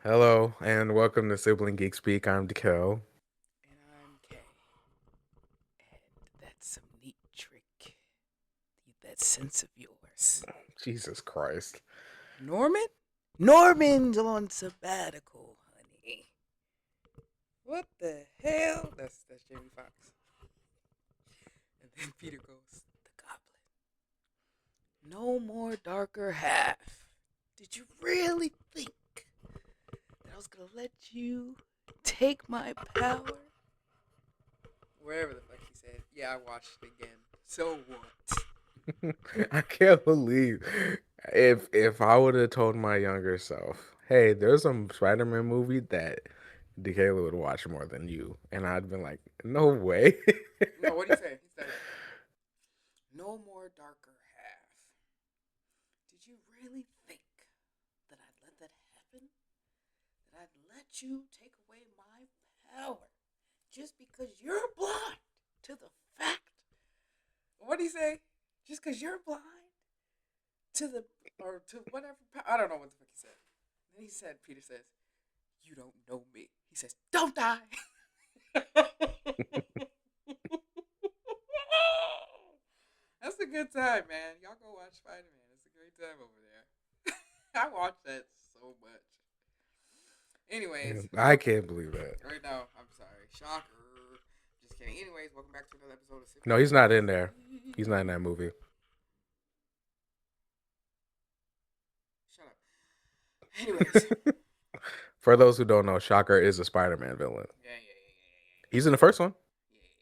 Hello and welcome to Sibling Geek Speak. I'm Dekel. And I'm Kay. And that's some neat trick. That sense of yours. Jesus Christ. Norman? Norman's on sabbatical, honey. What the hell? That's Jamie Foxx. And then Peter goes, the goblin. No more darker half. Did you really think that I was gonna let you take my power? Wherever the fuck he said. Yeah, I watched it again. So what? I can't believe if I would have told my younger self, hey, there's some Spider-Man movie that Decaela would watch more than you, and I'd been like, no way. No, what did he say? He said, no more darker half. Did you really think that I'd let that happen? That I'd let you take away my power just because you're blind to the fact? What did he say? Just because you're blind to the, or to whatever, I don't know what the fuck he said. Then he said, Peter says, you don't know me. He says, don't die. That's a good time, man. Y'all go watch Spider Man. It's a great time over there. I watch that so much. Anyways, I can't believe that. right now, I'm sorry. Shocker. Just kidding. Anyways, welcome back to another episode of No, Sibling he's Geek not in there. He's not in Speak. that movie. Shut up. Anyways. For those who don't know, Shocker is a Spider-Man villain. Yeah. He's in the first one. Whatever.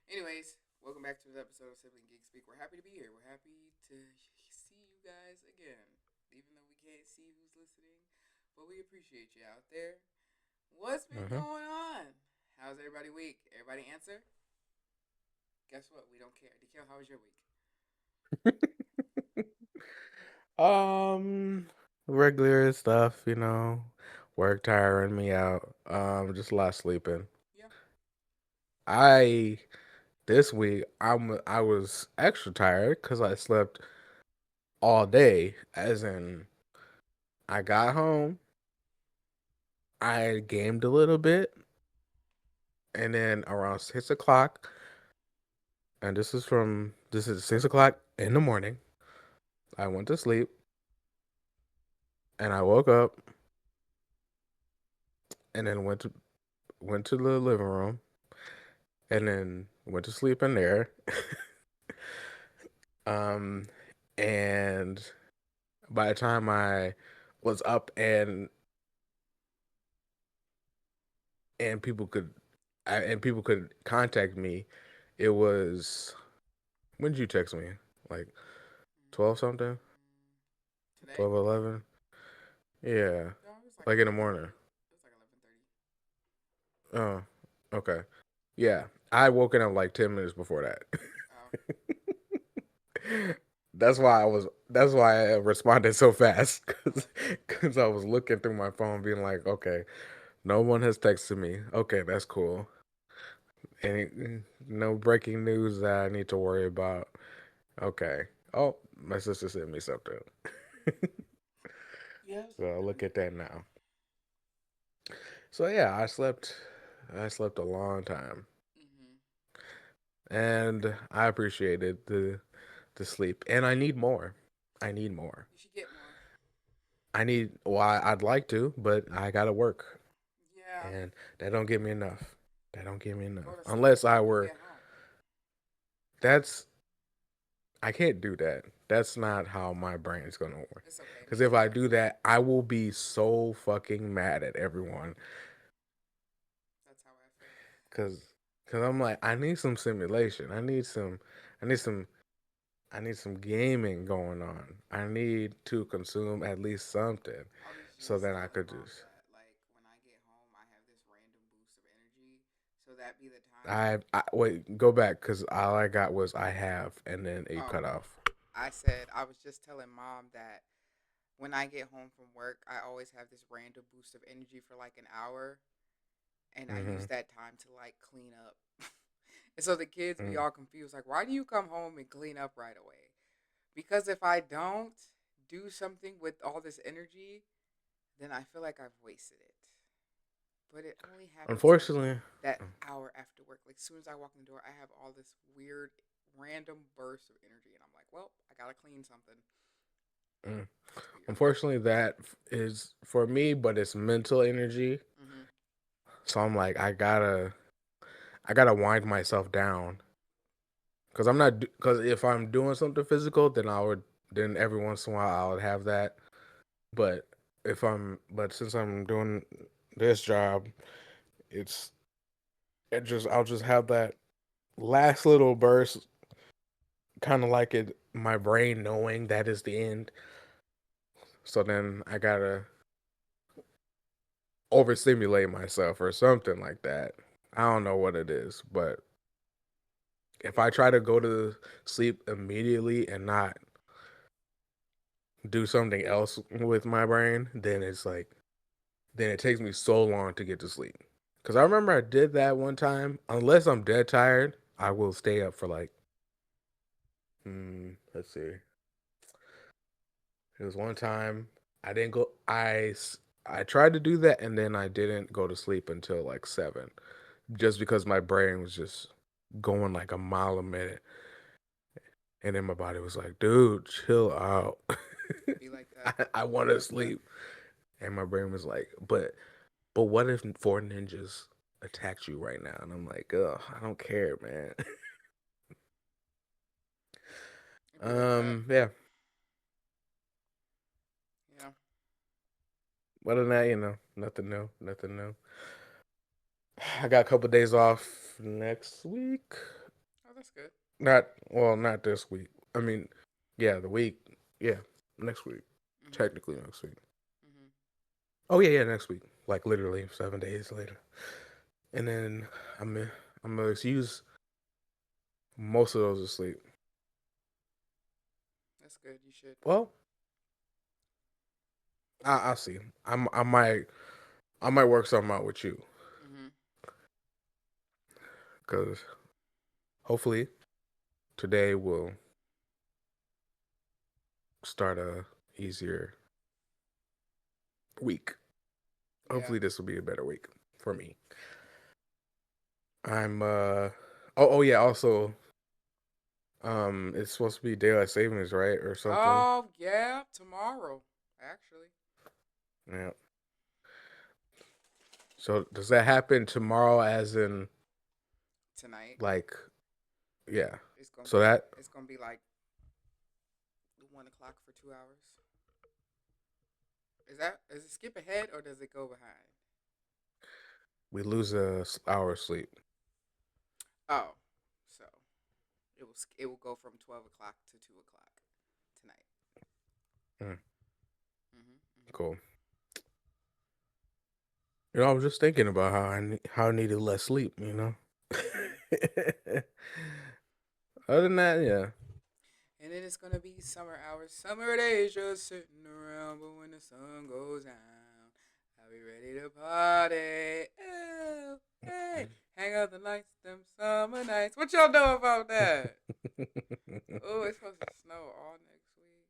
Anyways, welcome back to the episode of Sibling Geek Speak. We're happy to be here. We're happy to see you guys again. Even though we can't see who's listening, but we appreciate you out there. What's been Mm-hmm. going on? How's everybody week? Everybody answer? Guess what? We don't care. Dekel, how was your week? Um, Regular stuff, work tiring me out. Just a lot of sleeping. Yeah. I this week I was extra tired because I slept all day. As in, I got home, I gamed a little bit, and then around 6 o'clock, and this is 6 o'clock in the morning. I went to sleep, and I woke up, and then went to the living room, and then went to sleep in there. Um, and by the time I was up and people could contact me, it was when did you text me? Like 12 something? Today? 12, 11? Yeah, No, it was like like in the 11:30. morning. It was like 11:30. Oh, okay. Yeah, I woken up like 10 minutes before that. Oh. That's why I responded so fast Oh. cuz I was looking through my phone being like, okay, no one has texted me. Okay, that's cool. Any no breaking news that I need to worry about. Okay. Oh, my sister sent me something. Yeah. So I'll look at that now. So yeah, I slept a long time. Mm-hmm. And I appreciated the sleep. And I need more. I need more. You should get more. I'd like to, but I gotta work. Yeah. And that don't give me enough. That don't give me Go enough. to sleep Unless I when you were get home. that's I can't do that. That's not how my brain's gonna work. It's okay. Because Me if I neither. do that, I will be so fucking mad at everyone. That's how I feel. Cause, cause I'm like, I need some simulation. I need some, I need some gaming going on. I need to consume at least something, I was so just then I telling could mom just. that, like, when I get home, I have this random boost of energy. So that be the time. I wait, go back, cause all I got was I have, and then it Oh, cut off. I said, I was just telling mom that when I get home from work, I always have this random boost of energy for like an hour. And I use Mm-hmm. that time to, like, clean up. And so the kids be Mm. all confused, like, why do you come home and clean up right away? Because if I don't do something with all this energy, then I feel like I've wasted it. But it only happens like Unfortunately, that hour after work. Like as soon as I walk in the door, I have all this weird random burst of energy, and I'm like, well, I gotta clean something. mm, It's weird. unfortunately, that is for me, but it's mental energy. Mhm. So I'm like, I gotta wind myself down because I'm not because if I'm doing something physical, then every once in a while I would have that. But but since I'm doing this job, it's I'll just have that last little burst, kind of like my brain knowing that is the end. So then I gotta overstimulate myself or something like that. I don't know what it is, but if Yeah. I try to go to sleep immediately and not do something else with my brain, then it takes me so long to get to sleep. Because I remember I did that one time. Unless I'm dead tired, I will stay up for like, let's see. It was one time I didn't go. I tried to do that and then I didn't go to sleep until like 7, just because my brain was just going like a mile a minute, and then my body was like, "Dude, chill out. It be like that. I It be want to like that. sleep." And my brain was like, "But what if 4 ninjas attacked you right now?" And I'm like, "Ugh, I don't care, man." It be like that. Yeah. Yeah. Other than that, nothing new, nothing new. I got a couple days off next week. Oh, that's good. Not this week. I mean, yeah, the week. Yeah, next week. Mhm. Technically next week. Mhm. Oh yeah, yeah, next week. Like literally 7 days later. And then I'm I'm gonna use most of those to sleep. That's good. You should. Well, I'll see. I might work something out with you Mhm. because hopefully today will start a easier week. Yeah. Hopefully this will be a better week for me. I'm oh yeah, also it's supposed to be daylight savings, right? Or something. Oh yeah. Tomorrow, actually. Yeah. So does that happen tomorrow as in Tonight. like yeah. It's gonna So be. that It's gonna be like 1 o'clock for 2 hours. Does it skip ahead or does it go behind? we lose hour of sleep. Oh, so it will go from 12 o'clock to 2 o'clock tonight. Mm, Mhm. Mhm. cool. I was just thinking about how I needed less sleep, Mhm. Other than that, yeah. And then it's gonna be summer hours, summer days, just sitting around. But when the sun goes down, I'll be ready to party. Oh, hey, hang out the nights, them summer nights. What y'all know about that? Oh, it's supposed to snow all next week.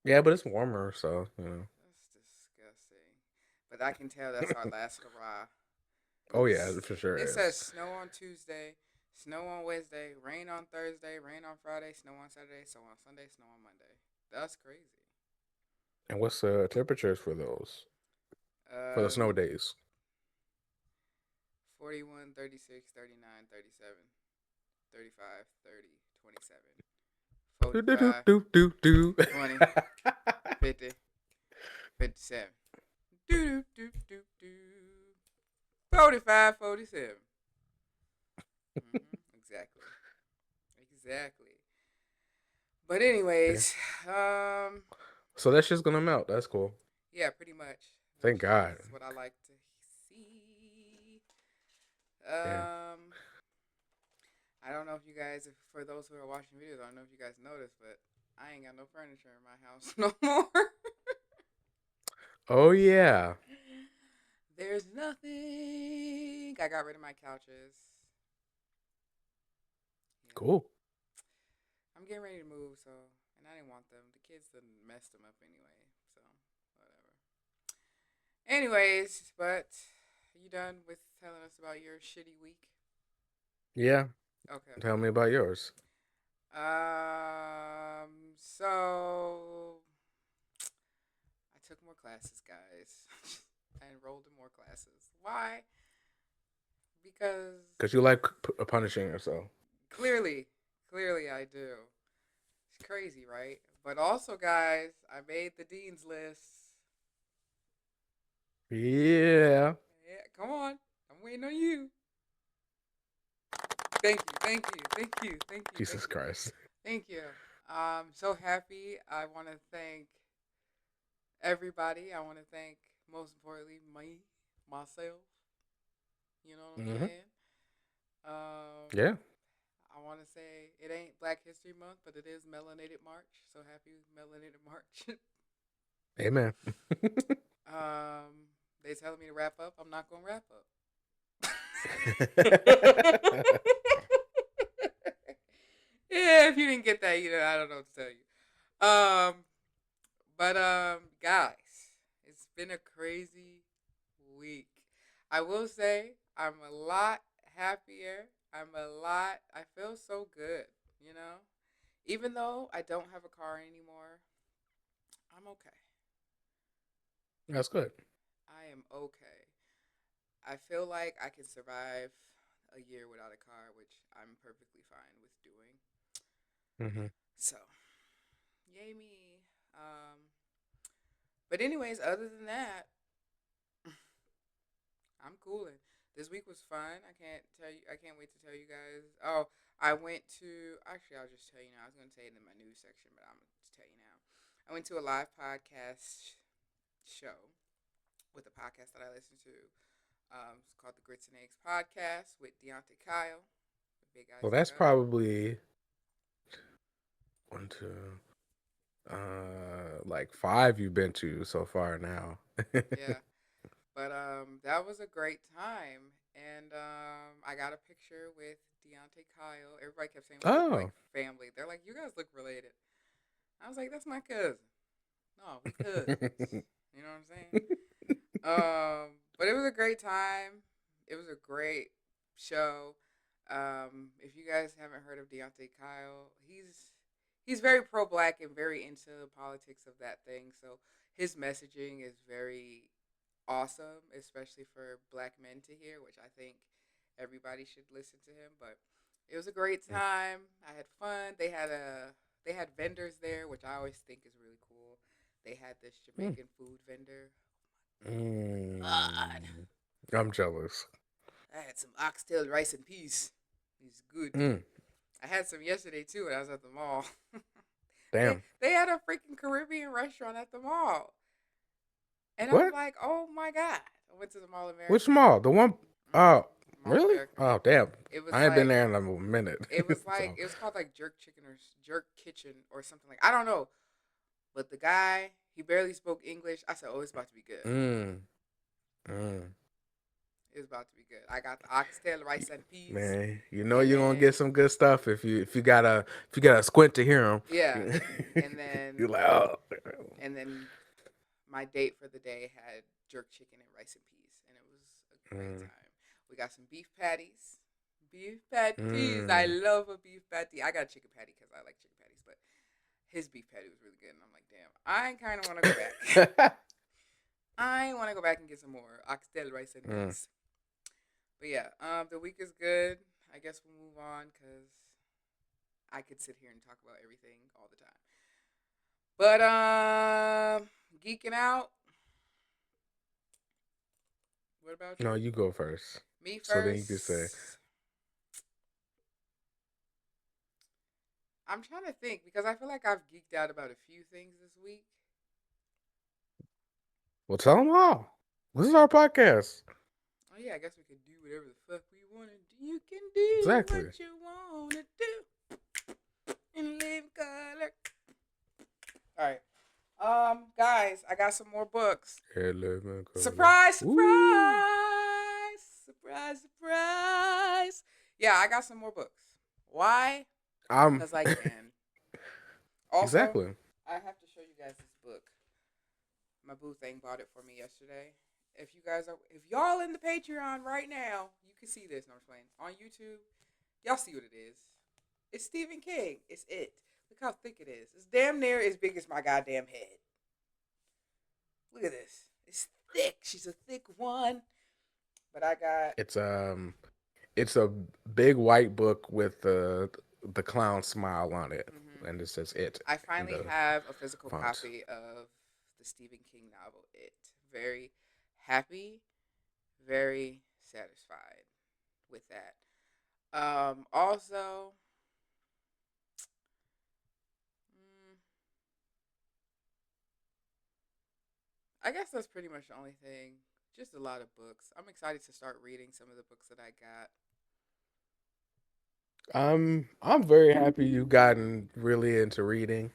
Yeah, but it's warmer, so That's disgusting. But I can tell that's our last hurrah. Oh yeah, It's, for sure it is. says snow on Tuesday, snow on Wednesday, rain on Thursday, rain on Friday, snow on Saturday, snow on Sunday, snow on Monday. That's crazy. And what's the temperatures for those? For the snow Um, days? 41, 36, 39, 37, 35, 30, 27, Do do do 45, do do do. 20, 50, 57. Do do do do do. 45, 47. Exactly. Exactly. But Okay. anyways, So that shit's gonna melt. That's cool. yeah, pretty much. Thank Which God. is what I like to see. Yeah. I don't know if you guys, for those who are watching videos, I don't know if you guys noticed, but I ain't got no furniture in my house no more. Oh yeah. There's nothing. I got rid of my couches. Yeah. Cool. I'm getting ready to move, so, and I didn't want them. The kids done messed them up anyway, so, whatever. Anyways, but you done with telling us about your shitty week? Yeah. Okay, okay. Tell me about yours. So I took more classes, guys. I enrolled in more classes. Why? Because Because you like punishing yourself. clearly, clearly I do. It's crazy, right? But also, guys, I made the dean's list. Yeah. Yeah, come on. I'm waiting on you. Thank you, thank you, thank you, thank you, thank Jesus you, Christ. thank you. So happy. I want to thank everybody. I want to thank, most importantly, myself. You know what I'm Hmm. saying? Um, Yeah. I want to say it ain't Black History Month, but it is Melanated March. So happy Melanated March. Amen. They telling me to wrap up. I'm not gonna wrap up. Yeah, if you didn't get that, I don't know what to tell you. But guys, it's been a crazy week. I will say I'm a lot happier. I feel so good, you know? Even though I don't have a car anymore, I'm okay. That's good. I am okay. I feel like I can survive a year without a car, which I'm perfectly fine with doing. Hmm. So, yay me. But anyways, other than that, I'm cooling. This week was fun. I can't tell you. I can't wait to tell you guys. Oh, I went to. Actually, I'll just tell you now. I was going to say it in my news section, but I'm going to tell you now. I went to a live podcast show with a podcast that I listen to. It's called the Grits and Eggs Podcast with Deontay Kyle, the Big Well, Isaac that's Guy. probably one, two, like five you've been to so far now. Yeah, but that was a great time, and I got a picture with Deontay Kyle. Everybody kept saying we look like Oh. family. They're like, you guys look related. I was like, that's my cousin. No, we cousins. You know what I'm saying? But it was a great time. It was a great show. If you guys haven't heard of Deontay Kyle, he's very pro black and very into the politics of that thing. So his messaging is very awesome, especially for black men to hear, which I think everybody should listen to him. But it was a great time. I had fun. They had vendors there, which I always think is really cool. They had this Mm. Jamaican food vendor. God, Mm. I'm jealous. I had some oxtail rice and peas. It's good. Mm. I had some yesterday too when I was at the mall. they Damn. they had a freaking Caribbean restaurant at the mall, and I'm What? like, oh my god! I went to the Mall Which America. mall? The one? Mm-hmm. Oh, Mall really? America. Oh, damn. It was I ain't been like there in a minute. So, it was called like Jerk Chicken or Jerk Kitchen or something like I don't know. But the guy he barely spoke English. I said, oh, it's about to be good. mm, mm. It's about to be good. I got the oxtail rice and peas, Man, you know and you're gonna get then some good stuff if you gotta squint to hear yeah, them. and then You're like, oh. and then my date for the day had jerk chicken and rice and peas, and it was a great Mm, time. We got some beef patties. Beef patties. I mm. love a beef patty. I got a chicken patty because I like chicken patties, but his beef patty was really good, and I'm like, damn, I kind of want to go back. I want to go back and get some more oxtail rice and Mm. peas. But yeah, the week is good. I guess we'll move on because I could sit here and talk about everything all the time. But geeking out. What about No, you? you go first. Me So then you can say, first. I'm trying to think because I feel like I've geeked out about a few things this week. well, tell them all. This is our podcast. Oh yeah, I guess we could do whatever the fuck we want to do. You can do what Exactly. you want to do and live color. All right. Guys, I got some more books. Yeah, live in color. Surprise, surprise, Woo! surprise, surprise. Yeah, I got some more books. Why? I'm Because I can. Also, exactly. I have to show you guys this book. My boo thing bought it for me yesterday, if y'all in the Patreon right now, you can see this. No, I'm just playing. On YouTube, y'all see what it is. It's Stephen King. It's it. Look how thick it is. It's damn near as big as my goddamn head. Look at this. It's thick. She's a thick one. But I got. It's it's a big white book with the clown smile on it, Mm-hmm. and it says "it" I in finally the have a physical font. copy of the Stephen King novel. It. Very happy. Very satisfied with that. Also, mm, I guess that's pretty much the only thing. Just a lot of books. I'm excited to start reading some of the books that I got. I'm very happy you've gotten really into reading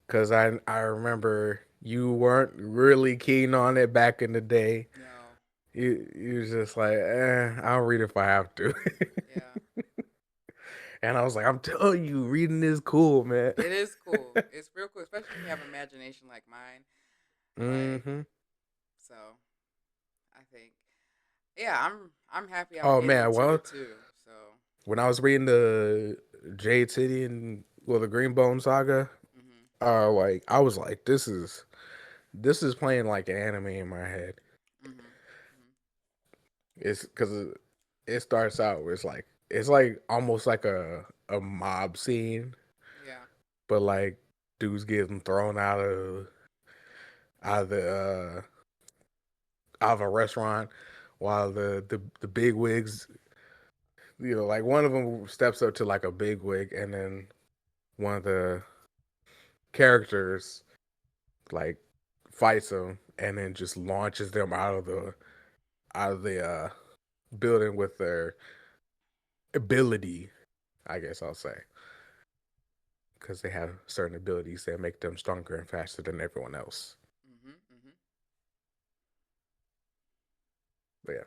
because I remember you weren't really keen on it back in the day. No, You was just like, I'll read if I have to. yeah, And I was like, I'm telling you, reading is cool, man. it is cool. It's real cool, especially when you have imagination like mine. Like, hmm so I think, yeah, I'm happy I'm Oh getting man, into well, it too. So, when I was reading the Jade City and the Greenbone saga, mhm, like I was like, this is playing like an anime in my head. mhm, mhm, It's because it starts out where it's like almost like a mob scene, yeah, but like dudes getting thrown out of the out of a restaurant while the big wigs, like one of them steps up to like a big wig, and then one of the characters like fights them and then just launches them out of the building with their ability, I guess I'll say, because they have certain abilities that make them stronger and faster than everyone else. mhm, mhm. But yeah,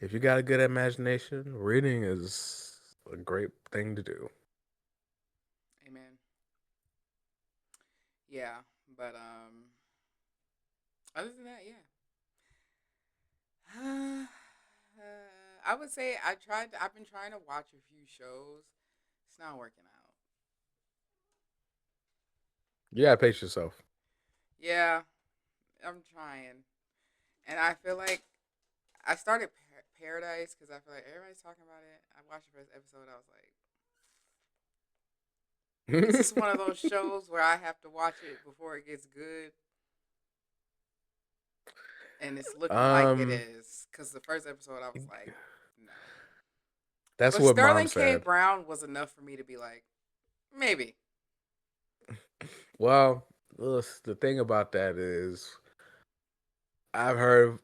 if you got a good imagination, reading is a great thing to do. Amen. Yeah, but other than that, yeah. I would say I've been trying to watch a few shows. It's not working out. You gotta pace yourself. Yeah, I'm trying, and I feel like I started Paradise because I feel like everybody's talking about it. I watched the first episode. I was like, this is one of those shows where I have to watch it before it gets good, and it's looking like it um, is. Because the first episode, I was like, no. that's But what mom Sterling K. said. Brown was enough for me to be like, maybe. Well, the thing about that is, I've heard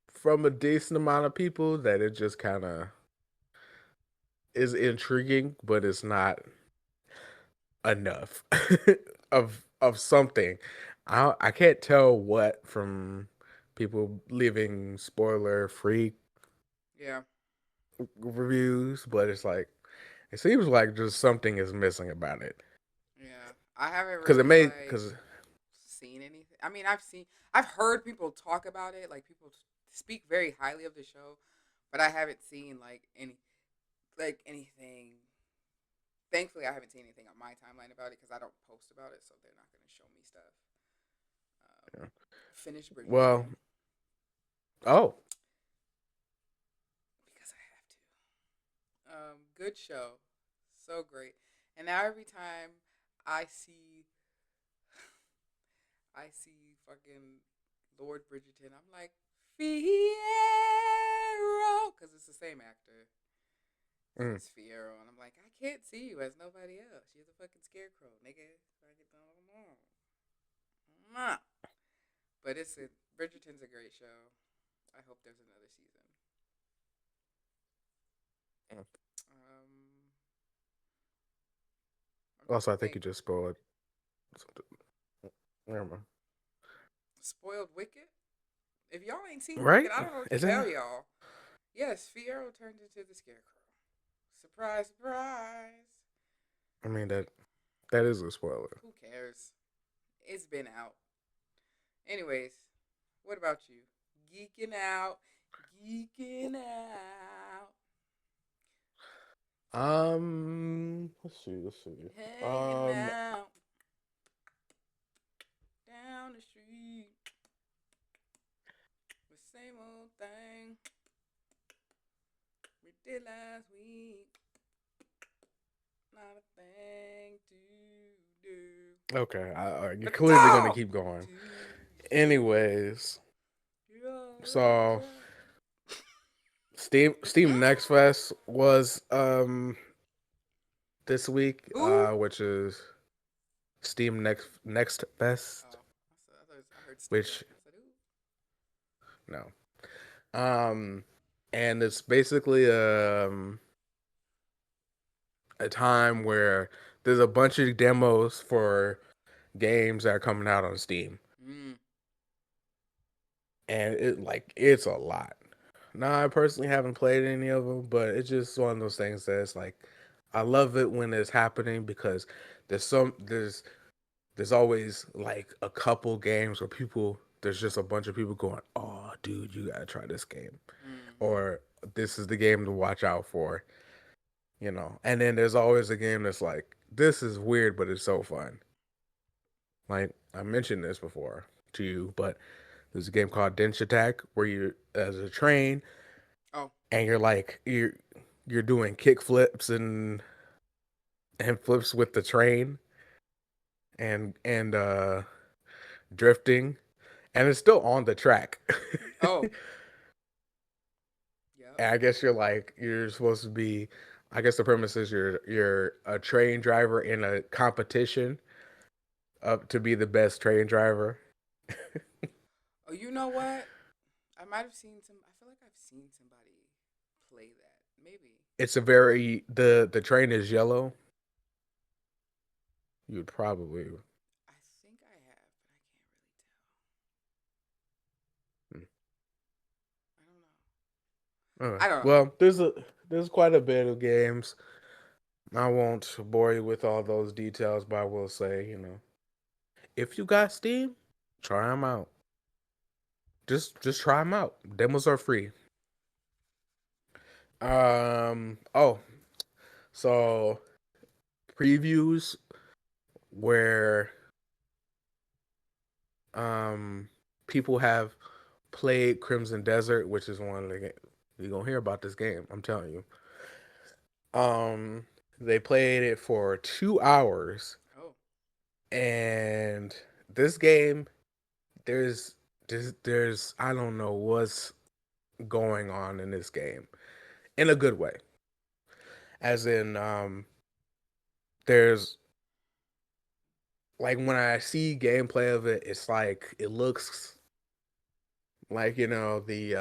from a decent amount of people that it just kind of is intriguing, but it's not enough of something. I can't tell what from people leaving spoiler free Yeah, reviews, but it's like it seems like just something is missing about it. yeah. I haven't Because it really may like because seen anything. I mean, I've heard people talk about it, like people speak very highly of the show, but I haven't seen like anything. Thankfully, I haven't seen anything on my timeline about it because I don't post about it, so they're not going to show me stuff. Finish well, Bridgerton oh, because I have to. Good show, so great. And now every time I see I see fucking Lord Bridgerton, I'm like Fiero because it's the same actor. mm, It's Fiero, and I'm like, I can't see you as nobody else. You're the fucking scarecrow, nigga. But Bridgerton's a great show. I hope there's another season. mm. Um, I'm trying Also, to I think you think. just spoiled something. Never mind. Spoiled Wicked. If y'all ain't seen Right? Wicked, I don't know what to Is tell that? y'all. Yes, Fiero turned into the Scarecrow. Surprise, surprise. I mean that is a spoiler. Who cares? It's been out. Anyways, What about you? Geeking out, geeking out, let's see. hanging out down the street. The same old thing we did last week. Not a thing to do. Okay, you're But to clearly gonna talk keep going. to you. Anyways, so Yeah. Steam Next Fest was this week, Who? which is Steam Next Fest, Oh, I heard Steven. which I said who? no, um, and it's basically a time where there's a bunch of demos for games that are coming out on Steam, Mm. and it's a lot. Now, I personally haven't played any of them, but it's just one of those things that it's like I love it when it's happening because there's some there's always like a couple games where people there's just a bunch of people going, "Oh, dude, you gotta try this game," Mm-hmm. or "This is the game to watch out for," you know. And then there's always a game that's like, "This is weird, but it's so fun." Like I mentioned this before to you, but there's a game called Dench Attack where you as a train Oh. and you're doing kick flips and flips with the train and drifting and it's still on the track. Oh. Yep. And I guess you're supposed to be I guess the premise is you're a train driver in a competition up to be the best train driver. Oh, you know what? I might have seen some. I feel like I've seen somebody play that. Maybe. It's a very the train is yellow. You'd probably I think I have, but I can't really hmm. tell. I don't know. Okay. I don't know. Well, there's quite a bit of games. I won't bore you with all those details, but I will say, if you got Steam, try them out. Just try them out. Demos are free. Oh, so previews where um people have played Crimson Desert, which is one of the you're gonna hear about this game. I'm telling you. Um, they played it for 2 hours, Oh. and this game there's there's I don't know what's going on in this game in a good way. As in, there's like when I see gameplay of it, it's like it looks like the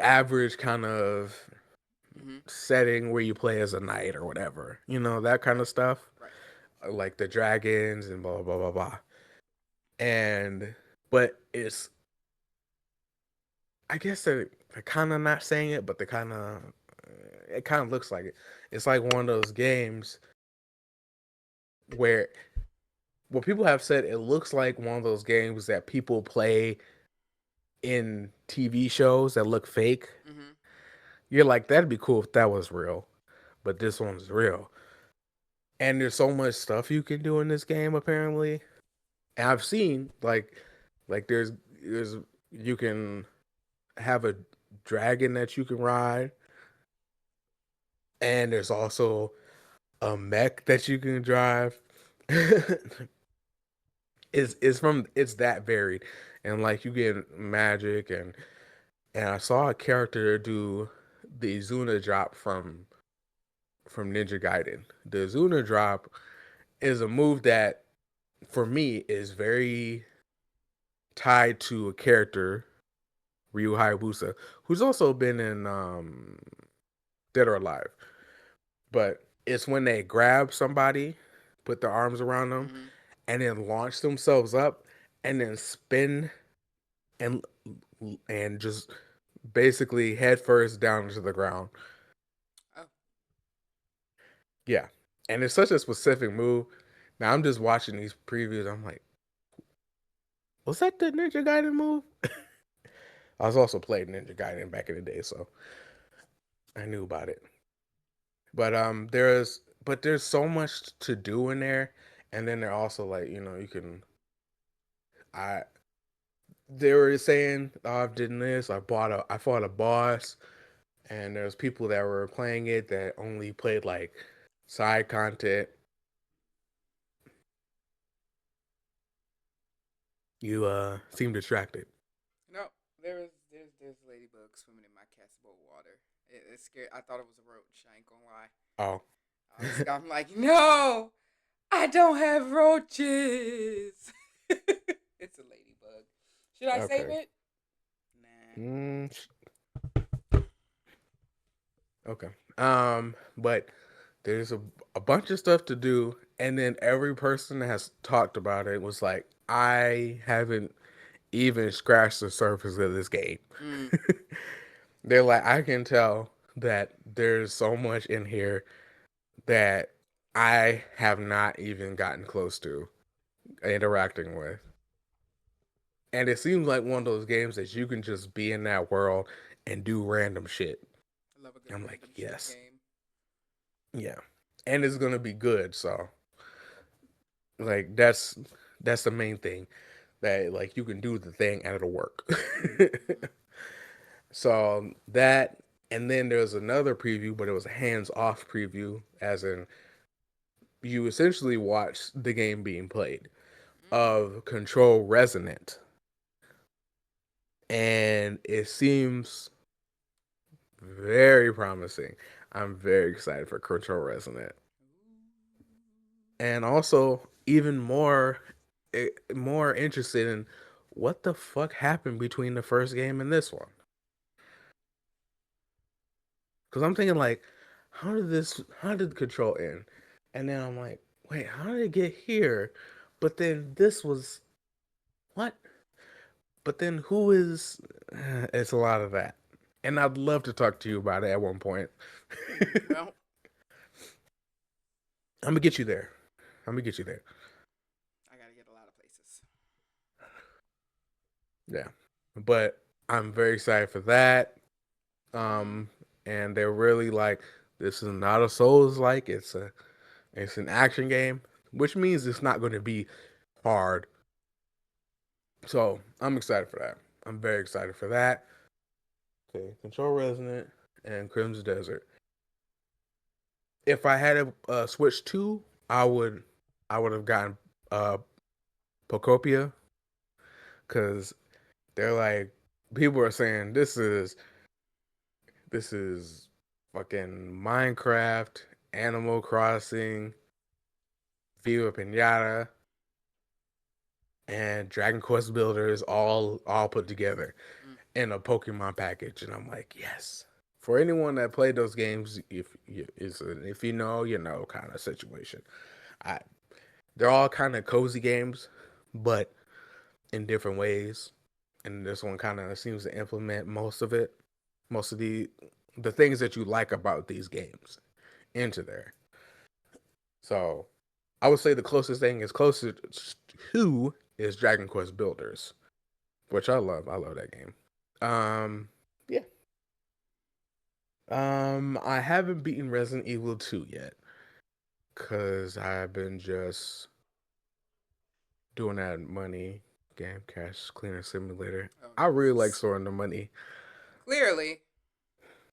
average kind of Mm-hmm. setting where you play as a knight or whatever, that kind Right. of stuff, Right. like the dragons and blah blah blah blah. And but it's I guess they're kind of not saying it, but it kind of looks like it. It's like one of those games where what people have said it looks like one of those games that people play in TV shows that look fake. Mm-hmm. You're like, that'd be cool if that was real, but this one's real. And there's so much stuff you can do in this game apparently. And I've seen like there's you can have a dragon that you can ride, and there's also a mech that you can drive. It's that varied, and like you get magic and I saw a character do the Zuna drop from Ninja Gaiden. The Zuna drop is a move that for me is very tied to a character, Ryu Hayabusa, who's also been in Dead or Alive. But it's when they grab somebody, put their arms around them, Mm-hmm. and then launch themselves up and then spin and and just basically head first down to the ground. Oh. Yeah. And it's such a specific move. Now I'm just watching these previews. I'm like, Was that the Ninja Gaiden move? I was also playing Ninja Gaiden back in the day, so I knew about it. But there's so much to do in there, and then they're also like you can I they were saying, oh, I've done this, I fought a boss, and there's people that were playing it that only played like side content. You seem distracted. No, there's a ladybug swimming in my cat's bowl water. It's scary. I thought it was a roach. I ain't gonna lie. Oh, I'm like, no, I don't have roaches. It's a ladybug. Should I save okay. it? Nah. Mm, okay. But there's a bunch of stuff to do, and then every person that has talked about it was like, I haven't even scratched the surface of this game. Mm, They're like, I can tell that there's so much in here that I have not even gotten close to interacting with. And it seems like one of those games that you can just be in that world and do random shit. I love a good I'm like, random shit yes, game. yeah, and it's gonna be good. So, like, that's the main thing, that like you can do the thing and it'll work. Mm-hmm. So that, and then there's another preview, but it was a hands-off preview, as in you essentially watch the game being played, Mm. of Control Resonant, and it seems very promising. I'm very excited for Control Resonant, and also even more interested in what the fuck happened between the first game and this one. Because I'm thinking like, how did Control end? And then I'm like, wait, how did it get here? But then this was what? But then who is? It's a lot of that, and I'd love to talk to you about it at one point. Well, I'm gonna get you there. I'm gonna get you there. I gotta get a lot of places. Yeah, but I'm very excited for that. Mm-hmm. Um, and they're really like, this is not a Souls like. It's an action game, which means it's not going to be hard. So I'm excited for that. I'm very excited for that. Okay, Control Resonant and Crimson Desert. If I had a Switch 2, I would have gotten uh Pocopia, because they're like, people are saying this is fucking Minecraft, Animal Crossing, Viva Pinata, and Dragon Quest Builders all put together Mm. in a Pokemon package, and I'm like, yes. For anyone that played those games, if you know, you know, kind of situation. I They're all kind of cozy games, but in different ways. And this one kind of seems to implement most of it, most of the things that you like about these games into there. So I would say the closest thing is closer to is Dragon Quest Builders, which I love. I love that game. Yeah. I haven't beaten Resident Evil 2 yet, cause I've been just doing that money game, cash cleaner simulator. Oh I really like Jesus! sorting the money. Clearly,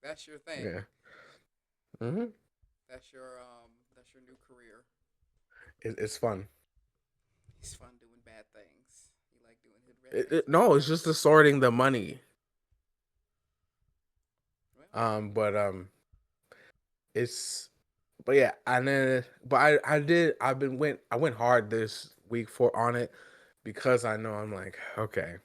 that's your thing. Yeah. Hmm. That's your new career. It's fun. He's fun doing bad things. You like doing red things with No, your it's just money. the sorting the money. Well, But it's but yeah, and then but I went hard this week for on it, because I know, I'm like, okay,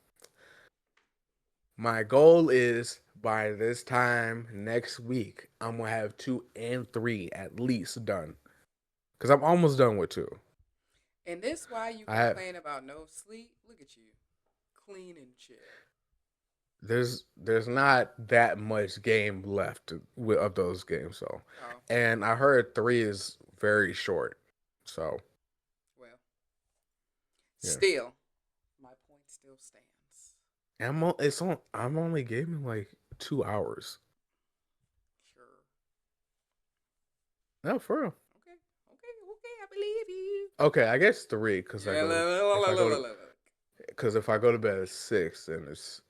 my goal is by this time next week I'm gonna have 2 and 3 at least done, because I'm almost done with 2. and this why you I have complain about no sleep? Look at you, clean and shit. there's not that much game left of those games, so, Oh and I heard 3 is very short, so well, yeah. still, my point still I'm only gaming like 2 hours. Sure. No, for real. Okay. Okay. Okay. I believe you. Okay, I guess three because Yeah. if I go to bed at 6, then it's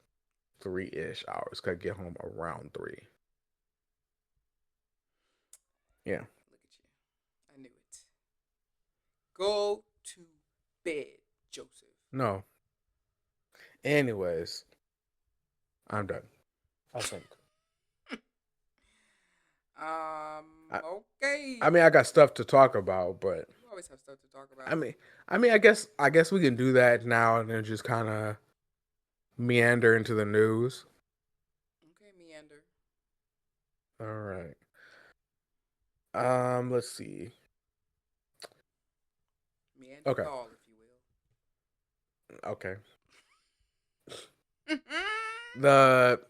3-ish hours. Cause I get home around 3. Yeah. Look at you. I knew it. Go to bed, Joseph. No. Anyways, I'm done. I think. I, I Okay. mean, I got stuff to talk about, but You always have stuff to talk I about. mean, I guess we can do that now and then just kind of meander into the news. Okay, meander. All right. Let's see. Okay. Meanderthal, if you Okay. will. The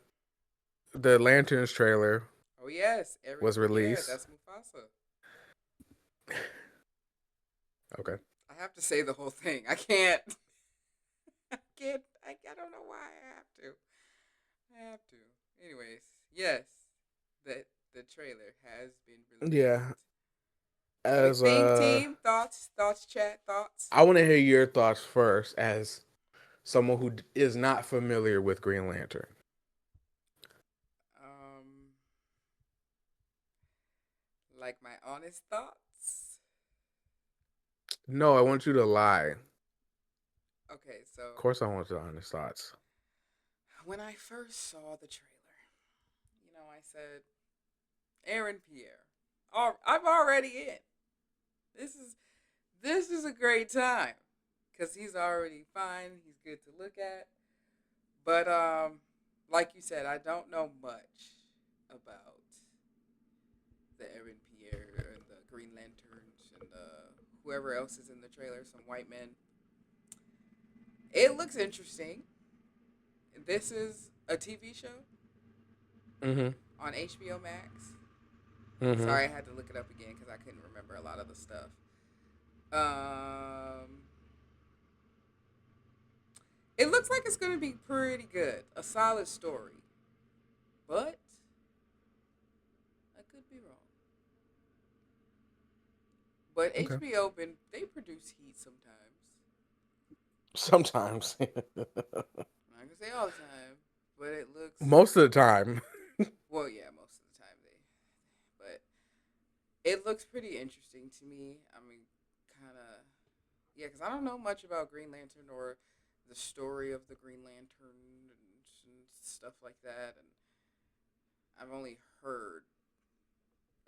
the Lanterns trailer Oh, yes. Eric was Pierre. released. That's Mufasa. Okay. I have to say the whole thing. I can't. I can't. I don't know why I have to. I have to. Anyways, yes. The, the trailer has been released. Yeah. What do we As think, team? Thoughts, chat, thoughts? I want to hear your thoughts first as someone who is not familiar with Green Lantern. Um, like my honest thoughts? No, I want you to lie. Okay, Of so course, I want your honest thoughts. when I first saw the trailer, I said, Aaron Pierre. I'm already in. This is this is a great time because he's already fine. He's good to look at. But like you said, I don't know much about the Aaron Pierre and the Green Lanterns and whoever else is in the trailer. Some white men. It looks interesting. This is a TV show Mm-hmm. on HBO Max. Mm-hmm. Sorry, I had to look it up again because I couldn't remember a lot of the stuff. Um, it looks like it's going to be pretty good, a solid story, but I could be wrong. But Okay. HBO been they produce heat sometimes. Sometimes. I'm not gonna say all the time, but it looks Most of the time. well, yeah, most of the time but it looks pretty interesting to me. I mean, kind of, yeah, because I don't know much about Green Lantern or the story of the Green Lantern and stuff like that, and I've only heard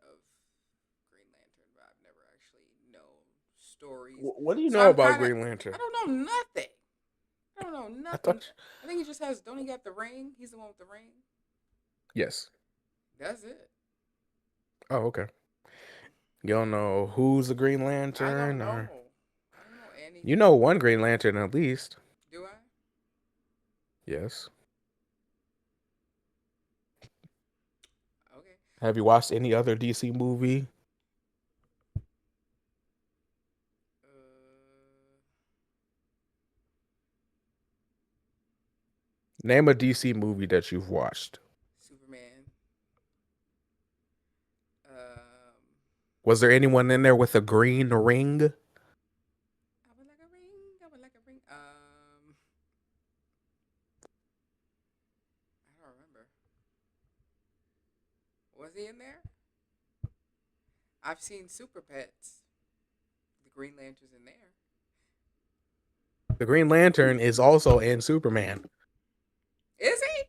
of Green Lantern, but I've never actually known stories. What do you So know I'm about kind of, Green I Lantern? don't know nothing. I don't know I nothing. thought. I think he just has. Don't he got the ring? He's the one with the ring. Yes. That's it. Oh, okay. You don't know who's the Green I don't Lantern, or know. I don't know you anything. know one Green Lantern at least. Do I? Yes. Okay. Have you watched any other DC movie? Uh, Name a DC movie that you've watched. Superman. Um, Was there anyone in there with a green ring? I would like a ring. I would like a ring. I don't remember. Was he in there? I've seen Super Pets. The Green Lantern's in there. The Green Lantern is also in Superman. Is he?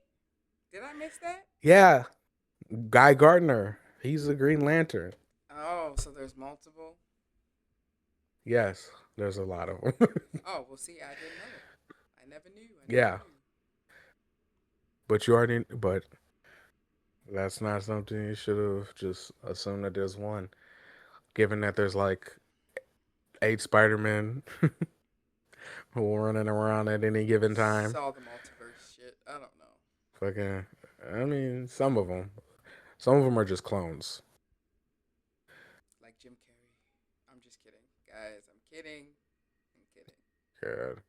Did I miss that? Yeah, Guy Gardner. He's the Green Lantern. Oh, so there's multiple. Yes, there's a lot of them. Oh, well, see, I didn't know. I never knew. I never Yeah, knew. but you already. But that's not something you should have just assumed that there's one. Given that there's like 8 Spider-Men who are running around at any given time. Saw the multiverse shit. I don't know. Fucking, I mean, some of them. Some of them are just clones. Like Jim Carrey. I'm just kidding. Guys, I'm kidding. I'm kidding. God.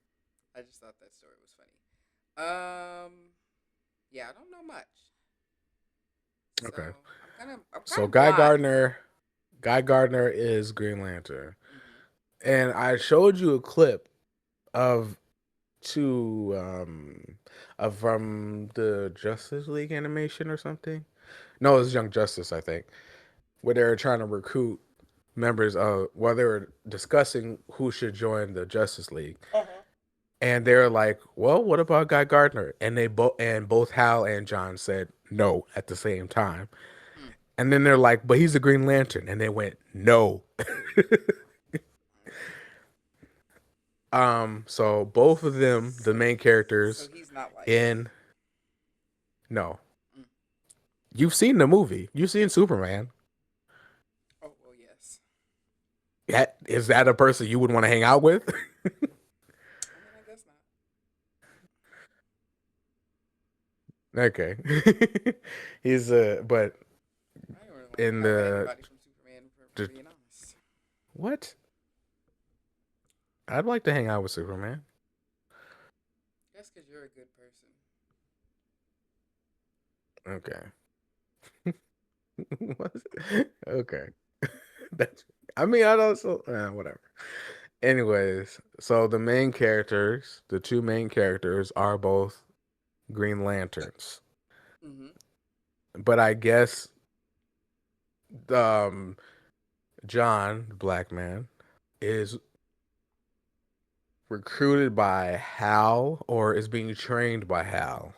I just thought that story was funny. Um, yeah, I don't know much, so Okay. I'm kind So of blind. Guy Gardner is Green Lantern. Hmm. And I showed you a clip of two from the Justice League animation or something. No, it was Young Justice, I think, where they were trying to recruit members of while they were discussing who should join the Justice League. Uh-huh. And they're like, "Well, what about Guy Gardner?" And both Hal and John said no at the same time. Mm. And then they're like, "But he's a Green Lantern." And they went, "No." So both of them, the So main so characters he's not like. in no. Mm. You've seen the movie. You've seen Superman. Oh well, yes. Is that a person you would want to hang out with? I mean, I guess not. Okay. He's but I don't really want to in hang out with anybody from Superman, for the being honest. what? I'd like to hang out with Superman. That's because you're a good person. Okay. What? Okay. That's I mean, I don't so whatever. Anyways, so the two main characters are both Green Lanterns. Mm-hmm. But I guess um John, the black man, is recruited by Hal or is being trained by Hal.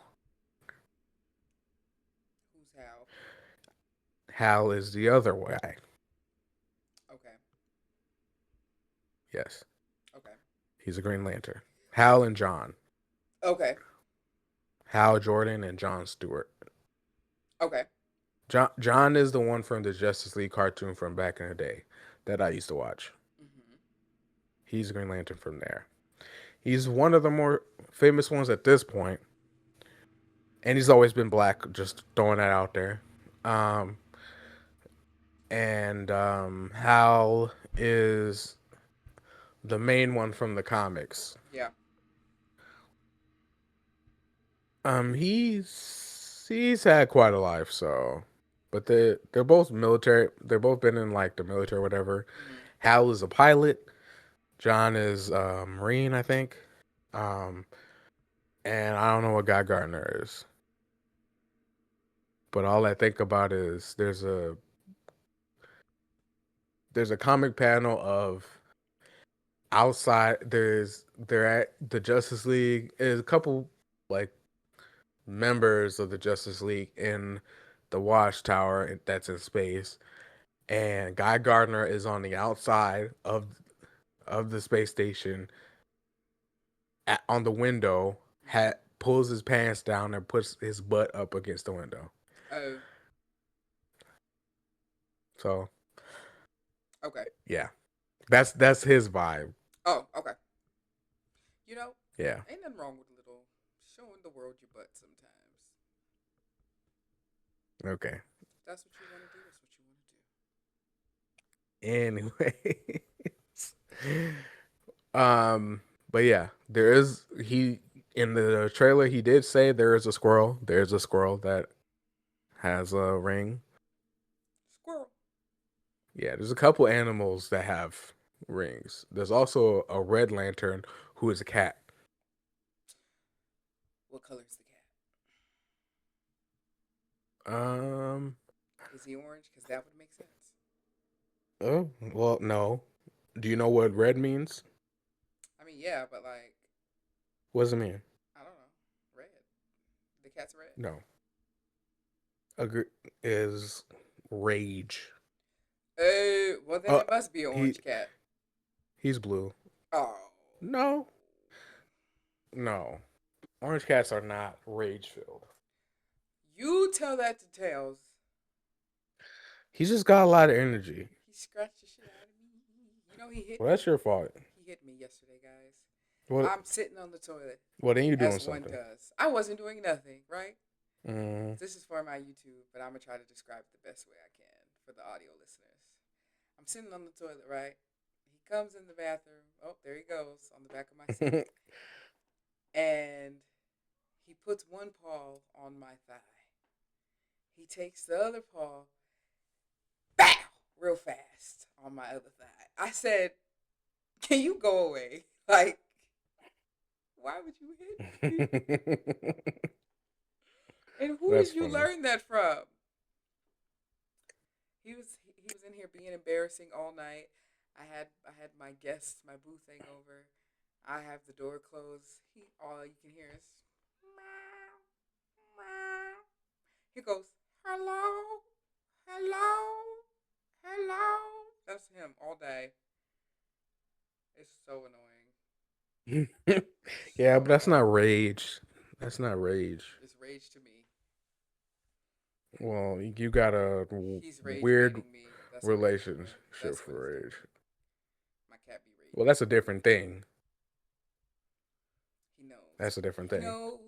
Who's Hal? Hal is the other guy. Okay. Yes, Okay. he's a Green Lantern. Hal and John. Okay. Hal Jordan and John Stewart. Okay. John is the one from the Justice League cartoon from back in the day that I used to watch. Mm-hmm. He's a Green Lantern from there. He's one of the more famous ones at this point, and he's always been black. Just throwing that out there. Um, and Hal is the main one from the comics. Yeah. He's had quite a life, so but they're both military. They're both been in like the military, or whatever. Mm-hmm. Hal is a pilot. John is a Marine, I think. Um, and I don't know what Guy Gardner is, but all I think about is there's a comic panel of outside. They're at the Justice League. There's a couple like members of the Justice League in the Watchtower that's in space, and Guy Gardner is on the outside of the space station on the window. Mm-hmm. Pulls his pants down and puts his butt up against the window. Oh. So Okay. yeah, that's his vibe. Oh. Okay. You know, Yeah. ain't nothing wrong with a little showing the world your butt sometimes. Okay. If that's what you want to do. That's what you want to do. Anyways, um, but yeah, there is he in the trailer. He did say there is a squirrel. There's a squirrel that has a ring. Squirrel. Yeah, there's a couple animals that have rings. There's also a red lantern who is a cat. What color is the cat? Um. Is he orange? Because that would make sense. Oh well, no. Do you know what red means? I mean, yeah, but like, What does it mean? I don't know. Red. The cat's red. No. Agree is rage. Oh, well then Oh, it must be an he orange cat. he's blue. Oh. No, no. Orange cats are not rage filled. You tell that to Tails. He's just got a lot of energy. He scratched the shit out of me. You know he hit Well, me. that's your fault. He hit me yesterday, guys. What? I'm sitting on the toilet, Well, then you doing as one something. does. I wasn't doing nothing, right? Mm. This is for my YouTube, but I'm gonna try to describe it the best way I can for the audio listeners. I'm sitting on the toilet, right? He comes in the bathroom. Oh, there he goes on the back of my seat. And He puts one paw on my thigh. He takes the other paw, bow, real fast on my other thigh. I said, "Can you go away? Like, why would you hit me? And who That's did you funny. learn that from?" He was in here being embarrassing all night. I had my guests, my boo thing over. I have the door closed. He all you can hear is meow, meow. He goes, "Hello, hello, hello." That's him all day. It's so annoying. Yeah, but So that's not annoying. rage. That's not rage. It's rage to me. Well, you got a He's rage weird baiting me. That's what he's doing. relationship That's what he's for rage. doing. My cat be rage Well, that's a baiting me. different thing. He knows. That's a different He thing. knows.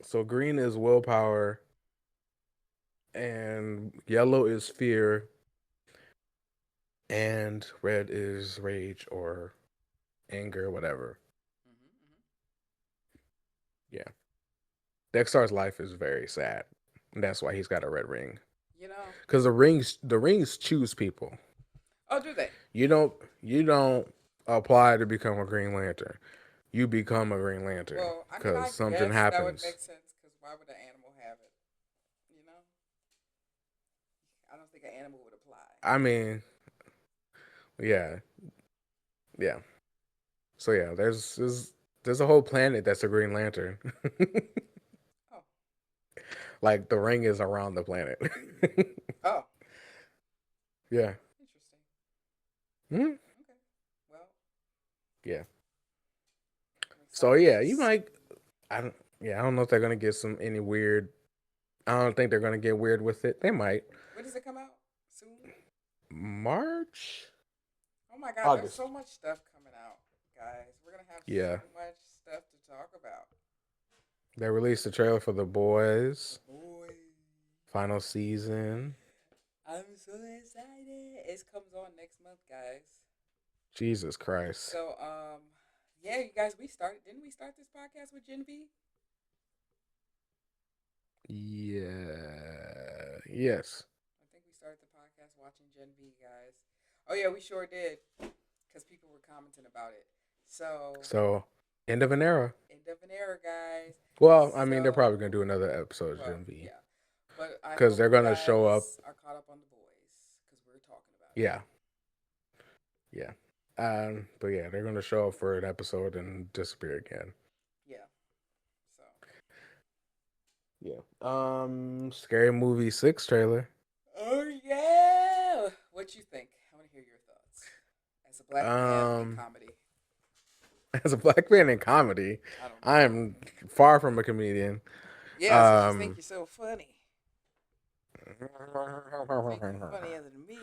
So green is willpower, and yellow is fear, and red is rage or anger, whatever. Mm-hmm. Yeah. Dexter's life is very sad. And that's why he's got a red ring. You know. Because the rings choose people. Oh, do they? You don't apply to become a Green Lantern. You become a Green Lantern Well, I mean, because I something guess that would happens. make sense because why would an animal have it? You know, I don't think an animal would apply. I mean, yeah, yeah. So yeah, there's a whole planet that's a Green Lantern. Oh, Like the ring is around the planet. oh, Yeah. interesting. Mhm. Okay, well, Yeah. I'm So excited yeah, to you see. might. I don't. Yeah, I don't know if they're gonna get some any weird. I don't think they're gonna get weird with it. They might. When does it come out? Soon? March, Oh my God, there's so August. much stuff coming out, guys. We're gonna have Yeah, so much stuff to talk about. they released the trailer for The The Boys boys. final season. I'm so excited. It comes on next month, guys. Jesus Christ. So, yeah, you guys, we started. Didn't we start this podcast with Gen V? Yeah. Yes. I think we started the podcast watching Gen V, guys. Oh yeah, we sure did, because people were commenting about it. So, So end of an era. end of an era, guys. Well, I mean, they're probably gonna So, do another episode of well, Gen V yeah, but I because hope they're you gonna show up. guys are caught up on the boys because we're talking about it. Yeah. Yeah. But yeah, they're gonna show up for an episode and disappear again. Yeah. So, Yeah. Scary Movie 6 trailer. oh yeah, what you think? I want to hear your thoughts as a black man in Um, comedy. as a black man in comedy, I don't I know. am far from a comedian. Yeah, since you think Um, you're so funny, think you're funnier than me.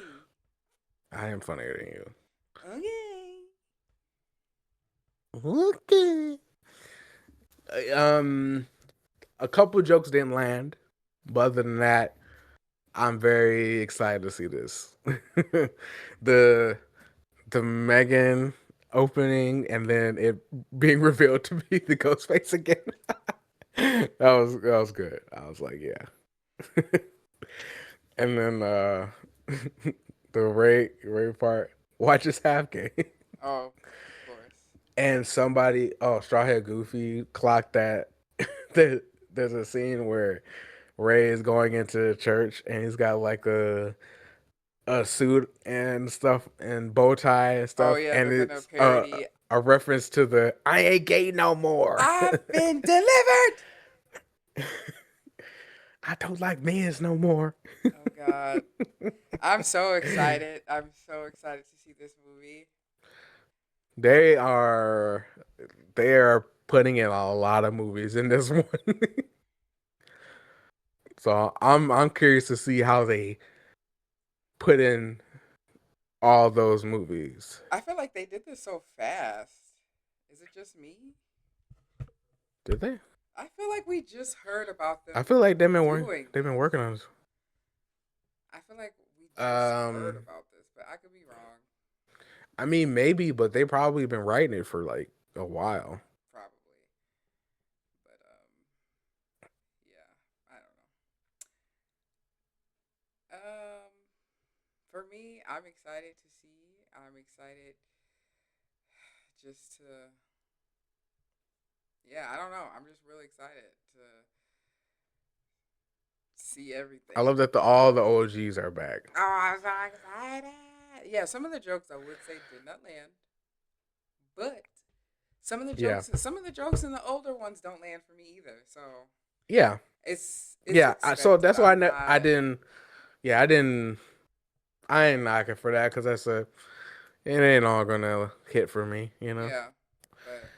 I am funnier than you. Okay. Okay. Um, a couple jokes didn't land, but other than that, I'm very excited to see this. the the Megan opening and then it being revealed to be the ghost face again. That was good. I was like, yeah. And then the Ray part, watch his half game. Oh, of course. And somebody, Straw Hat Goofy clocked that. there, there's a scene where Ray is going into church and he's got like a suit and stuff and bow tie and Oh stuff, yeah, and they're gonna it's parody. a reference to the "I ain't gay no more." I've been delivered. I don't like men's no more. Oh God, I'm so excited. I'm so excited to see this movie. they are they are putting in a lot of movies in this one. So I'm curious to see how they put in all those movies. I feel like they did this so fast. Is it just me? Did they? I feel like we just heard about I them feel like doing they've been this. working on this. I feel like we just heard Um, about this, but I could be wrong. I mean maybe, but they probably been writing it for like a while. Probably. But For me, I'm excited to see. I'm excited just to, yeah, I don't know. I'm just really excited to see I everything. love that all the OGs are back. Oh, I'm so excited. Yeah, some of the jokes I would say did not land, but Yeah, some of the jokes in the older ones don't land for me either. So yeah, it's yeah. So expected. that's why I'm I not. didn't. Yeah, I didn't. I ain't knocking for that because that's a. It ain't all gonna hit for me, you know. Yeah, but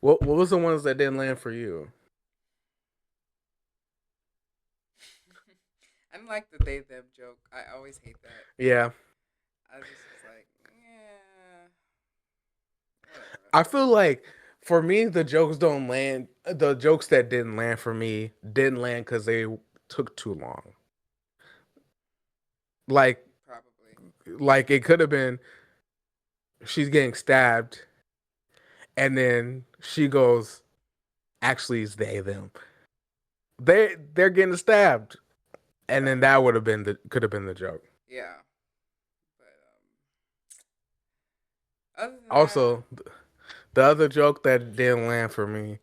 What was the ones that didn't land for you? I don't like the they them joke. I always hate that. Yeah, I just was like, yeah, whatever. I feel like for me the jokes don't land. The jokes that didn't land for me didn't land because they took too long. Like Probably. like it could have been she's getting stabbed and then she goes, actually it's they them. They're getting stabbed. And then Right. that would have been the could have been the joke. Yeah. But other than that, Also, the other joke that didn't land for me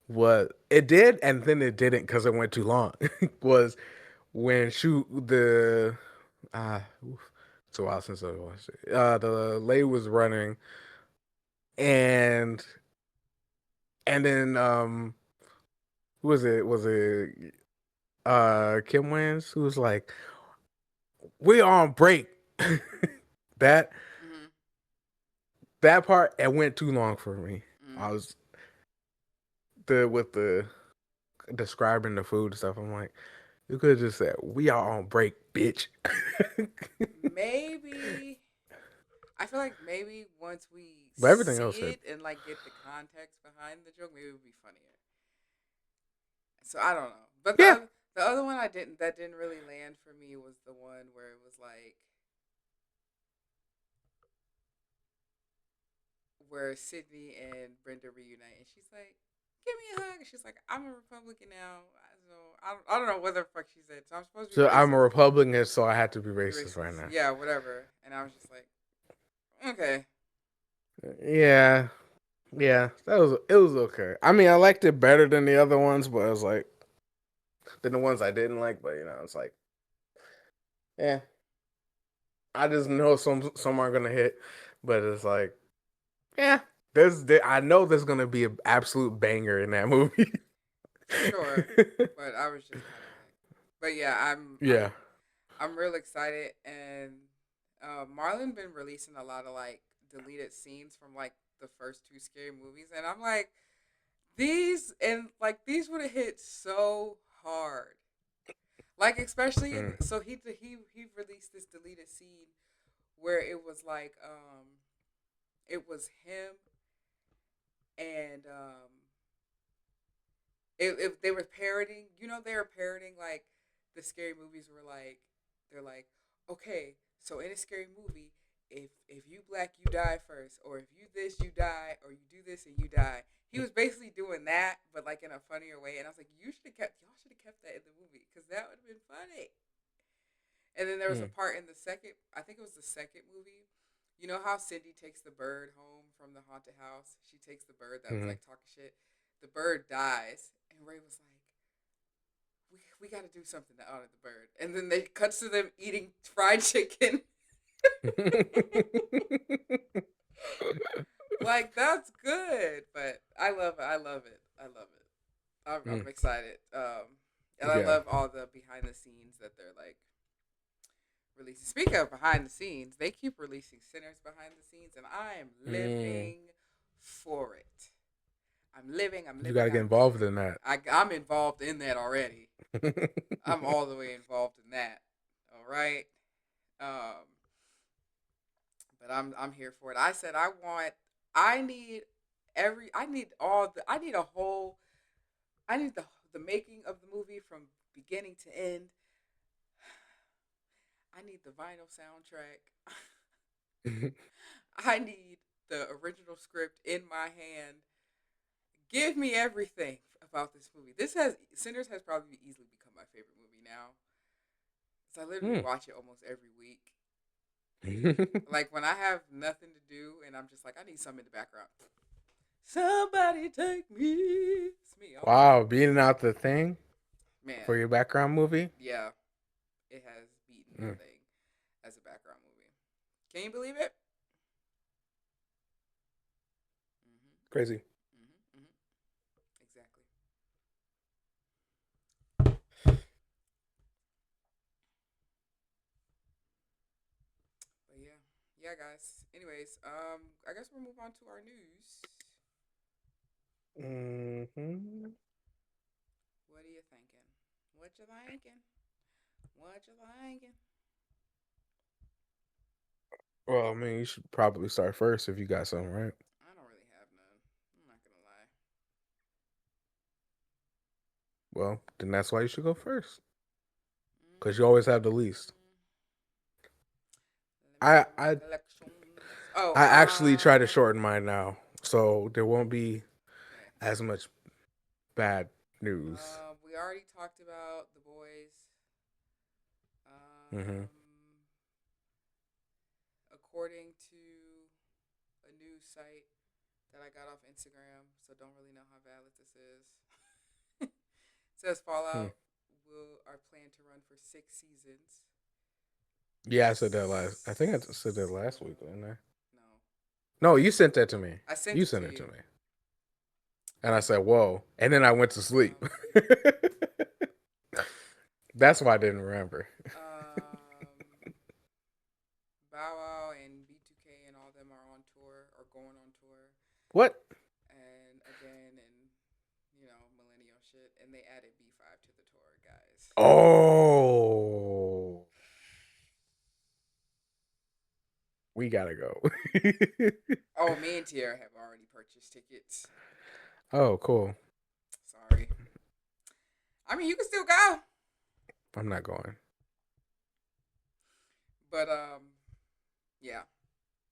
was it did and then it didn't because it went too long. Was when shoot the uh it's a while since I watched it. The lady was running and then who was it? Was it Kim Wins who was like, "We on break." that mm-hmm, that part it went too long for me. mm-hmm. I was the with the describing the food stuff. I'm like, you could have just said, "We are on break, bitch." Maybe I feel like maybe once we But everything else see hit. it and like get the context behind the joke, maybe it would be funnier. So I don't know. But Yeah. the other one I didn't that didn't really land for me was the one where it was like where Sydney and Brenda reunite, and she's like, "Give me a hug." And she's like, "I'm a Republican now." So I don't know what the fuck she said. So I'm supposed to be So I'm a racist. Republican, so I had to be Be racist right racist. now. Yeah, whatever. And I was just like, okay. Yeah. Yeah. It was okay. I mean, I liked it better than the other ones, but it was like than the ones I didn't like. But it's like, yeah. I just know some aren't gonna hit, but it's like, yeah. I know there's gonna be an absolute banger in that movie. For sure. But I was just kind of like, but yeah, Yeah. I'm real excited, and Marlon been releasing a lot of like deleted scenes from like the first two scary movies, and I'm like, these would have hit so hard, like especially in Mm. so he released this deleted scene where it was him and if they were parroting, they were parroting like the scary movies were like they're like, okay, so in a scary movie, if you black you die first, or if you this you die, or you do this and you die. He was basically doing that, but like in a funnier way. And I was like, y'all should have kept that in the movie because that would have been funny. And then there was a Mm. part in the second, I think it was the second movie. You know how Cindy takes the bird home from the haunted house? She takes the bird that was Mm. like talking shit. The bird dies, and Ray was like, we got to do something to honor the bird. And then they cuts to them eating fried chicken. Like, that's good. But I love it. I love it. I love it. I'm Mm. excited. And I Yeah. love all the behind the scenes that they're like releasing. Speaking of behind the scenes, they keep releasing Sinners behind the scenes, and I am Mm. living for it. I'm living. I'm You living. got to get involved in that. I'm involved in that already. I'm all the way involved in that. All right. Um, but I'm here for it. I said I want. I need I need all the. I need a whole. I need the making of the movie from beginning to end. I need the vinyl soundtrack. I need the original script in my hand. Give me everything about this movie. This has Sinners has probably easily become my favorite movie now. So I literally Mm. watch it almost every week. Like when I have nothing to do and I'm just like, I need something in the background. Somebody take me. It's me all the Wow, time. beating out the thing Man, for your background movie. yeah, it has beaten the Mm, thing as a background movie. Can you believe it? Mm-hmm. crazy. Mm-hmm. Mm-hmm. Exactly. But yeah, yeah, guys. Anyways, I guess we'll move on to our news. Hmm. What are you thinking? What you thinking? What you thinking? Well, I mean, you should probably start first if you got something, right? I don't really have none. I'm not gonna lie. Well, then that's why you should go first, because you always have the least. Mm, let me I get my I collections. Oh, I actually try to shorten mine now, so there won't be okay. as much bad news. We already talked about the boys. Hmm. According to a news site that I got off Instagram, so don't really know how valid this is. It says Hmm. Fallout will are planned to run for 6 seasons. Yeah, I said that last. I think I said that last week, No, didn't I? no. No, you sent that to me. I sent You it to sent it to you. me, and I said, "Whoa!" And then I went to sleep. Um, That's why I didn't remember. um, Bow Wow and B2K and all them are on tour or going on tour, What? and again and millennial shit, and they added B5 to the tour, guys. Oh, we gotta go. Oh, me and Tierra have already purchased tickets. Oh, cool. Sorry. I mean, you can still go, I'm not going. but yeah.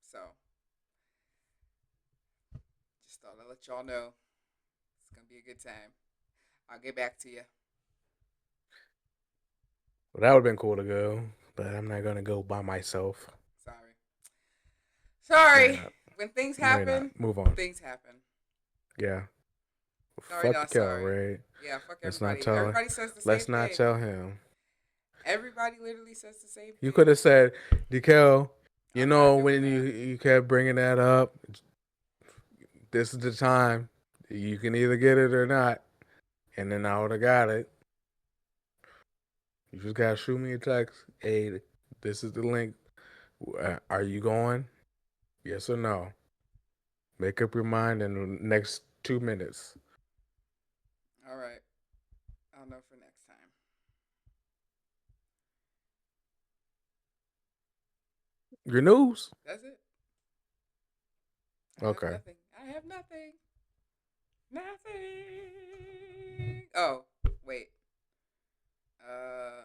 So just thought I'd let y'all know it's gonna be a good time. I'll get back to you. Well, that would have been cool to go, but I'm not gonna go by myself. Sorry. No, you're Sorry. not. When things No, you're not. happen, Move on. things happen. Yeah. Sorry, Fuck not Kel, sorry. Ray. Yeah, fuck Let's not everybody. tell. Everybody says the same Let's not thing. tell him. Everybody literally says the same You thing. could have said, "Dekel, you I'm not know doing when you that. you kept bringing that up, this is the time. You can either get it or not." And then I would have got it. You just gotta shoot me a text. Hey, this is the link. Are you going? Yes or no? Make up your mind in the next 2 minutes. All right. I'll know for next time. Your news? That's it. I have Okay. nothing. I have nothing. Nothing. Oh, wait. Uh,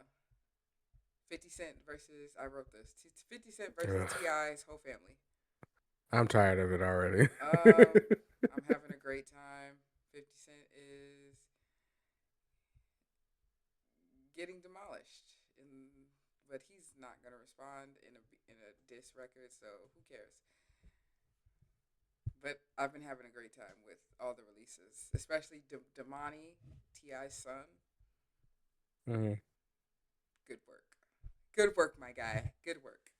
50 Cent versus, I wrote this. 50 Cent versus Ugh. T.I.'s whole family. I'm tired of it already. Um, I'm having a great time. 50 Cent is getting demolished, but he's not gonna respond in a diss record, so who cares? But I've been having a great time with all the releases, especially Damani, Ti's son. Hmm. Good work, good work, my guy. Good work.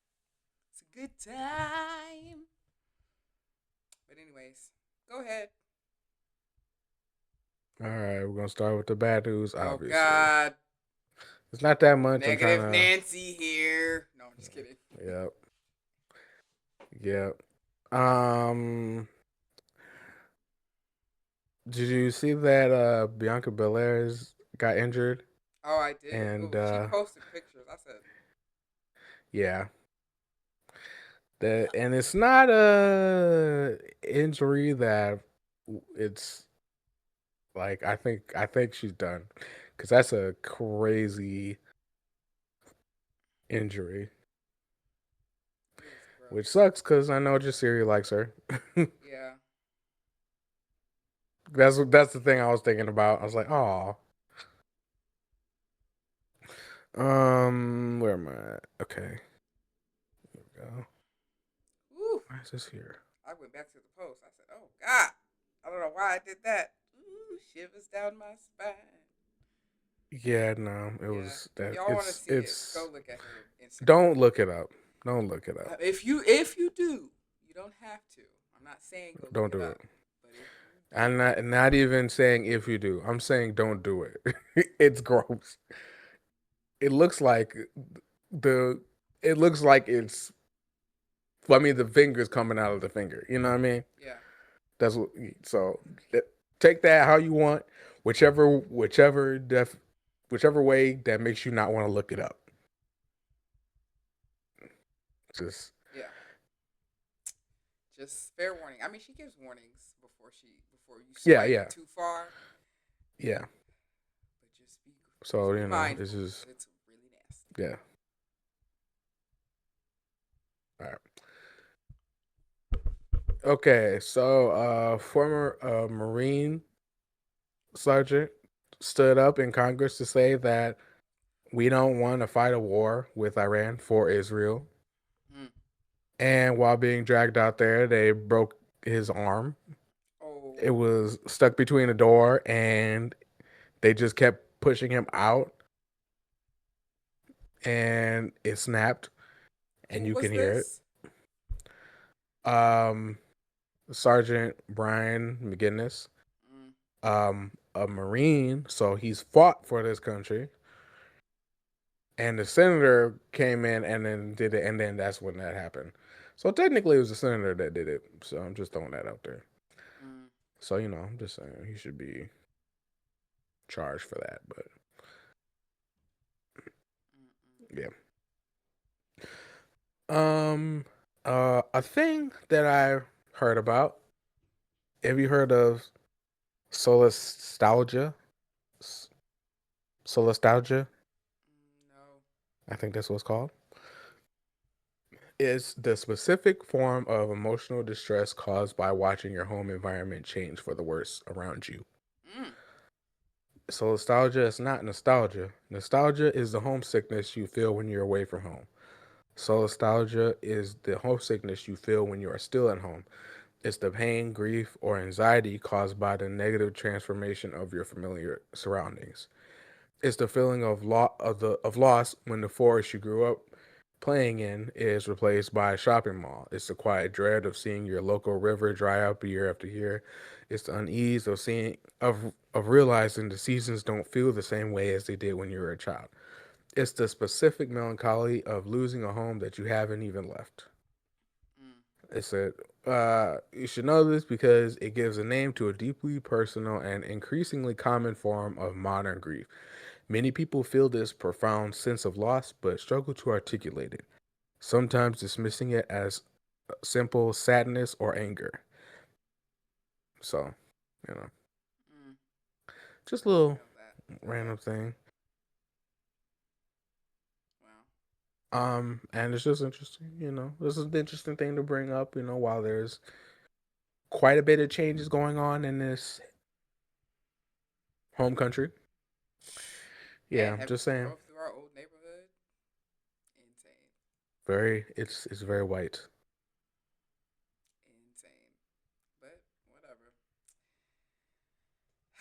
It's a good time. But anyways, go ahead. All right, we're gonna start with the bad news. Oh Obviously, God, it's not that much. I'm trying negative to. Nancy here. No, I'm just kidding. Yep. Yep. Um. Did you see that Bianca Belair's got injured? Oh, I did. And Oh, she posted pictures. I said, yeah, that and it's not a injury that it's like I think she's done because that's a crazy injury, it is which gross. sucks because I know Jasiri likes her. Yeah. That's the thing I was thinking about. I was like, oh, where am I at? Okay, here we go. is this here? I went back to the post. I said, "Oh God, I don't know why I did that." Ooh, shivers down my spine. Yeah, no, it Yeah, was if that. y'all want to see it, go It's. look at her Instagram. Don't look it up. Don't look it up. If you do, you don't have to. I'm not saying go look Don't it do up, it. but if you I'm do, not even saying if you do. I'm saying don't do it. It's gross. It looks like the. It looks like it's. Well, I mean, the finger's coming out of the finger. You know what I mean? yeah, That's what. So take that how you want, whichever way that makes you not want to look it up. Just yeah. Just fair warning. I mean, she gives warnings before you yeah, swipe yeah, too far, yeah. but just So be it's mindful because just it's really nasty. yeah. All right. Okay, so former Marine sergeant stood up in Congress to say that we don't want to fight a war with Iran for Israel. Mm. And while being dragged out there, they broke his arm. It Oh, was stuck between a door, and they just kept pushing him out, and it snapped, and who you was can hear this? it. Sergeant Brian McGinnis, Mm. a Marine, so he's fought for this country. And the senator came in and then did it, and then that's when that happened. So technically, it was the senator that did it. So I'm just throwing that out there. Mm. So I'm just saying he should be charged for that. But Mm. Mm. yeah, um, a thing that I heard about. Have you heard of solastalgia? S- Solastalgia, No. I think that's what it's called. It's the specific form of emotional distress caused by watching your home environment change for the worse around you. Mm. So nostalgia is not nostalgia. Nostalgia is the homesickness you feel when you're away from home. So nostalgia is the homesickness you feel when you are still at home. It's the pain, grief, or anxiety caused by the negative transformation of your familiar surroundings. It's the feeling of loss when the forest you grew up playing in is replaced by a shopping mall. It's the quiet dread of seeing your local river dry up year after year. It's the unease of realizing the seasons don't feel the same way as they did when you were a child. It's the specific melancholy of losing a home that you haven't even left. Mm. It said, you should know this because it gives a name to a deeply personal and increasingly common form of modern grief. Many people feel this profound sense of loss but struggle to articulate it, sometimes dismissing it as simple sadness or anger. So, you know, Mm. just a I little feel that. I feel that. random thing. Wow. And it's just interesting, This is an interesting thing to bring up, while there's quite a bit of changes going on in this home country. Man, Yeah, have just you saying. drove through our old neighborhood? Insane. It's very white. Insane. But whatever.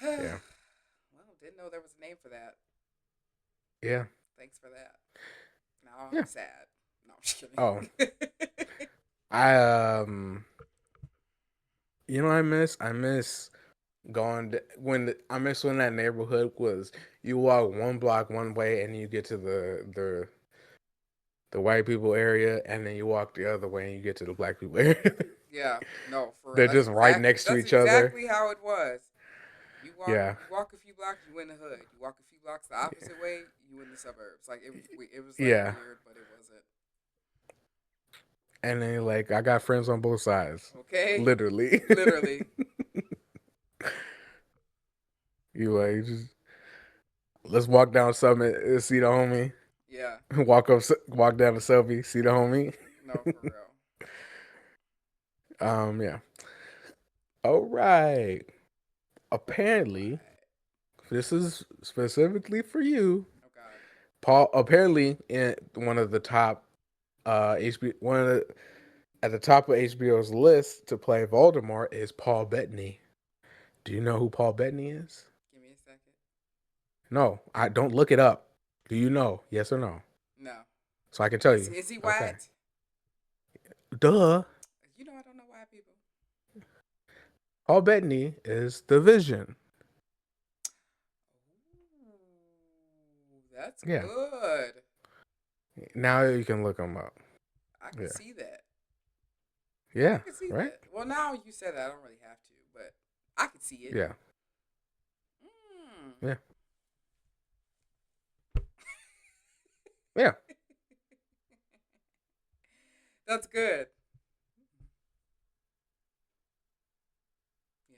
Yeah. Well, didn't know there was a name for that. Yeah. Thanks for that. Now I'm Yeah. sad. No, I'm just Oh, kidding. I I miss I miss when that neighborhood was you walk one block one way and you get to the white people area, and then you walk the other way and you get to the black people area. Yeah, no, for real. They're just right next to That's each other. exactly how it was. Yeah. You walk a few blocks, you in the hood. You walk a few blocks the opposite way, you in the suburbs. Like it was like Yeah. weird, but it wasn't. And then like I got friends on both sides. Okay, Literally. literally. You like just let's walk down Summit, see the homie. Yeah, Walk down to Selby, see the homie. no, for real. Yeah. All right. All Apparently, right. this is specifically for you. Oh God. Paul apparently in one of the top HB one of the At the top of HBO's list to play Voldemort is Paul Bettany. Do you know who Paul Bettany is? Give me a second. No, I don't look it up. Do you know? Yes or no? No. So I can tell you. Is he Okay. white? Duh. You know I don't know white people. Paul Bettany is the Vision. Ooh, that's Yeah. good. Now you can look him up. I can Yeah. see that. I Yeah. can see Right? that. Well, now you said that, I don't really have to, but I can see it. Yeah. Mm. Yeah. Yeah. That's good. Yeah,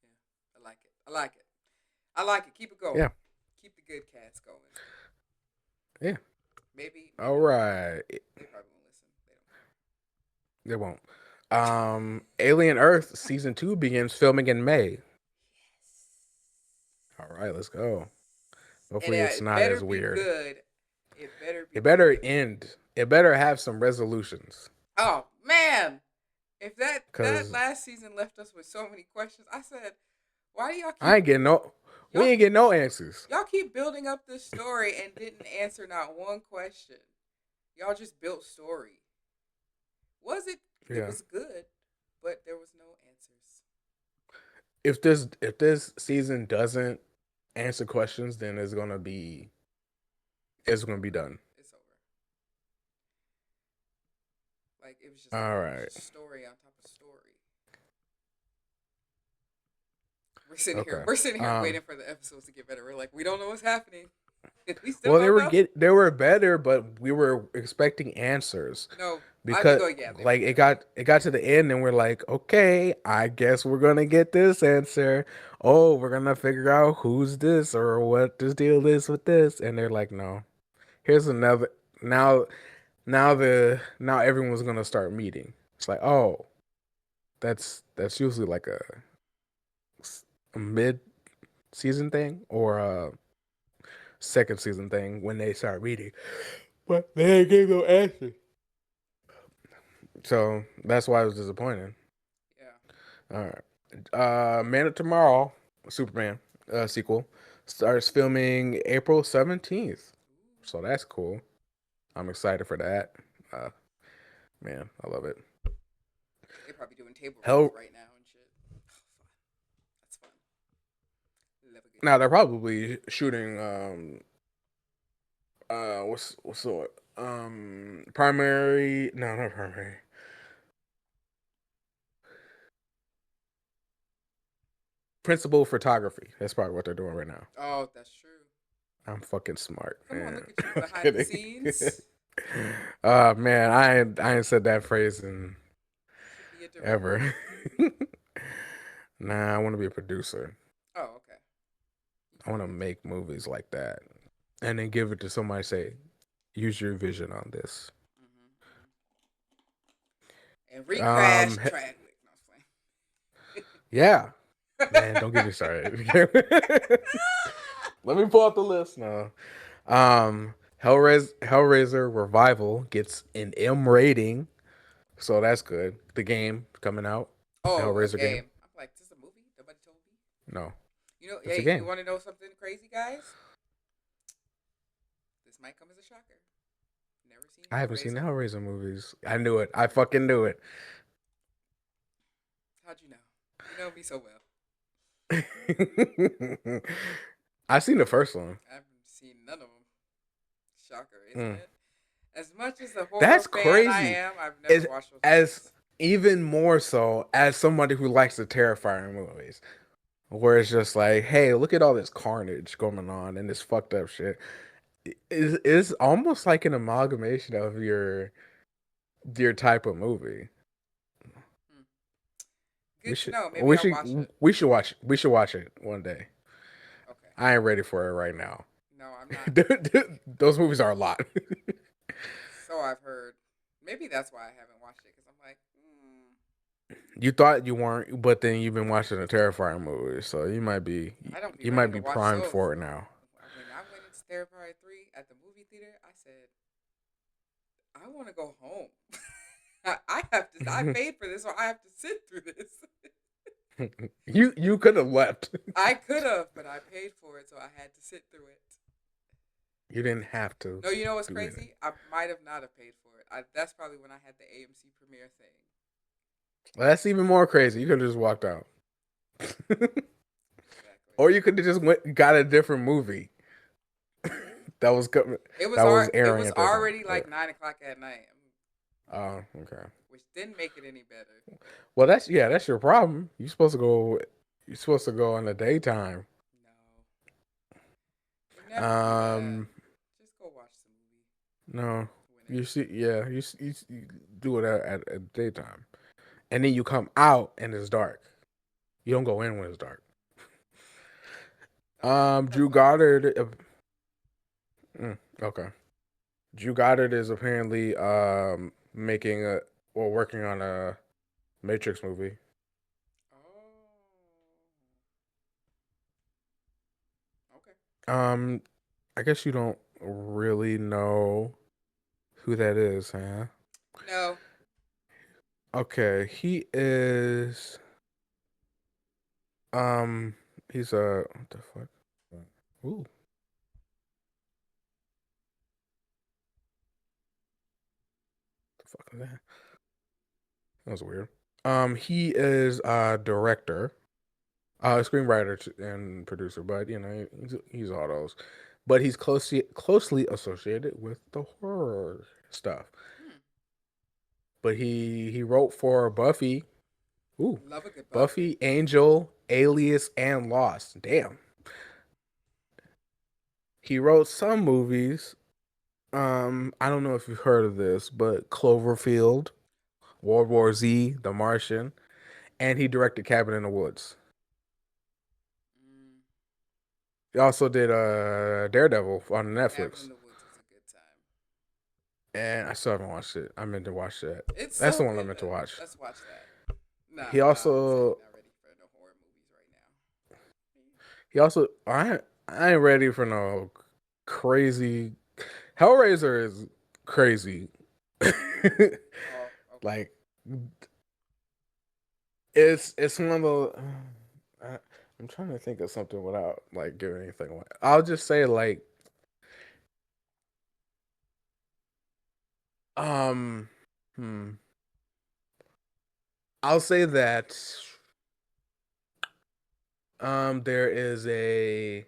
yeah. I like it. I like it. I like it. Keep it going. Yeah. Keep the good cats going. Yeah. Maybe All right. they probably won't listen. They don't care. They won't. Alien Earth season 2 begins filming in May. All right, let's go. And Hopefully, it's it not better as be weird. good. It better be It better good. end. It better have some resolutions. Oh man, if that Cause last season left us with so many questions, I said, why do I ain't getting no. We y'all ain't getting no answers. y'all keep building up this story and didn't answer not one question? Y'all just built story. Was it? It Yeah. was good, but there was no answers. If this season doesn't answer questions, then it's gonna be done. It's over. Like All it was right. just story on top of story. We're sitting here. Okay. We're sitting here Um. waiting for the episodes to get better. We're like, we don't know what's happening. We still Well, don't know. they were better, but we were expecting answers No, I because go. Yeah, they were like better. it got to the end and we're like, okay, I guess we're gonna get this answer. Oh, we're gonna figure out who's this or what this deal is with this, and they're like, no. Here's another now. Now everyone's gonna start meeting. It's like, oh, that's usually like a mid season thing or a second season thing when they start meeting. But they ain't gave no answer. So that's why it was disappointing. Yeah. All right. Man of Tomorrow, Superman sequel starts filming April 17th. So that's cool. I'm excited for that. Uh, man, I love it. They're probably doing table reads Hell, right now and shit. Oh, fun. That's fun. Love a good now they're table read. probably shooting what's the primary, no, not primary, principal photography. That's probably what they're doing right now. Oh, that's true. I'm fucking smart, Come on, man. look at you I'm behind the kidding. scenes. Man, I ain't said that phrase in You should be a director. ever. Nah, I want to be a producer. Oh, okay. You I can want do to that too. make movies like that, and then give it to somebody. Say, use your vision on this. And recrash Um, Chadwick. No, I'm yeah, playing. man, don't get me started. Let me pull up the list now. Hellraiser Revival gets an M rating, so that's good. The game coming out, the Oh, a Hellraiser game. game. I'm like, this is a movie? Nobody told me. No, You know, it's a hey, you game. want to know something crazy, guys? This might come as a shocker. Never seen I haven't seen the Hellraiser. Hellraiser movies. I knew it. I fucking knew it. How'd you know? You know me so well. I seen the first one. I haven't seen none of them. Shocker, isn't Mm. it? As much as a horror That's fan I crazy. am, I've never Is watched those as movies. even more so as somebody who likes the terrifying movies, where it's just like, hey, look at all this carnage going on and this fucked up shit. Is almost like an amalgamation of your type of movie. Hmm. We Good to should know. Maybe we I'll should watch it. we should watch it one day. Okay. I ain't ready for it right now. No, I'm not. Those movies are a lot. So I've heard. Maybe that's why I haven't watched it because I'm like, You thought you weren't, but then you've been watching the Terrifying movies, so I don't be you ready might to be watch primed those. for it now. When I went into Terrifier 3 at the movie theater, I said, I want to go home. I have to. I paid for this, so I have to sit through this. You could have left. I could have, but I paid for it, so I had to sit through it. You didn't have to No, you know what's do it. crazy? I might have not have paid for it. That's probably when I had the AMC premiere thing. Well, that's even more crazy. You could have just walked out. Exactly. Or you could have just went got a different movie that was coming that was It airing was at that time. already like 9 o'clock at night, Oh, okay. which didn't make it any better. Well, that's your problem. You're supposed to go. You're supposed to go in the daytime. No, you never do that. Um, Just go watch the movie no, when you it's. see, yeah, you do it at daytime, and then you come out and it's dark. You don't go in when it's dark. That's Drew understandable. Goddard. Okay. Drew Goddard is apparently making a or working on a Matrix movie. Oh, okay. Um, I guess you don't really know who that is, huh? No. Okay, he is um he's a what the fuck? Ooh, the fuck is that? That was weird. He is a director, screenwriter and producer, but you know he's all those. But he's closely associated with the horror stuff. Hmm. But he wrote for Buffy. Ooh, Love a good Buffy. Buffy, Angel, Alias, and Lost. Damn. He wrote some movies. I don't know if you've heard of this, but Cloverfield, World War Z, The Martian, and he directed Cabin in the Woods. Mm, He also did Daredevil on Cabin in Netflix. the Woods is a good time. And I still haven't watched it. I meant to watch that. It's That's so the one I good meant to though. watch. Let's watch that. Nah, He nah. I'm saying also you're not ready for no horror movies right now. he also I ain't ready for no crazy Hellraiser is crazy. Oh, okay. Like it's one of the I, I'm trying to think of something without like giving anything away. I'll just say like um hmm I'll say that there is a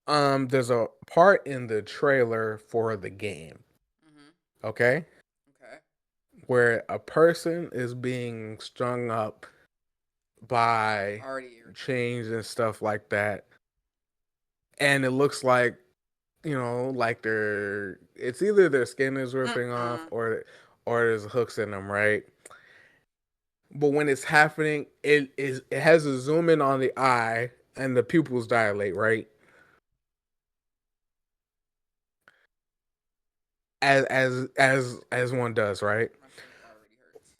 there's a part in the trailer for the game, Mhm. okay? Okay. Where a person is being strung up by Already irritated. chains and stuff like that. And it looks like, you know, like they're it's either their skin is ripping off Mm-mm. or there's hooks in them, right? But when it's happening, it has a zoom in on the eye and the pupils dilate, right? As one does, right? My stomach already hurts.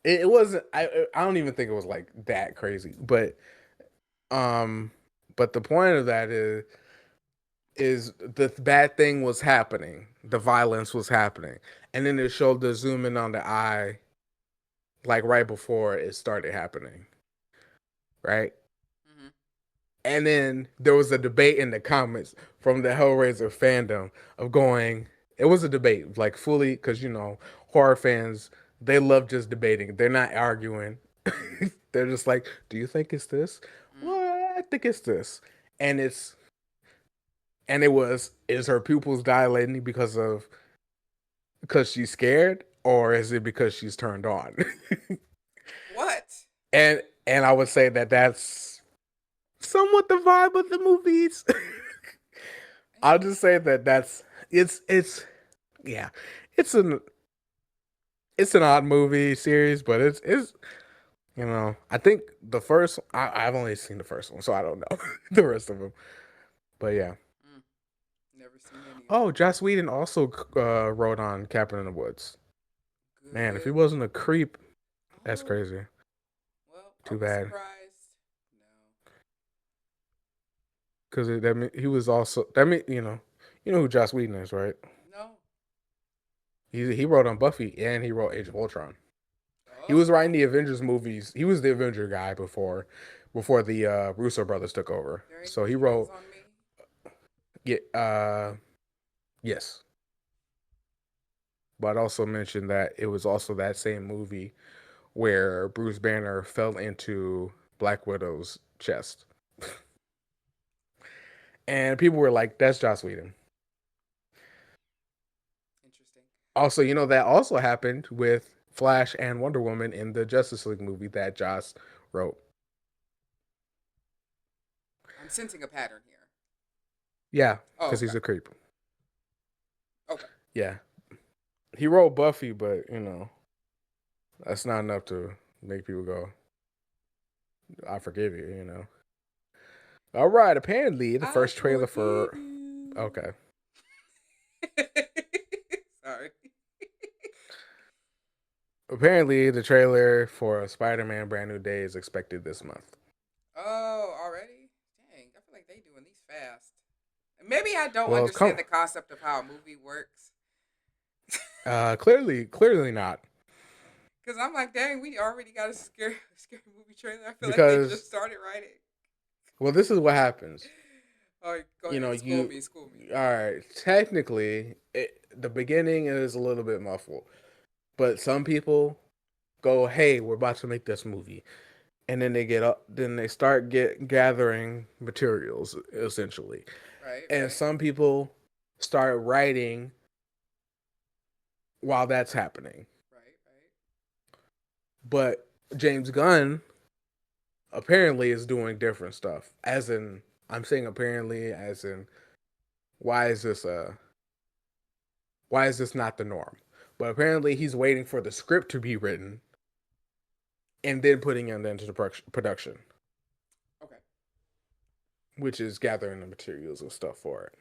It wasn't I don't even think it was like that crazy, um but the point of that is the bad thing was happening, the Mhm. violence was happening, and then it showed the zoom in on the eye like right before it started happening, right? Mhm. And then there was a debate in the comments from the Hellraiser fandom of going, it was a debate, like fully, because you know, horror fans, they love just debating. They're not arguing. They're just like, do you think it's this? Mm. Well, I think it's this. And it was, is her pupils dilating because she's scared, or is it because she's turned on? What? And I would say that that's somewhat the vibe of the movies. I'll just say that that's it's yeah, it's an it's an odd movie series, but it's you know I think the first I've only seen the first one, so I don't know the rest of them. But yeah. Mm. Never seen any of Oh, them. Joss Whedon also wrote on Cabin in the Woods. Man, if he Good. wasn't a creep, that's Oh. crazy. Well, are Too we bad, surprised? No. because that mean he was also that mean you know who Joss Whedon is, right? He wrote on Buffy and he wrote Age of Ultron. He was writing Oh, the Avengers movies. He was the Avenger guy before the Russo brothers took over. there ain't So no he trails wrote on me. yeah yes. But also mentioned that it was also that same movie where Bruce Banner fell into Black Widow's chest. And people were like, that's Joss Whedon. Interesting. Also, that also happened with Flash and Wonder Woman in the Justice League movie that Joss wrote. I'm sensing a pattern here. Yeah, Oh, because okay. he's a creep. Okay. Yeah. He wrote Buffy, but, that's not enough to make people go, I forgive you. All right, apparently the I first trailer forgive for. you. Okay. Sorry. Apparently the trailer for Spider Man Brand New Day is expected this month. Oh, already? Dang, I feel like they doing these fast. Maybe I don't Well, it's understand come. the concept of how a movie works. Clearly not. Cause I'm like, dang, we already got a scary movie trailer. I feel like they Because, just started writing. well, this is what happens. All right, go You know, ahead, school you. me, school me. All right, technically, the beginning is a little bit muffled. But some people go, hey, we're about to make this movie. And then they get up, then they start gathering materials, essentially. Right, And right, some people start writing while that's happening. right, right. But James Gunn apparently is doing different stuff. As in, I'm saying apparently, as in, why is this why is this not the norm? But apparently, he's waiting for the script to be written and then putting it into the production, Okay. which is gathering the materials and stuff for it.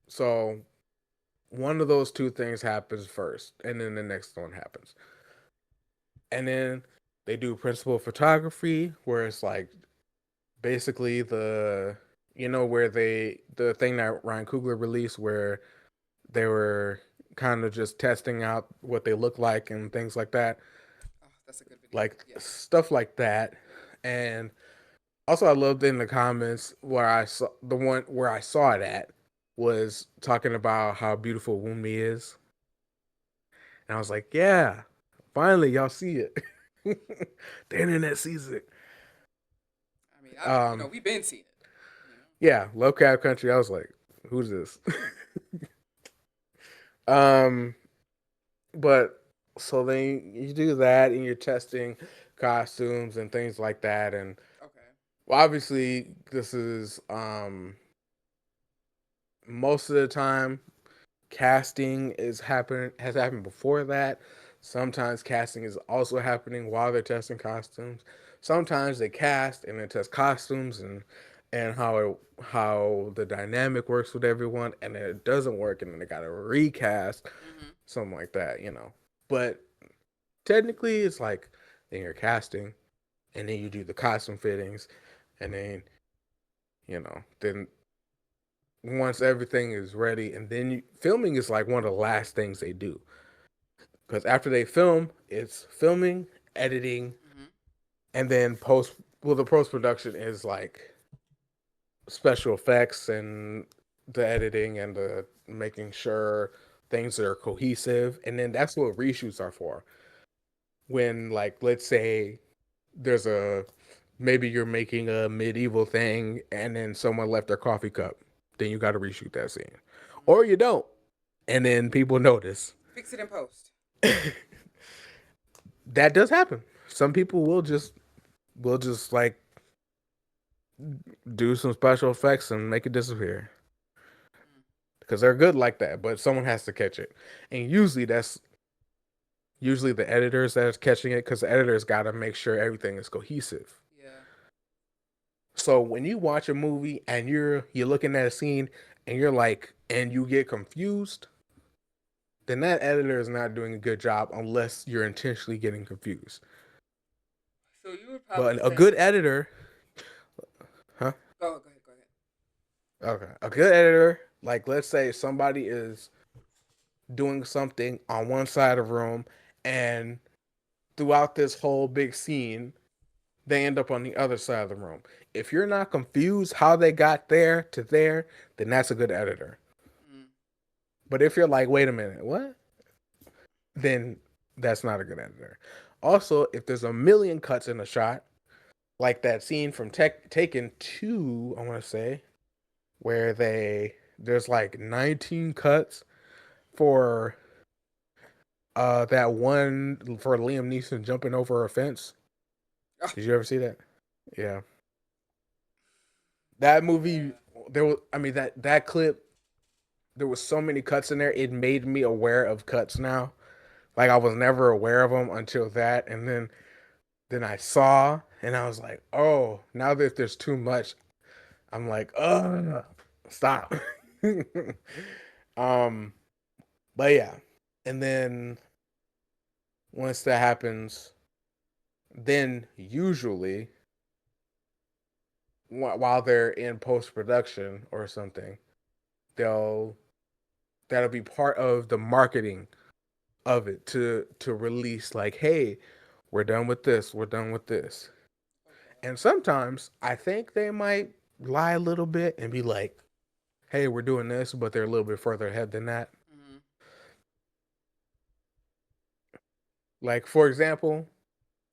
So one of those two things happens first, and then the next one happens, and then they do principal photography, where it's like basically where the thing that Ryan Coogler released where they were kind of just testing out what they look like and things like that, Oh, that's a good video. like Yes. stuff like that. And also I loved in the comments where I saw the one where I saw it at was talking about how beautiful Wumi is. And I was like, yeah, finally y'all see it. The internet sees it. I mean, Um, we've been seeing it. You know. yeah, Love Cab Country. I was like, who's this? um, but so then you do that and you're testing costumes and things like that. And Okay. well, obviously this is most of the time casting has happened before that. Sometimes casting is also happening while they're testing costumes. Sometimes they cast and then test costumes and how the dynamic works with everyone, and then it doesn't work, and then they gotta recast Mm-hmm. something like that, But technically, it's like then you're casting, and then you do the costume fittings, and then then once everything is ready, and then filming is like one of the last things they do because after they film, it's filming, editing, Mm-hmm. and then post. Well, the post production is like special effects and the editing and the making sure things are cohesive, and then that's what reshoots are for. When like let's say there's a maybe you're making a medieval thing and then someone left their coffee cup, then you got to reshoot that scene, or Mm-hmm. you don't, and then people notice. Fix it in post. That does happen. Some people will just like do some special effects and make it disappear Mm. because they're good like that. But someone has to catch it, and usually the editors that are catching it because the editors got to make sure everything is cohesive. Yeah. So when you watch a movie and you're looking at a scene and you're like and you get confused, then that editor is not doing a good job unless you're intentionally getting confused. So you would probably But a say, good editor, huh? go ahead. Okay, a good editor, like let's say somebody is doing something on one side of the room, and throughout this whole big scene, they end up on the other side of the room. If you're not confused how they got there to there, then that's a good editor. Mm. But if you're like, wait a minute, what? Then that's not a good editor. Also, if there's a million cuts in a shot, like that scene from Taken 2, I want to say, where there's like 19 cuts for that one for Liam Neeson jumping over a fence. Oh, Did you ever see that? Yeah. That movie, yeah. there was, I mean, that clip, there was so many cuts in there. It made me aware of cuts now. Like I was never aware of them until that, and then I saw, and I was like, oh, now that there's too much, I'm like, stop. um, but yeah, and then once that happens, then usually while they're in post production or something, they'll that'll be part of the marketing of it to release like, hey, we're done with this, we're done with this. Okay. And sometimes I think they might lie a little bit and be like, hey, we're doing this, but they're a little bit further ahead than that. Mhm. Like for example,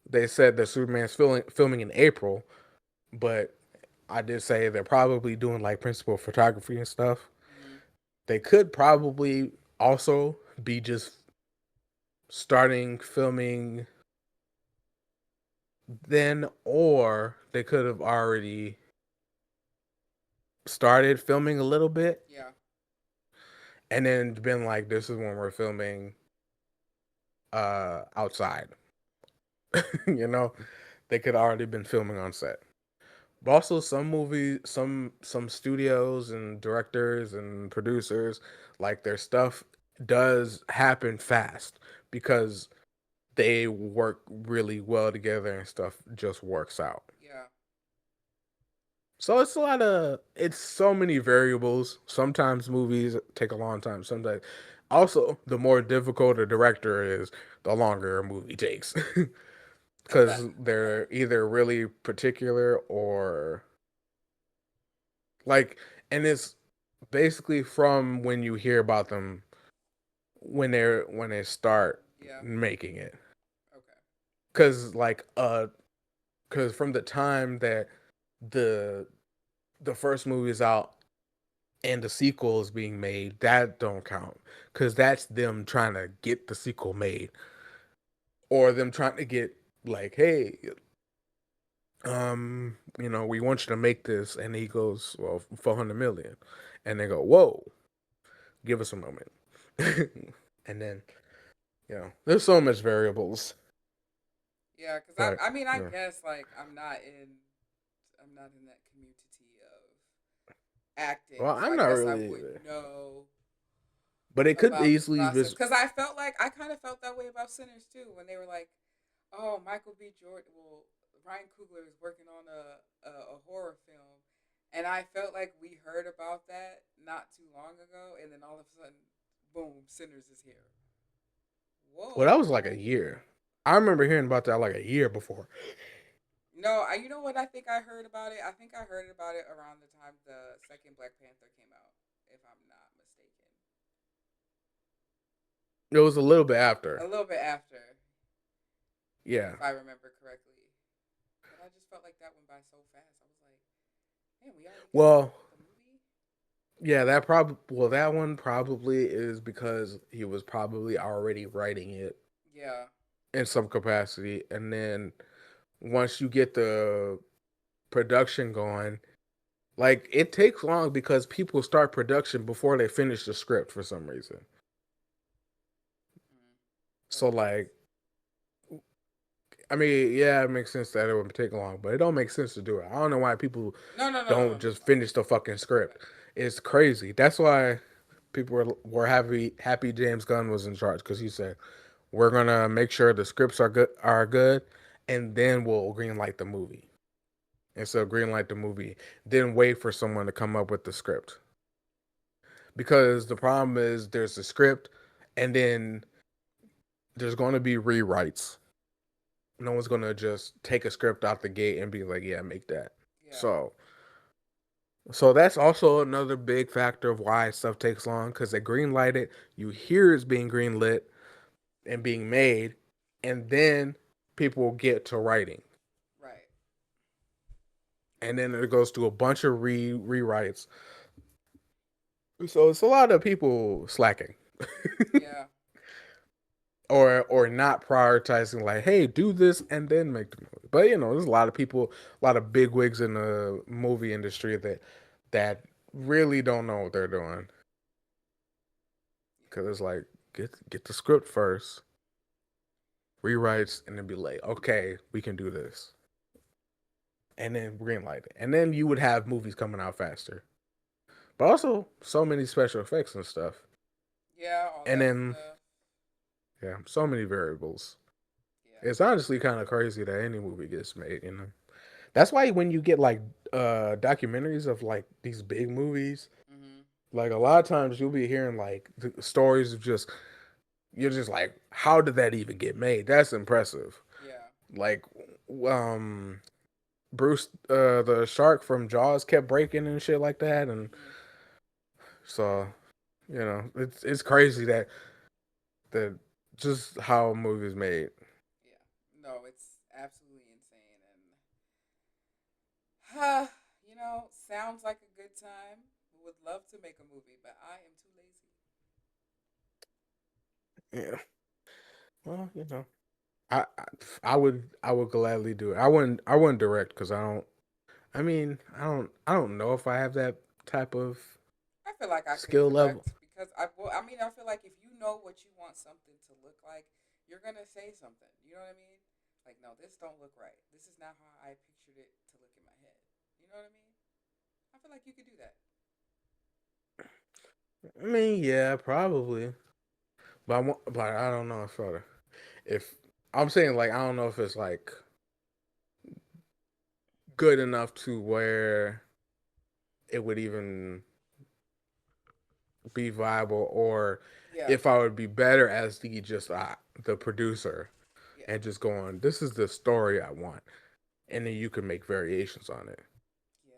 they said that Superman's filming in April, but I did say they're probably doing like principal photography and stuff. Mhm. They could probably also be just starting filming then, or they could have already started filming a little bit Yeah. and then been like, this is when we're filming outside. You know, they could already been filming on set. But also some movies, some studios and directors and producers, like their stuff does happen fast because they work really well together and stuff just works out. Yeah. So it's so many variables. Sometimes movies take a long time. Sometimes also the more difficult a director is, the longer a movie takes. Okay. Because Okay. they're either really particular or like, and it's basically from when you hear about them when they start Yeah. making it. Okay. Because because from the time that the the first movie is out and the sequel is being made, that don't count because that's them trying to get the sequel made or them trying to get like, hey, we want you to make this, and he goes, well, 400 million, and they go, whoa, give us a moment, and then there's so much variables, Yeah, because but I mean, I yeah. guess like I'm not in that community of acting, Well, so I'm I not guess I really wouldn't either, know but it could about the easily process. be. Because I felt like I kind of felt that way about Sinners too when they were like, "Oh, Michael B. Jordan, well, Ryan Coogler is working on a horror film," and I felt like we heard about that not too long ago, and then all of a sudden, boom, Sinners is here. Well, that was like a Whoa. year. I remember hearing about that like a year before. No, you know what I think I heard about it? I think I heard about it around the time the second Black Panther came out, if I'm not mistaken. It was a little bit A after. little bit after, Yeah. if I remember correctly. But I just felt like that went by so fast. I was like, man, we already got Well, the movie? yeah, that one probably is because he was probably already writing it Yeah. in some capacity, and then once you get the production going, like it takes long because people start production before they finish the script for some reason. Mm, that So makes like, sense. I mean, yeah, it makes sense that it would take long, but it don't make sense to do it. I don't know why people No, no, no, no, no, don't no, just no. finish the fucking Okay. script. It's crazy. That's why people were happy James Gunn was in charge because he said we're gonna make sure the scripts are good, and then we'll greenlight the movie. And so greenlight the movie, then wait for someone to come up with the script. Because the problem is there's the script, and then there's going to be rewrites. No one's going to just take a script out the gate and be like, "Yeah, make that." Yeah. So that's also another big factor of why stuff takes long because they green light it. You hear it's being green lit and being made, and then people get to writing, Right. and then it goes through a bunch of rewrites. So it's a lot of people slacking, Yeah. or not prioritizing. Like, hey, do this and then make the movie. But there's a lot of people, a lot of big wigs in the movie industry that really don't know what they're doing because it's like get the script first, rewrites, and then be like, okay, we can do this, and then green light it, and then you would have movies coming out faster. But also, so many special effects and stuff, Yeah. All and that then stuff. yeah, so many variables. Yeah. It's honestly kind of crazy that any movie gets made. That's why when you get like documentaries of like these big movies, Mhm. like a lot of times you'll be hearing like the stories of just you're just like, how did that even get made? That's impressive. Yeah. Like, um, Bruce, the shark from Jaws kept breaking and shit like that, and Mhm. so it's crazy that just how a movie's made. Yeah. No, it's absolutely insane, and sounds like a good time. Would love to make a movie, but I am too lazy. Yeah. Well, I would gladly do it. I wouldn't direct because I don't. I mean, I don't know if I have that type of I feel like I could skill level. direct because I feel like if you know what you want something to look like, you're gonna say something. You know what I mean? Like, no, this don't look right. This is not how I pictured it to look in my head. You know what I mean? I feel like you could do that. I mean, yeah, probably, but I don't know if I'm saying like I don't know if it's like good enough to where it would even be viable, or Yeah. if I would be better as the producer Yeah. and just going, this is the story I want, and then you can make variations on it. Yeah.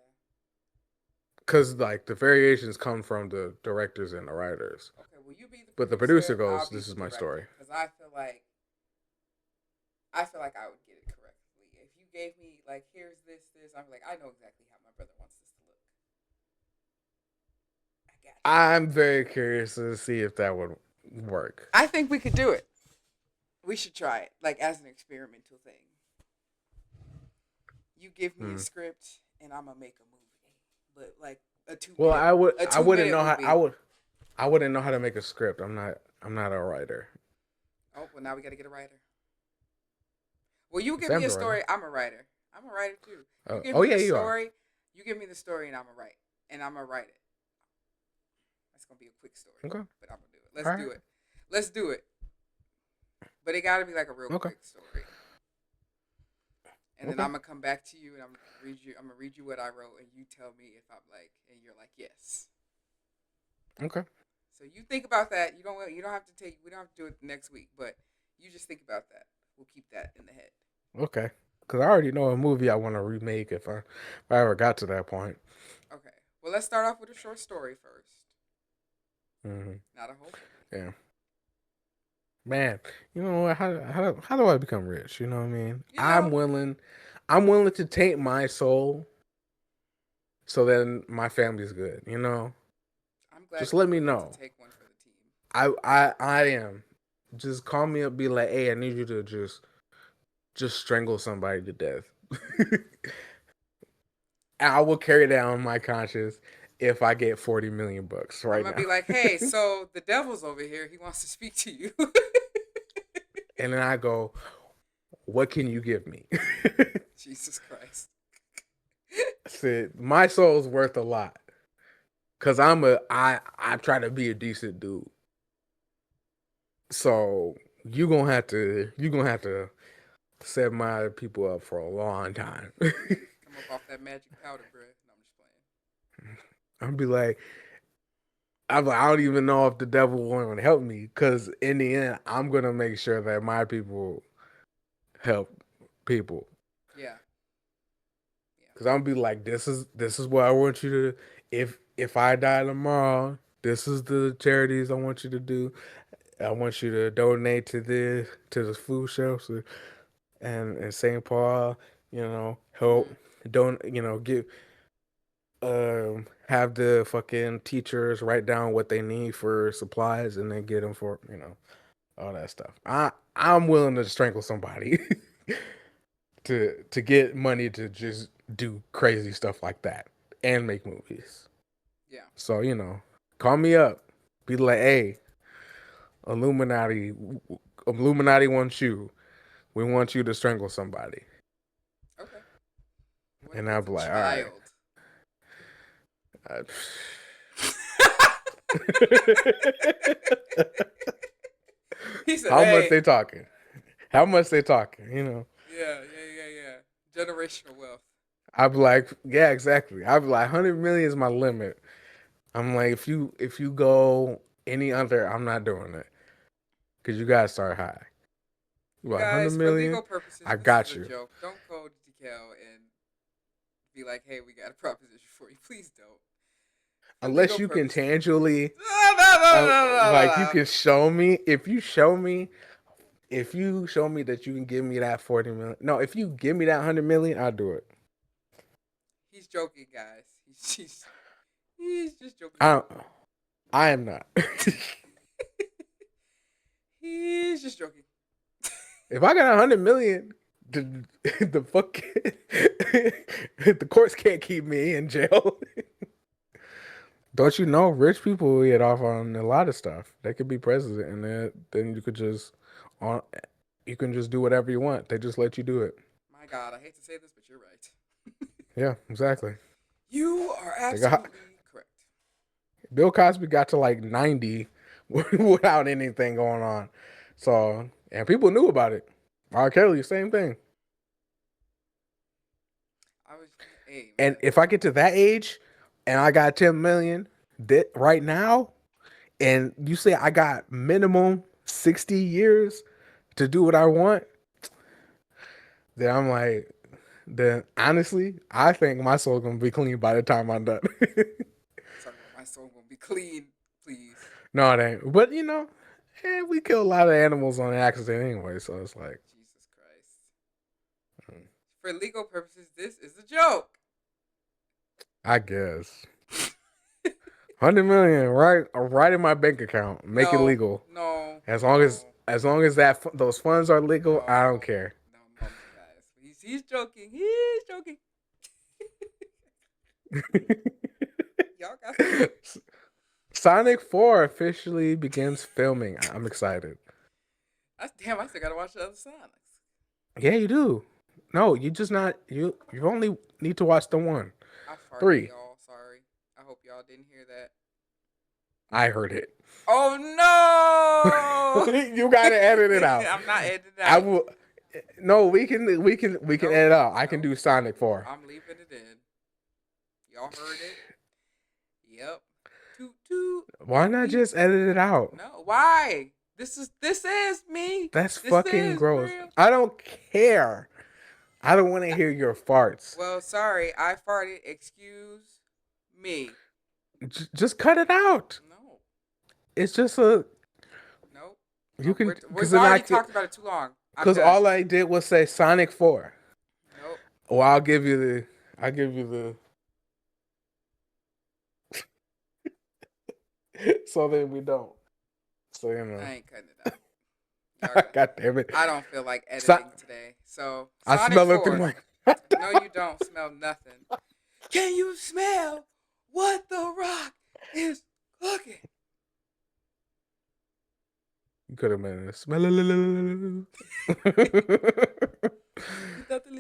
Because like the variations come from the directors and the writers, Okay. Well, you be the but the producer producer. I'll goes, be "This the is my story." director because I feel like I would get it correctly if you gave me like, here's this. I'm like, I know exactly how my brother wants this to look. I got you. I'm very curious to see if that would work. I think we could do it. We should try it, like as an experimental thing. You give me a Hmm. script, and I'm gonna make a movie, but like a two Well, minute I would. a I two wouldn't minute know how. I movie. would. I wouldn't know how to make a script. I'm not a writer. Oh well, now we got to get a writer. Well, you give me a Sam's a writer. story. I'm a writer. I'm a writer too. You give Oh me yeah, the you are. story. You give me the story, and I'm gonna write. And I'm gonna write it. That's gonna be a quick story, Okay. but I'm gonna do it. Let's All do right. it. Let's do it. But it got to be like a real Okay. quick story. And then Okay. I'm gonna come back to you, and I'm gonna read you what I wrote, and you tell me if I'm like, and you're like, yes. Okay. So you think about that. You don't have to take. We don't have to do it next week, but you just think about that. We'll keep that in the head. Okay. Because I already know a movie I want to remake if I ever got to that point. Okay. Well, let's start off with a short story first, Hmm. not a whole movie. Yeah. Man, how do I become rich? You know what I mean? You know, I'm willing to taint my soul so that my family's good. I'm glad Just you're let me willing to know. take one for the team. I am. Just call me up, be like, hey, I need you to just strangle somebody to death. I will carry that on my conscience if I get 40 million bucks I'm right gonna now. be like, hey, so the devil's over here. He wants to speak to you. And then I go, what can you give me? Jesus Christ. I said, my soul's worth a lot. Cause I try to be a decent dude. So you gonna have to set my people up for a long time. Come up off that magic powder, bro. No, I'm just playing. I'll be like, I'm like, I don't even know if the devil want to help me because in the end, I'm gonna make sure that my people help people. Yeah, yeah. Because I'm gonna be like, this is what I want you to. If I die tomorrow, this is the charities I want you to do. I want you to donate to the food shelter and St. Paul. Help Mm-hmm. don't give have the fucking teachers write down what they need for supplies and then get them for all that stuff. I'm willing to strangle somebody to get money to just do crazy stuff like that and make movies. Yeah. So call me up, be like, hey, Illuminati, Illuminati wants you. We want you to strangle somebody, Okay. What if and I'll it's be a like, all right. child? I- He said, How much "Hey, they talking? How much they talking? yeah, yeah, yeah, yeah. Generational wealth." I'd be like, yeah, exactly. I'd be like, 100 million is my limit. I'm like, if you go any other, I'm not doing it because you gotta start high. You like 100 Guys, for million? legal purposes, I this is got a you. joke. Don't call DKL and be like, "Hey, we got a proposition for you." Please don't. For legal Unless you can purposes. tangibly, No, no, no, no, no, no, like you no. can show me. If you show me that you can give me that 40 million, no, if you give me that 100 million, I'll do it. He's joking, guys. He's just joking I around. don't, I am not. He's just joking. If I got 100 million, the fuck, the courts can't keep me in jail. Don't you know rich people get off on a lot of stuff? They could be president, and then on you can just do whatever you want. They just let you do it. My God, I hate to say this, but you're right. Yeah, exactly. You are They got absolutely correct. Bill Cosby got to like 90 without anything going on. So and people knew about it. R. Kelly, same thing. I was, hey And man, if I get to that age and I got 10 million right now, and you say I got minimum 60 years to do what I want, then I'm like, then honestly, I think my soul's gonna be clean by the time I'm done. talking about my soul gonna be clean, please. No, it ain't. But we kill a lot of animals on accident anyway, so it's like, Jesus Christ. mm, For legal purposes, this is a joke. I guess 100 million, right in my bank account, make it No, legal. no, As long as no, as long as those funds are legal, I don't no, care. no, no, no, guys. He's joking. He's joking. Y'all got to stop. Sonic 4 officially begins filming. I'm excited. That's damn. I still gotta watch the other Sonics. Yeah, you do. No, you just not you only need to watch the one. I farted, 3. y'all. Sorry. I hope y'all didn't hear that. I heard it. Oh You no! gotta edit it out. I'm not editing it I out. will. No, we can Nope. edit out. I can Nope. do Sonic 4. I'm leaving it in. Y'all heard it? Yep. Toot toot. Why not Beep. just edit it out? No. Why? This is me. That's This fucking is gross. real. I don't care. I don't want to hear your farts. Well, sorry, I farted. Excuse me. Just cut it out. No. It's just a Nope. you can because We've then I already can talked about it too long. I'm because done. all I did was say Sonic 4. Nope. Well, I'll give you the so then we don't. So I ain't cutting it out. Y'all got. God damn it. I don't feel like So, editing today. So I Sonic smell it through 4. my No, you don't smell nothing. Can you smell what the rock is cooking? You could have been a smell.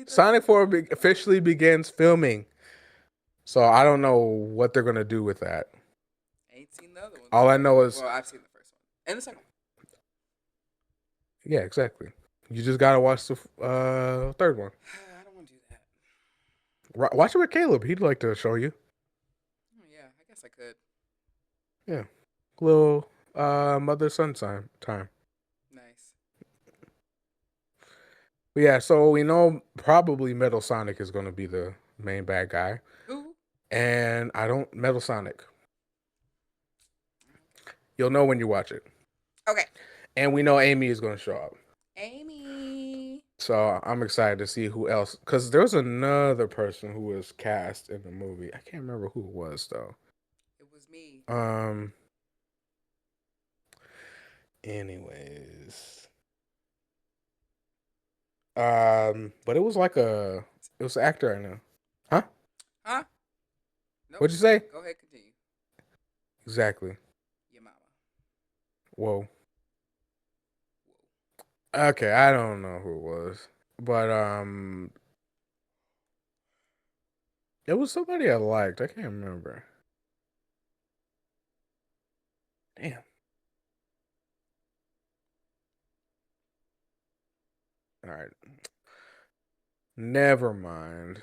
Sonic 4 officially begins filming. So I don't know what they're gonna do with that. Ain't seen the other ones, All I but know is well, I've seen the first one and the second yeah, exactly. You just gotta watch the third one. one. I don't want to do that. Watch it with Caleb. He'd like to show you. Oh, yeah, I guess I could. Yeah, little mother son time. Nice. But yeah, so we know probably Metal Sonic is going to be the main bad guy, Who? and I don't Metal Sonic. You'll know when you watch it, Okay. and we know Amy is going to show up. Amy. So I'm excited to see who else, because there was another person who was cast in the movie. I can't remember who it was though. It was me. Um. Anyways, but it was like it was an actor I know. Huh? Huh? Nope. What'd you say? Go ahead, continue. Exactly. Your mama. Whoa. Okay, I don't know who it was, but it was somebody I liked. I can't remember. Damn. All right. Never mind.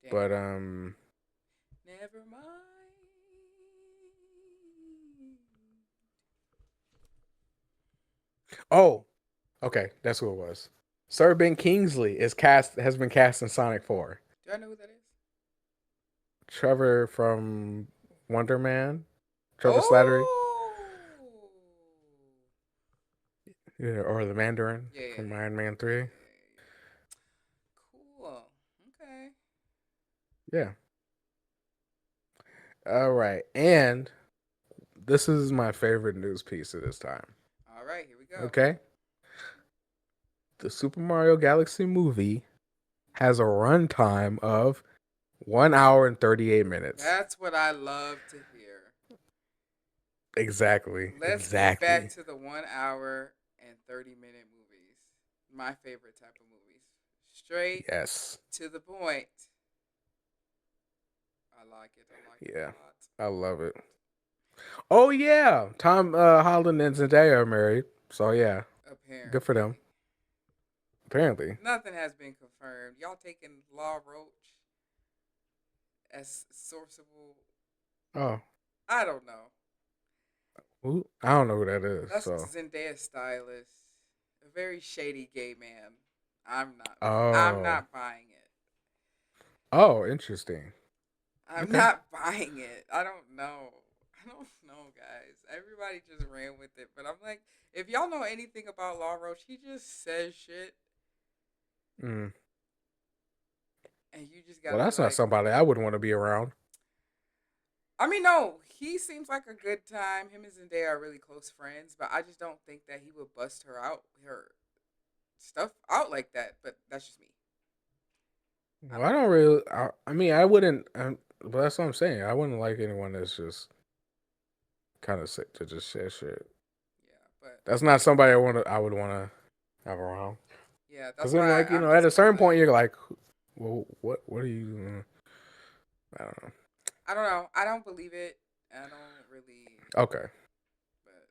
Damn. But Never mind. oh, okay, that's who it was. Sir Ben Kingsley has been cast in Sonic 4. Do I know who that is? Trevor from Wonder Man, Trevor Slattery, Oh. yeah, or the Mandarin Yeah, yeah, from yeah. Iron Man Yeah, 3. yeah, yeah. Cool. Okay. Yeah. All right. And this is my favorite news piece of this time. All right, here we go. Okay? The Super Mario Galaxy movie has a runtime of 1 hour and 38 minutes. That's what I love to hear. Exactly. Let's get back Exactly. to the 1 hour and 30-minute movies. My favorite type of movies. Straight Yes. to the point. I like it. I like it a Yeah. lot. I love it. Oh yeah. Tom Holland and Zendaya are married. So yeah. Good for them. Apparently. Apparently. Nothing has been confirmed. Y'all taking Law Roach as sourceable. Oh. I don't know. I don't know who that is. That's So. Zendaya's stylist. A very shady gay man. I'm not I'm Oh. not buying it. Oh, interesting. I'm Okay. not buying it. I don't know. I don't know, guys. Everybody just ran with it, but I'm like, if y'all know anything about Law Roach, he just says shit, Mm. and you just Well, gotta be that's not like, somebody I would want to be around. I mean, no, he seems like a good time. Him and Zendaya are really close friends, but I just don't think that he would bust her stuff out like that. But that's just me. I Well, don't I know. don't really. I mean, I wouldn't. But that's what I'm saying. I wouldn't like anyone that's just kind of sick to just share shit. Yeah, but That's not somebody I want to. I would want to have around. yeah, Because that's then, why like I'm at a just kind of certain point, like, you're like, well, what are you? I don't know. I don't know. I don't believe it. I don't really. Okay, But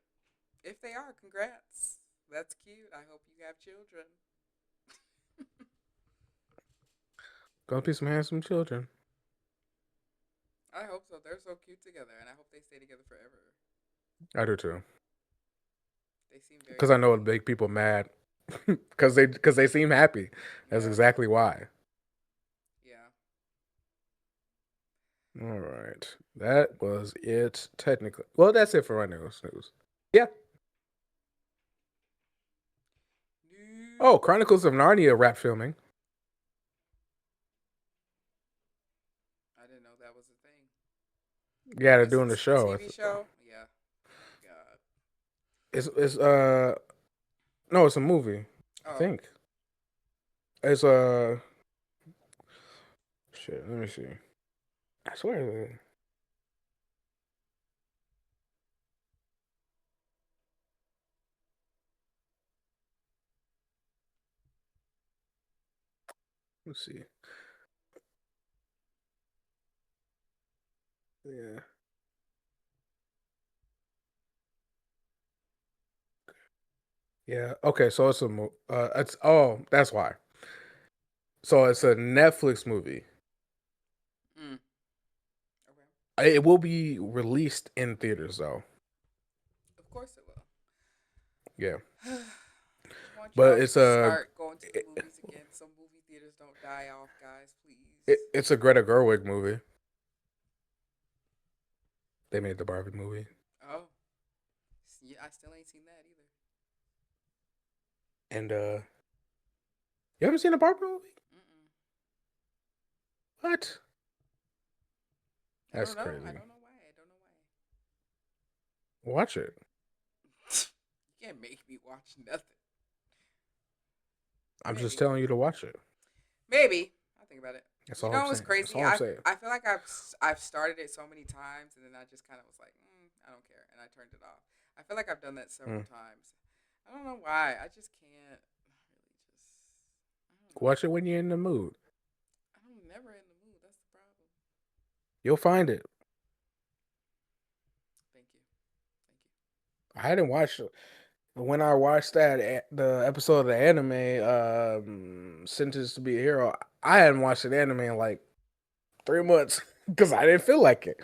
if they are, congrats. That's cute. I hope you have children. gonna be some handsome children. I hope so. They're so cute together, and I hope they stay together forever. I do too. They seem very Because I know happy. it'd make people mad. Because they seem happy. That's Yeah, exactly why. yeah. All right, that was it. Technically, well, that's it for my news. Yeah. Oh, News. Chronicles of Narnia wrap filming. I didn't know that was a thing. Yeah, they're That's doing the a show. TV show. Yeah. God. It's no, it's a movie. I Oh. think it's shit. Let me see. I swear. Let's see. Yeah. Yeah. Okay. So it's it's that's why. So it's a Netflix movie. Mm. Okay. It will be released in theaters though. course it will. Yeah, I want but y'all it's to a start going to the movies again so movie theaters don't die off, guys, please. it's a Greta Gerwig movie. They made the Barbie movie, Oh, yeah, I still ain't seen that either. and you haven't seen the Barbie movie? Mm-mm. What? I That's don't know. I crazy. don't know why. I don't know why. Watch it. You can't make me watch nothing. I'm just Maybe. telling you to watch it. Maybe. I'll think about it. That's You all I'm know what's saying. That's crazy? all I'm saying. I feel like I've started it so many times and then I just kind of was like, I don't care, and I turned it off. I feel like I've done that several Mm. times. I don't know why. I just can't really just. I don't know. Watch it when you're in the mood. I'm never in the mood. That's the problem. You'll find it. Thank you. Thank you. I hadn't watched it. When I watched the episode of the anime, Sentenced to Be a Hero, I hadn't watched an anime in like 3 months because I didn't feel like it.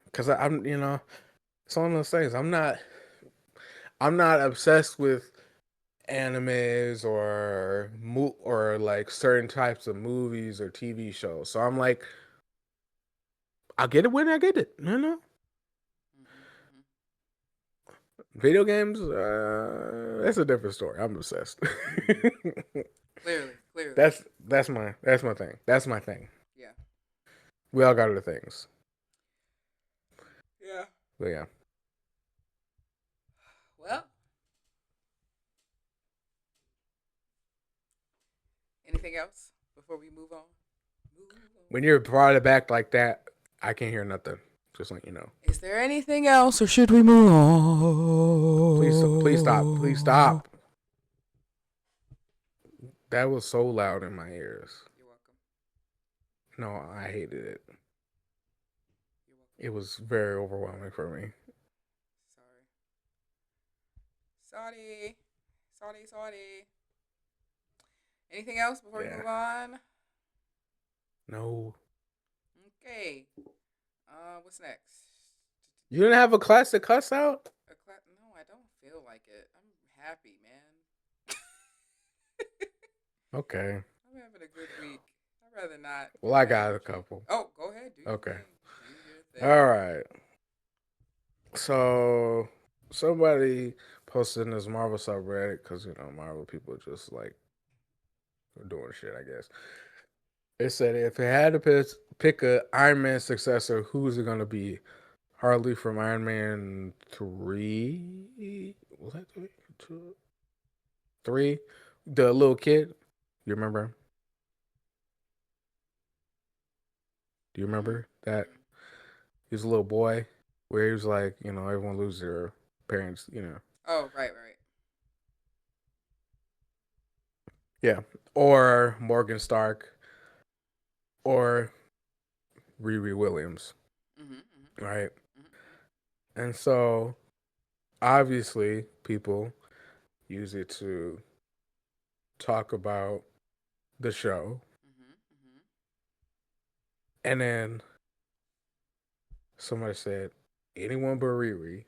Because I'm, it's one of those things. I'm not obsessed with animes or like certain types of movies or TV shows. So I'm like, I'll get it when I get it. Mm-hmm. Video games, that's a different story. I'm obsessed. Clearly, clearly. That's my thing. That's my thing. Yeah. We all got other things. Yeah. But yeah. Well, anything else before we move on? Move When on. you're brought it back like that, I can't hear nothing. Just let you know. Is there anything else, or should we move Please stop. Please on? stop. That was so loud in my ears. You're welcome. No, I hated it. You're welcome. It was very overwhelming for me. Sorry. Sorry. Sorry. Sorry. Anything else before we Yeah. move on? No. Okay. What's next? You didn't have a classic cuss out? No, I don't feel like it. I'm happy, man. Okay. I'm having a good week. I'd rather not Well, give I my got a energy. couple. Oh, go ahead. Do your Okay. thing. Do your All thing. right. So somebody posted in this Marvel subreddit because Marvel people just like doing shit. I guess it said if it had to pick a Iron Man successor, who's it gonna be? Harley from Iron Man 3. Was that 3? 2, 3? The little kid. You remember him? Do you Mm-mm. remember that? Mm-mm. He was a little boy where he was like, everyone loses their parents. Oh, right. Yeah. Or Morgan Stark or Riri Williams. Mm-hmm. Mm-hmm. Right. Mm-hmm. And so obviously people use it to talk about the show. Mm-hmm. Mm-hmm. And then somebody said, anyone but Riri.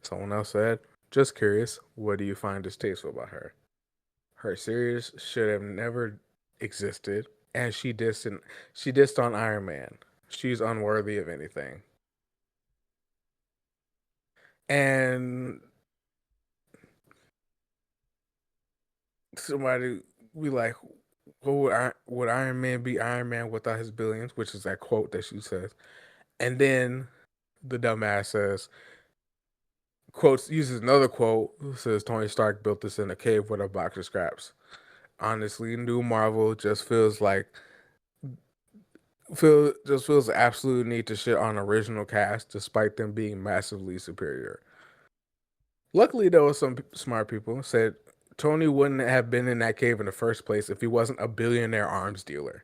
Someone else said, just curious, what do you find distasteful about her? Her series should have never existed. And she dissed on Iron Man. She's unworthy of anything. And somebody be like, would Iron Man be Iron Man without his billions? Which is that quote that she says. And then the dumbass uses another quote, says Tony Stark built this in a cave with a box of scraps. Honestly, new Marvel just feels the absolute need to shit on original cast despite them being massively superior. Luckily, there was some smart people who said Tony wouldn't have been in that cave in the first place if he wasn't a billionaire arms dealer.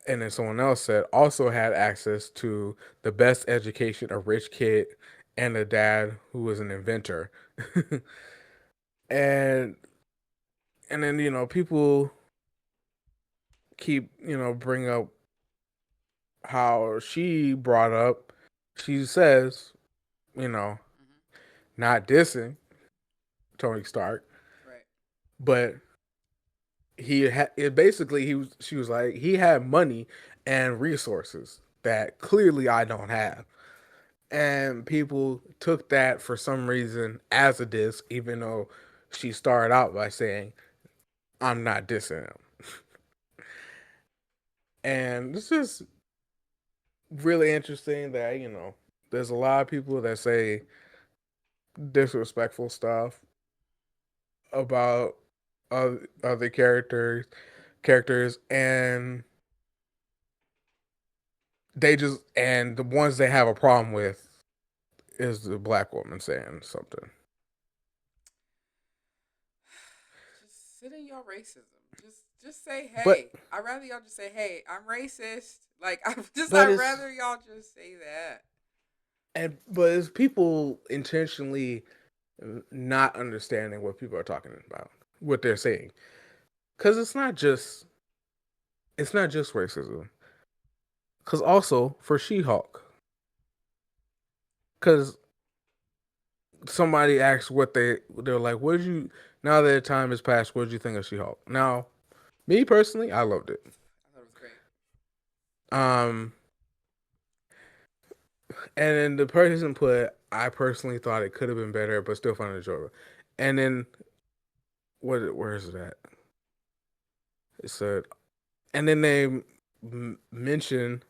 And then someone else said also had access to the best education, a rich kid, and a dad who was an inventor. and and then people keep bring up how she brought up. She says, you know, not dissing Tony Stark, Right. but he had it basically he was she was like he had money and resources that clearly I don't have. And people took that for some reason as a diss, even though she started out by saying, I'm not dissing him. And it's just really interesting that, there's a lot of people that say disrespectful stuff about other characters, and the ones they have a problem with is the black woman saying something. Just sit in your racism. Just say But hey. I'd rather y'all just say hey. I'm racist. Like but I'd it's rather y'all just say that. but it's people intentionally not understanding what people are talking about, what they're saying, because it's not just racism. Because also for She-Hulk, because somebody asked they're like, what did you now that time has passed, what did you think of She-Hulk? Now, me personally, I loved it. I thought it was great. Um, and then the person put, I personally thought it could have been better, but still found it enjoyable. And then where is it at? It said, and then they mentioned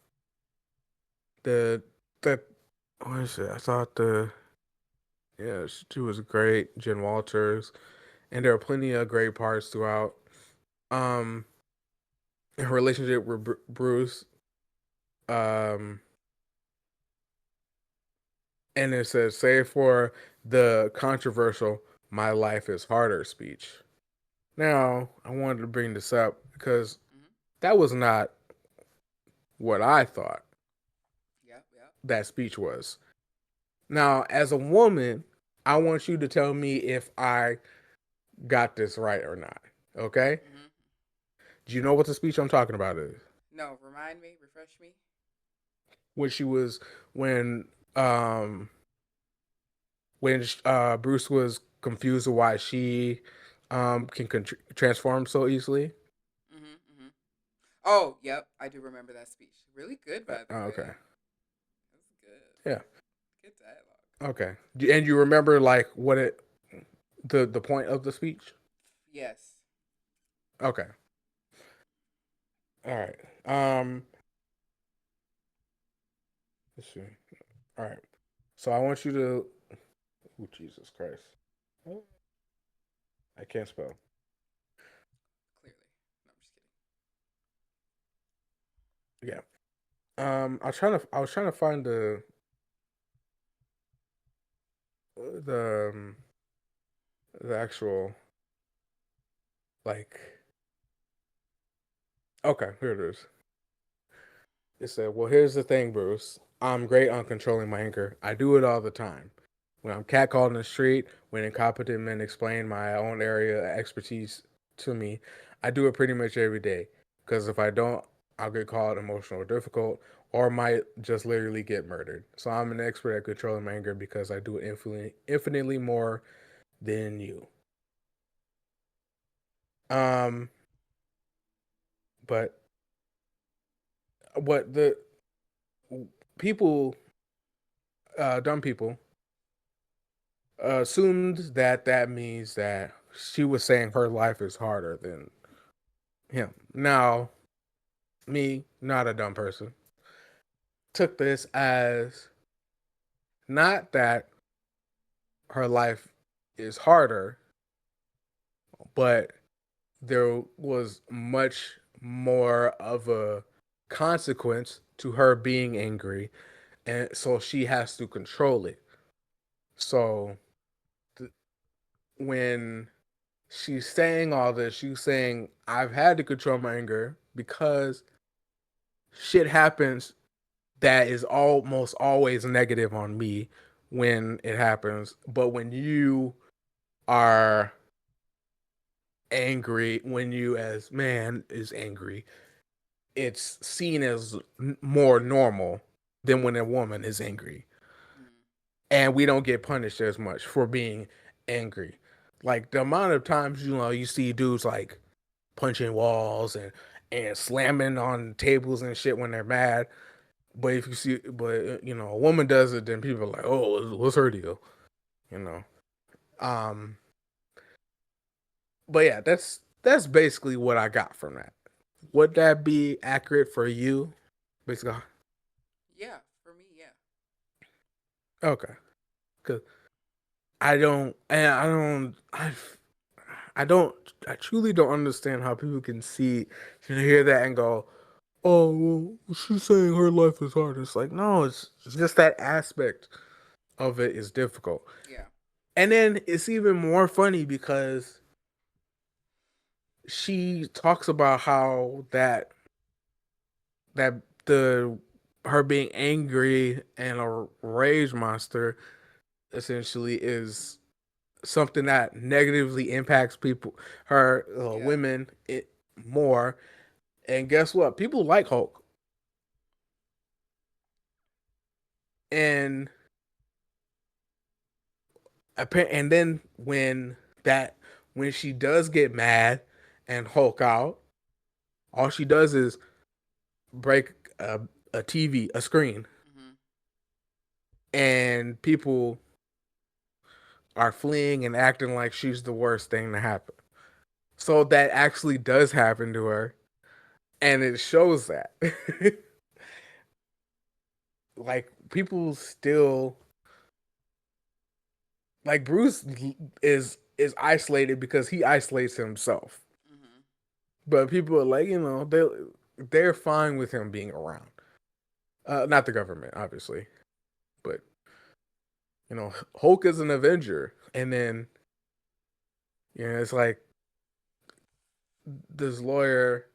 the that what is it? I thought she was great, Jen Walters, and there are plenty of great parts throughout. Um, her relationship with Bruce, um, and it says, save for the controversial "My life is harder" speech. Now, I wanted to bring this up because Mm-hmm. that was not what I thought Yep. Yep. that speech was. Now, as a woman, I want you to tell me if I got this right or not. Okay? Mm-hmm. Do you know what the speech I'm talking about is? No, remind me, refresh me. When she was when um when Bruce was confused of why she can transform so easily. Mm-hmm. Mm-hmm. Oh, yep. I do remember that speech. Really good, by the Okay. way. That was good. Yeah. Good dialogue. Okay. And you remember like what it the point of the speech? Yes. Okay. All right. Let's see. All right. So I want you to. Oh, Jesus Christ. Oh, I can't spell. Clearly. No, I'm just kidding. Yeah. I was trying to find the um, the actual like. Okay, here it is. It said, "Well, here's the thing, Bruce. I'm great on controlling my anger. I do it all the time. When I'm catcalled in the street, when incompetent men explain my own area of expertise to me, I do it pretty much every day. Because if I don't, I'll get called emotional or difficult, or might just literally get murdered. So I'm an expert at controlling my anger because I do it infinitely more than you." Um, but what the people, dumb people, assumed that that means that she was saying her life is harder than him. Now, me, not a dumb person, took this as not that her life is harder, but there was much more of a consequence to her being angry, and so she has to control it. So th- when she's saying all this, she's saying, I've had to control my anger because shit happens that is almost always negative on me when it happens. But when you are angry, when you as man is angry, it's seen as more normal than when a woman is angry. Mm-hmm. and we don't get punished as much for being angry. Like the amount of times you see dudes like punching walls and slamming on tables and shit when they're mad. But if you see, but a woman does it, then people are like, "Oh, what's her deal?" You know. Um, but yeah, that's basically what I got from that. Would that be accurate for you? Basically, Yeah, for me, yeah. okay. Cause I don't, I truly don't understand how people can hear that and go, "Oh, well, she's saying her life is hard." It's like, no, it's just that aspect of it is difficult. Yeah. And then it's even more funny because she talks about how that the her being angry and a rage monster essentially is something that negatively impacts people, her Yeah. women more. And guess what? People like Hulk, and and then when she does get mad and Hulk out, all she does is break a TV, a screen, Mhm. and people are fleeing and acting like she's the worst thing to happen. So that actually does happen to her, and it shows that. Like people still like Bruce is isolated because he isolates himself. Mhm. But people are like, they're fine with him being around. Not the government, obviously, but Hulk is an Avenger, and then it's like this lawyer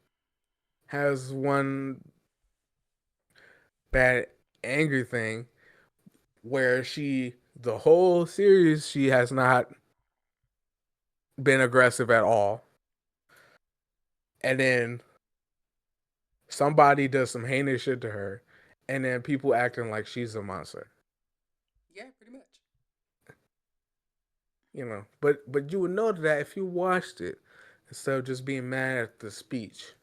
has one bad angry thing where the whole series she has not been aggressive at all, and then somebody does some heinous shit to her, and then people acting like she's a monster. Yeah, pretty much. But you would know that if you watched it instead of just being mad at the speech.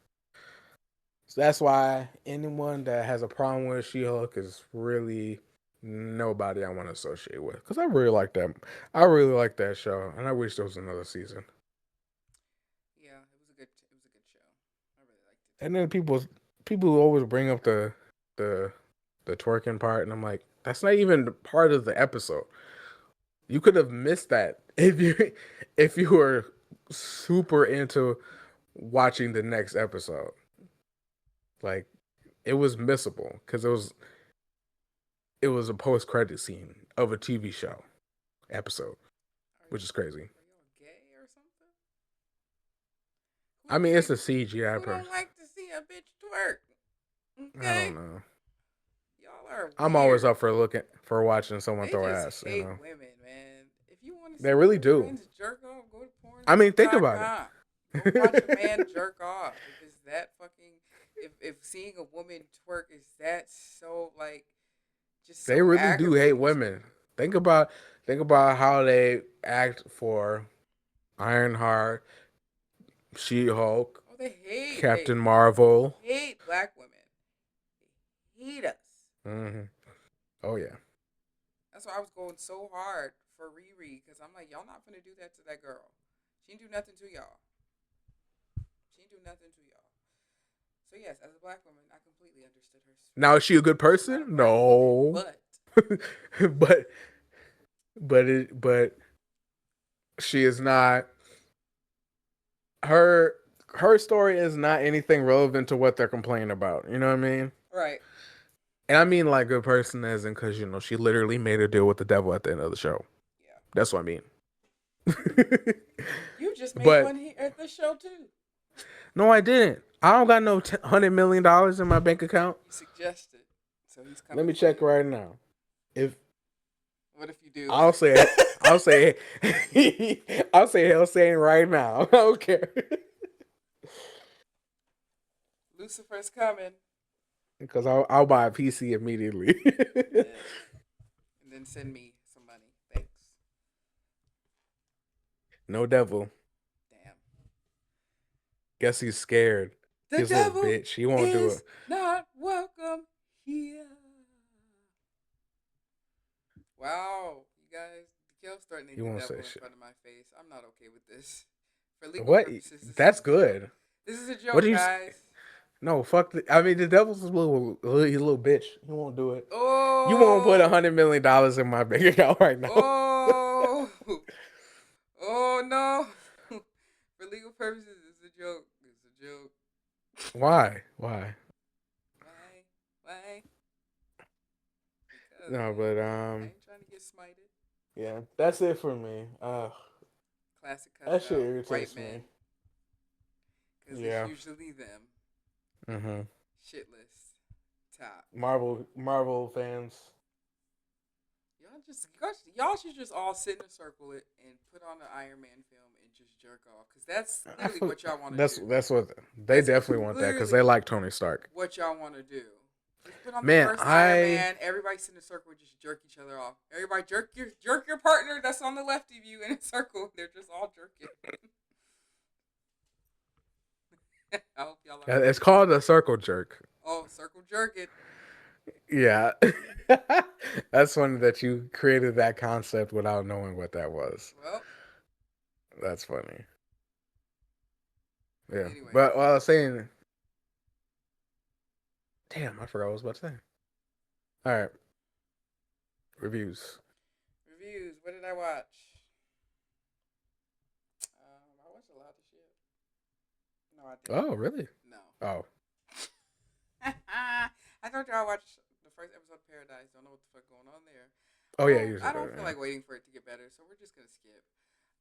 So that's why anyone that has a problem with She-Hulk is really nobody I want to associate with, because I really like that. I really like that show, and I wish there was another season. Yeah, it was a good show. I really liked it And too. then people always bring up the the twerking part, and I'm like, that's not even part of the episode. You could have missed that if you were super into watching the next episode. Like it was missable because it was a post credit scene of a TV show episode, which is crazy. Are y'all gay or something? Who I don't mean, it's like a CGI who don't person. like to see a bitch twerk? I don't Okay? know. Y'all are I'm always weird. up for watching someone They throw just ass. hate women, man. If you want to They see really your do. friends jerk off, go to I mean, think about pornhub.com. Go watch a man it. jerk off. If it's that fucking if seeing a woman twerk is that so like just They so really do hate aggravating to you. women. Think about think about how they act for Ironheart, She-Hulk, Oh, Captain Marvel. they hate black women. They hate us. Hmm. Oh yeah, That's why I was going so hard for Riri because I'm like, y'all not gonna do that to that girl. She didn't do nothing to y'all. She didn't do nothing to y'all. So yes, as a black woman, I completely understood her now is she a good frustration. She's not a person? black woman, No, but but but she is not her her story is not anything relevant to what they're complaining about. You know what I mean? right, And I mean like good person as in because she literally made a deal with the devil at the end of the show. yeah. That's what I mean. You just made But one here at the show too. no, I didn't. I don't got no $100 million in my bank account. You suggested, so he's Let coming me for check you. right now. If What if you do? I'll say, I'll say, I'll say hell saying right now. I don't care Lucifer's coming. because I'll buy a PC immediately. Yes, and then No devil. Damn. Guess he's scared. The He's a little devil bitch. He won't do it. is not welcome here. Wow, you guys, the Kel's threatening He the won't say devil in shit. front of my face. I'm not okay with this. For legal What? purposes, this is That's a joke. good. This is a What do joke, you? guys. No, fuck. I mean, the devil's he's a little bitch. He won't do it. You won't put Oh, $100 million in my bank account right now. oh, oh no. For legal purposes, it's a joke. It's a joke. Why? Why? Why? Why? Because No, but I ain't trying to get smited. yeah, that's it for me. Classic cuss That shit out. White irritates me. men. Because it's Yeah. usually them. Mhm. Shitless. Top. Marvel fans. Y'all should just all sit in a circle and put on the Iron Man film and just jerk off. Because that's I literally feel what y'all want to that's do. that's what they That's definitely want that because they literally like Tony Stark. what y'all want to do. Just put on the Man, first Iron I Man. Everybody sit in a circle and just jerk each other off. Everybody jerk your partner that's on the left of you in a circle. They're just all jerking. I hope y'all are it's ready. called a circle jerk. Oh, circle jerk it. Yeah. That's funny that you created that concept without knowing what that was. Well, That's funny. Yeah. anyways. But while I was saying, damn, I forgot what I was about to say. All right, reviews. Reviews. What did I watch? I watched a lot of shit. No, I didn't. Oh, really? No. Oh, I told you I watched the first episode of Paradise. Don't know what the fuck going on there. oh yeah, you I said that. don't feel Yeah. like waiting for it to get better, so we're just gonna skip.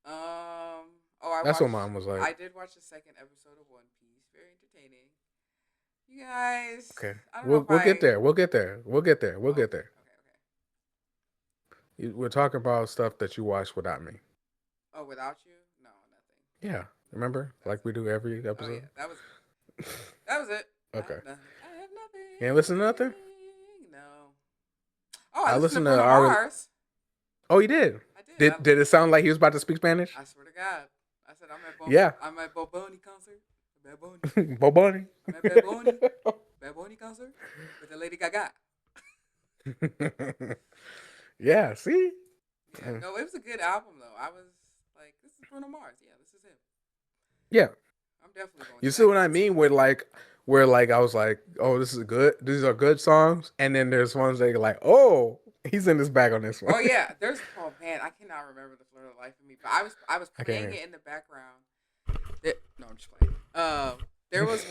Oh, I That's what watched. mom was like. I did watch the second episode of One Piece. Very entertaining. You guys, Okay, I don't know we'll if we'll get I. there. We'll get there. We'll get there. We'll Oh, get okay, there. okay, okay. We're talking about stuff that you watched without me. Oh, without you? No, nothing. Yeah, remember, That's like we it. do every Oh episode. yeah, that was it. That was it. I Okay. have nothing. I have You ain't listen to nothing. nothing. No. Oh, I I listened to listened to Bruno our. Mars. Oh, you did. I did. Did it sound like he was about to speak Spanish? I swear to God. I said Yeah. I'm at Bob Bunny concert. Bad Bunny. Boboni. I'm at Bad Bunny. Bad Bunny concert with the Lady Gaga. Yeah. See. Yeah. No, it was a good album though. I was like, this is Bruno Mars. Yeah, this is him. Yeah. I'm definitely going You to see that what I concert. mean? Where like I was like, oh, this is good. These are good songs, and then there's ones that you're like, oh, he's in his bag on this one. Oh yeah, oh man, I cannot remember the Florida Life of Me, but I was I can't. playing it in the background. No, I'm just playing. There was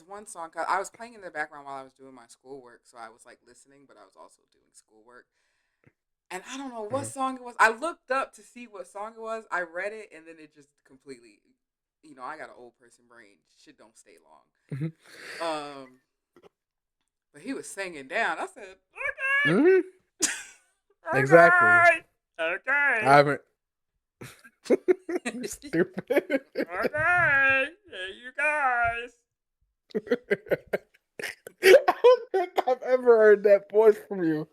one song. I was playing in the background while I was doing my schoolwork, so I was like listening, but I was also doing schoolwork. And I don't know what Mhm. song it was. I looked up to see what song it was. I read it, and then it just completely, I got an old person brain. Shit don't stay Mhm. long. But he was singing down. I said, Mhm. Exactly. okay, I okay, haven't. You okay. stupid. Okay, hey, you guys. I don't think I've ever heard that voice from you.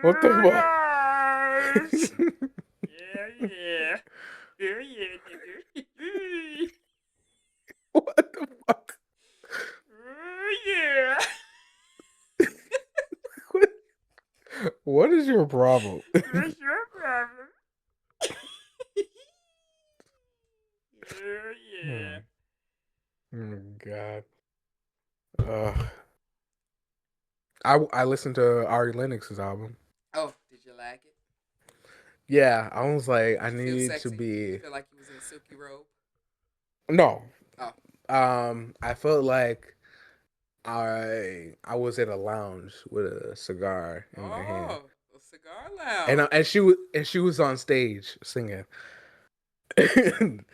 What the You fuck? guys. Yeah, yeah. Yeah, yeah. What the fuck? Yeah. What is your problem? What's your problem? Yeah, yeah. Hmm. Oh God. Uh, I listened to Ari Lennox's album. Oh, did you like it? Yeah, I was like, I Did you feel need to sexy? Did you be feel like you was in a silky robe? no. Oh. I felt like I was in a lounge with a cigar in my hand, Oh, a cigar lounge. and she was on stage singing. Damn,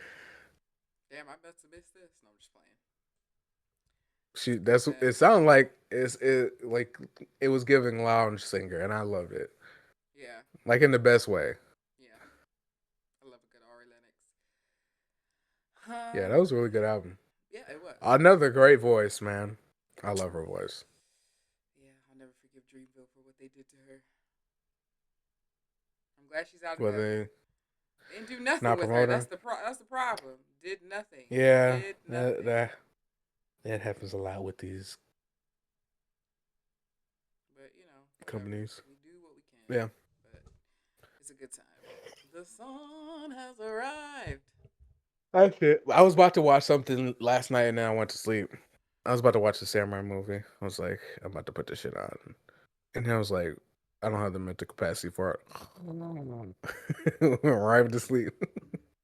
I must have missed this. No, I'm just playing. That's Yeah. it sounded like like it was giving lounge singer, and I loved it, Yeah. like in the best way. Yeah. I love a good Ari Lennox. Yeah, that was a really good album. Yeah, it was. Another great voice, man. I love her voice. Yeah, I'll never forgive Dreamville for what they did to her. I'm glad she's out of Were heaven. they They didn't do nothing not with her. promoting? That's the problem. Did nothing. Yeah, Did that nothing. that that happens a lot with these But whatever. companies. We do what we can. Yeah, But it's a good time. The sun has arrived. that's it. I was about to watch something last night and then I went to sleep. I was about to watch the samurai movie. I was like, I'm about to put this shit on, and then I was like, I don't have the mental capacity for it. Went right to sleep.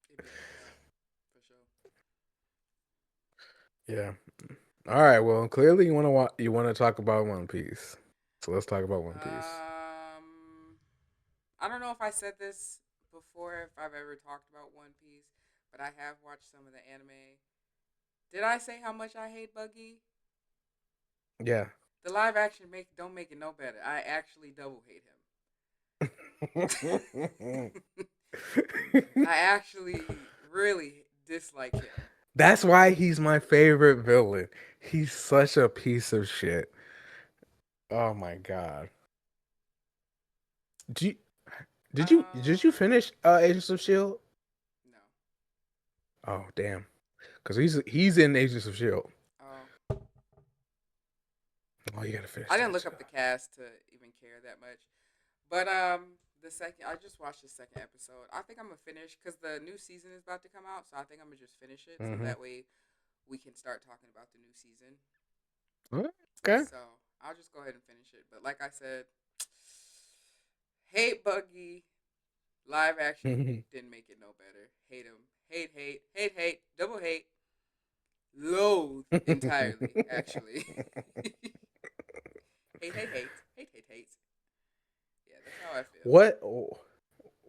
It be like that for sure. Yeah. All right. Well, clearly you want to talk about One Piece. So let's talk about One Piece. I don't know if I said this before, if I've ever talked about One Piece, but I have watched some of the anime. Did I say how much I hate Buggy? Yeah. The live action don't make it no better. I actually double hate him. I actually really dislike him. That's why he's my favorite villain. He's such a piece of shit. Oh my god. Did you did you Um, finish Agents of Shield? no. Oh damn. Cuz he's in Agents of Shield. Oh, Oh, you got to finish I didn't that look too. up the cast to even care that much. But the second I just watched the second episode. I think I'm gonna finish because the new season is about to come out. So I think I'm gonna just finish it so Mhm. that way we can start talking about the new season. Okay. So I'll just go ahead and finish it. But like I said, hate Buggy. Live action didn't make it no better. Hate him. Hate, hate, hate, hate, double hate. Loathe entirely, actually. hate, hate, hate, hate, hate, hate. Yeah, that's how I feel. what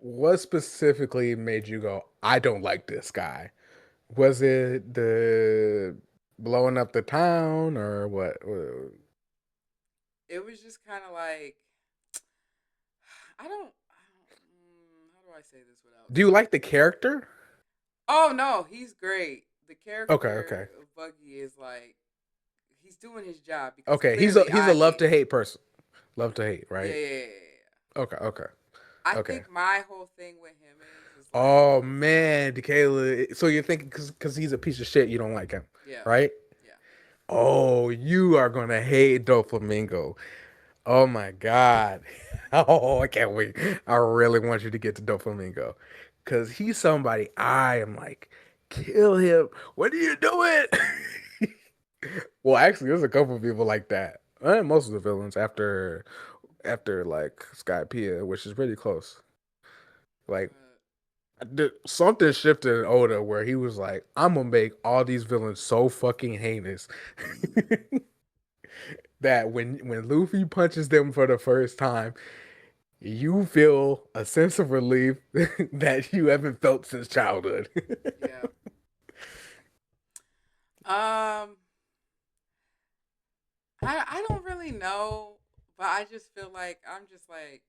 what specifically made you go, I don't like this guy? Was it the blowing up the town or what? It was just kind of like how do I say this without Do you like the spoiling? character? Oh no, he's great. The Okay, character okay. of Buggy is like he's doing his job because Okay, clearly he's a I love hate to him. hate person. Love to hate, Yeah, right? yeah, yeah, yeah. Okay, okay. I Okay. think my whole thing with him is like Oh his man, Kayla. So you're thinking because he's a piece of shit, you don't like him, yeah, right? yeah. Oh, you are gonna hate Doflamingo. Oh my god. Oh, I can't wait. I really want you to get to Doflamingo. Cause he's somebody I am like, kill him. What are you doing? Well, actually, there's a couple of people like that. Most of the villains after like Skypiea, which is really close. Like But something shifted in Oda where he was like, I'm gonna make all these villains so fucking heinous that when Luffy punches them for the first time, you feel a sense of relief that you haven't felt since childhood. yeah. Um, I don't really know, but I just feel like I'm just like,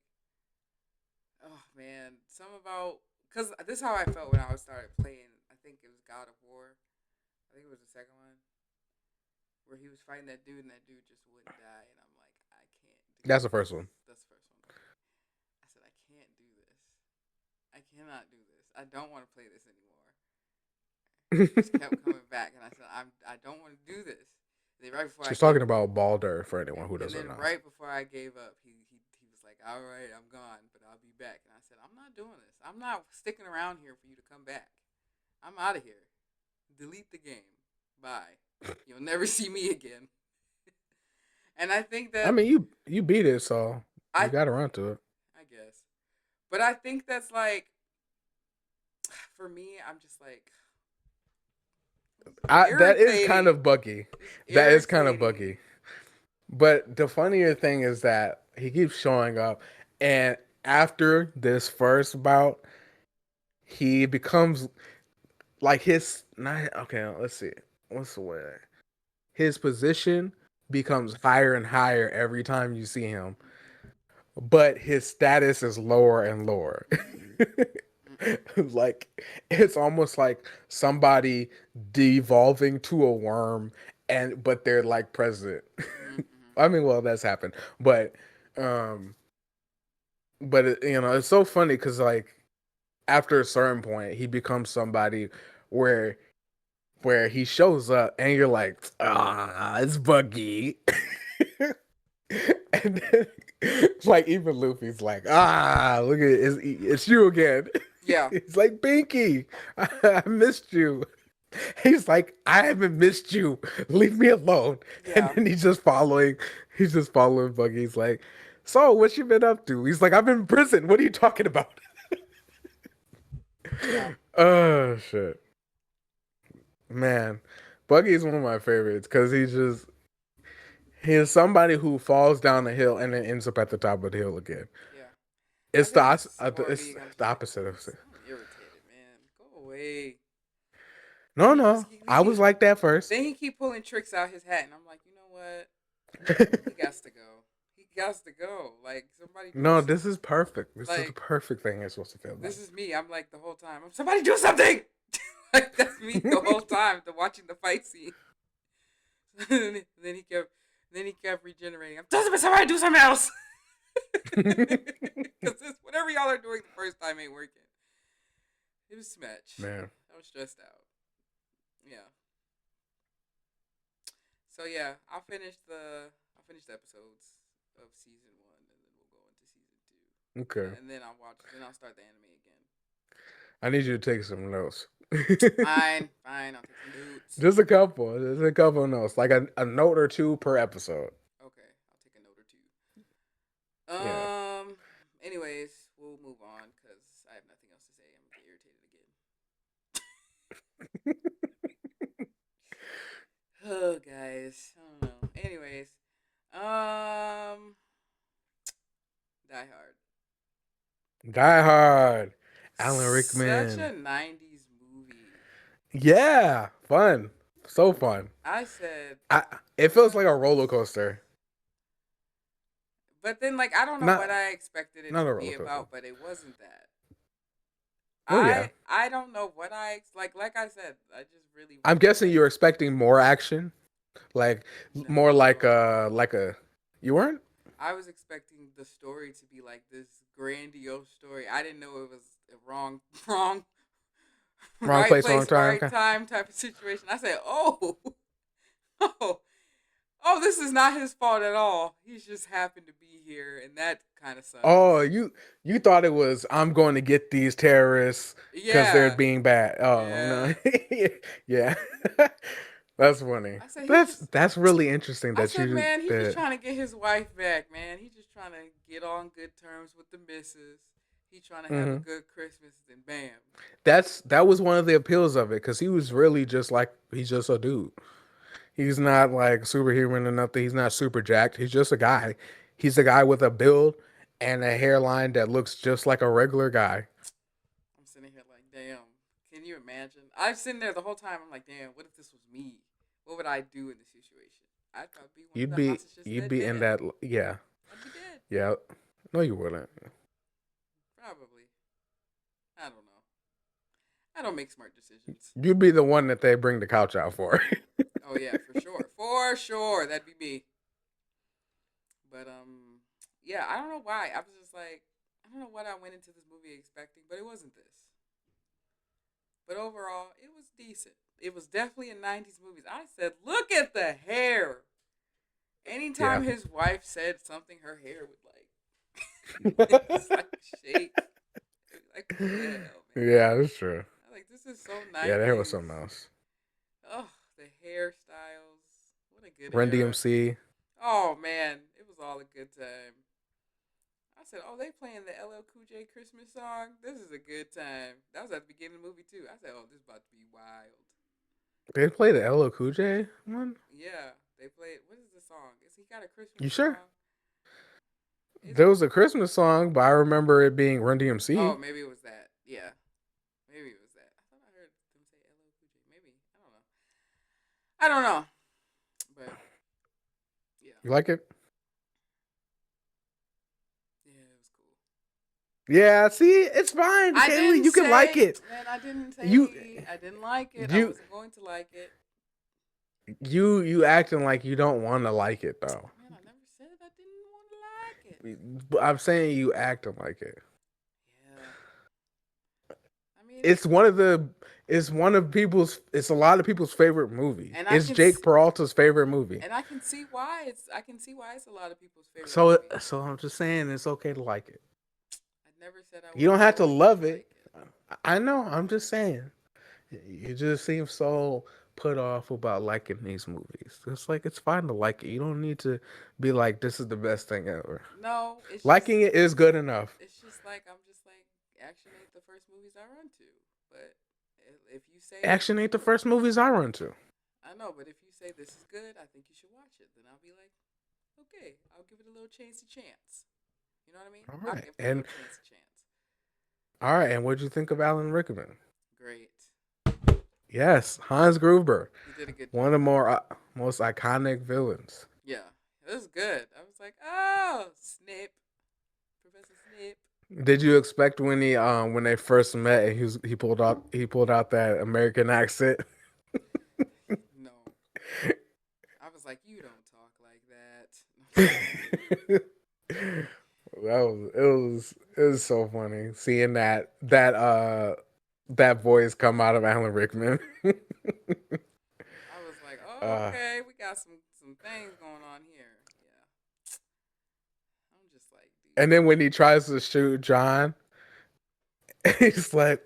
oh man, some about because this is how I felt when I was started playing. I think it was God of War. I think it was the second one where he was fighting that dude and that dude just wouldn't die, and I'm like, I can't do That's the this. first one. That's the first one. Okay. I said I can't do this. I cannot do this. I don't want to play this anymore. And he just kept coming back, and I said I don't want to do this. And then right before I She's gave talking about Balder for anyone who and doesn't then know. right before I gave up, he was like, "All right, I'm gone, but I'll be back." And I said, "I'm not doing this. I'm not sticking around here for you to come back. I'm out of here. Delete the game. Bye. You'll never see me again." And I think I that mean, you beat it, so you I got around to it. I guess, but I think that's like for me, I'm just like That is kind irritating. of buggy. It's That is kind of irritating. buggy. But the funnier thing is that he keeps showing up, and after this first bout, he becomes like his not okay. Let's see, what's the way? His position becomes higher and higher every time you see him, Mm-mm, but his status is lower and lower. mm-mm, Like it's almost like somebody devolving to a worm, and but they're like president. mm-mm. I mean, well, that's happened, but um, but it's so funny because like after a certain point, he becomes somebody where he shows up and you're like, ah, it's Buggy. And then, like, even Luffy's like, ah, look at it, it's you again. Yeah, He's like, Binky, I missed you. He's like, I haven't missed you. Leave me alone. And yeah, then he's just following Buggy. He's like, so what you been up to? He's like, I've been in prison. What are you talking about? yeah. Oh shit. Man. Buggy is one of my favorites because he is somebody who falls down the hill and then ends up at the top of the hill again. Yeah. I It's think it's more it's being. I'm the just like, opposite of it. I'm irritated, man. Go away. Then No, no. I was like that first. then he keep pulling tricks out his hat, and I'm like, you know what? He got to go. He got to go. Like somebody do No, this is perfect. This is the like perfect thing you're supposed to feel this like. is me. I'm like the whole time. Somebody do something. Like that's me the whole time. The watching the fight scene. then he kept regenerating. I'm doesn't somebody do something else. Because whatever y'all are doing the first time ain't working. It was a match. Man. I was stressed out. Yeah. So yeah, I'll finish the episodes of season one, and then we'll go into season two, Okay. and then I'll start the anime again. I need you to take some notes. Fine, fine. I'll take some notes. Just a couple. Just a couple of notes. Like a note or two per episode. Okay, I'll take a note or two. Yeah. Anyways, we'll move on because I have nothing else to say. I'm gonna get irritated again. Oh, guys, I don't know. Anyways, Die Hard. Die Hard. Alan Such Rickman. a '90s movie. Yeah. Fun. So fun. I said, I it feels like a roller coaster. but then like I don't know what Not I expected it not to a be roller coaster. about, but it wasn't that. Oh yeah. I don't know what like I said. I just really I'm wanted guessing like you're expecting more action. Like more no. like a you weren't? I was expecting the story to be like this grandiose story. I didn't know it was a wrong, Wrong right place, wrong place, time. right Okay. time type of situation. I said, oh, oh, oh, this is not his fault at all. He's just happened to be here, and that kind of Oh, sucks. you thought it was I'm going to get these terrorists because they're Yeah, being bad. Oh no, yeah. yeah, that's funny. I said he just. That's really interesting I that said, you man, he's just that. trying to get his wife back, man. He's just trying to get on good terms with the missus. He's trying to have a Hmm. good Christmas, and bam. That was one of the appeals of it because he was really just like he's just a dude. He's not like superhuman or nothing. He's not super jacked. He's just a guy. He's a guy with a build and a hairline that looks just like a regular guy. I'm sitting here like, damn. Can you imagine? I'm sitting there the whole time. I'm like, damn. What if this was me? What would I do in this situation? I'd probably be one of the hostages You'd that be in dead. that yeah. I'd be dead. Yeah. No you wouldn't. Probably. I don't know. I don't make smart decisions. You'd be the one that they bring the couch out for. Oh yeah, for sure. For sure. That'd be me. But yeah, I don't know why. I was just like, I don't know what I went into this movie expecting, but it wasn't this. But overall, it was decent. It was definitely a '90s movie. I said, look at the hair. Yeah. Anytime his wife said something, her hair would like, it's like shake. It'd be like, what the hell, man? Yeah, that's true. I'm like, this is so Yeah, there was '90s. something else. Oh, the hairstyles. What a good Run era. DMC. Oh man, it was all a good time. I said, "Oh, they playing the LL Cool J Christmas song. This is a good time." That was at the beginning of the movie too. I said, "Oh, this is about to be wild." They play the LL Cool J one? Yeah, they played. What is the song? Is he got a Christmas You sure? song? Is There it? was a Christmas song, but I remember it being Run DMC. Oh, maybe it was that. Yeah, maybe it was that. I thought I heard them say LL Cool J. Maybe I don't know. I don't know, but yeah, You like it? yeah, it was cool. Yeah, see, it's fine, I Kaylee. didn't You can like say, it. man. I didn't You say I didn't like it. I you wasn't going to like it. you acting like you don't want to like it though. Man, I never said I didn't want to like it. I'm saying you acting like it. Yeah. mean? It's one of the it's one of people's it's a lot of people's favorite movie. And I It's can Jake Peralta's favorite movie. and I can see why it's a lot of people's favorite So movie. so I'm just saying it's okay to like it. I never said I You was don't have to going to love it. like it. I know. I'm just saying. You just seem so put off about liking these movies. It's like it's fine to like it. You don't need to be like this is the best thing ever. No, Liking it is good enough. it's just like I'm just like action ain't the first movies I run to. But if you say Action ain't the first movies I run to. I know, but if you say this is good, I think you should watch it. Then I'll be like, okay, I'll give it a little chance. You know what I mean? All I'll right. give it a And little chance. all right, and what'd you think of Alan Rickman? Great. Yes, Hans Gruber, He did a good one of the job. more most iconic villains. Yeah, it was good. I was like, oh, Snape, Professor Snape. Did you expect when they first met and he pulled out that American accent? No, I was like, you don't talk like that. that it was so funny seeing that voice come out of Alan Rickman. I was like, oh, uh, okay, we got some things going on here. Yeah, I'm just like, and dude. then when he tries to shoot John, he's like,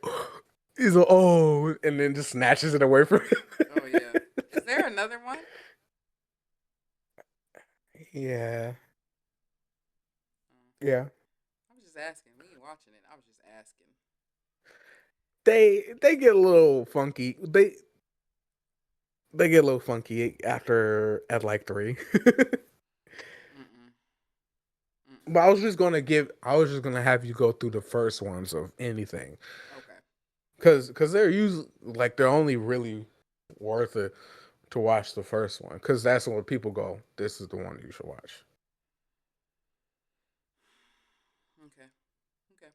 he's like, oh, and then just snatches it away from him. Oh yeah. Is there another one? Yeah, Oh, yeah. I was just asking. We ain't watching it. I was just asking. They get a little funky. They get a little funky after at like three. Mm-mm. But Mm-mm. I was just gonna have you go through the first ones of anything, Okay. because they're usually like they're only really worth it to watch the first one, because that's when people go, this is the one you should watch. Okay. Okay.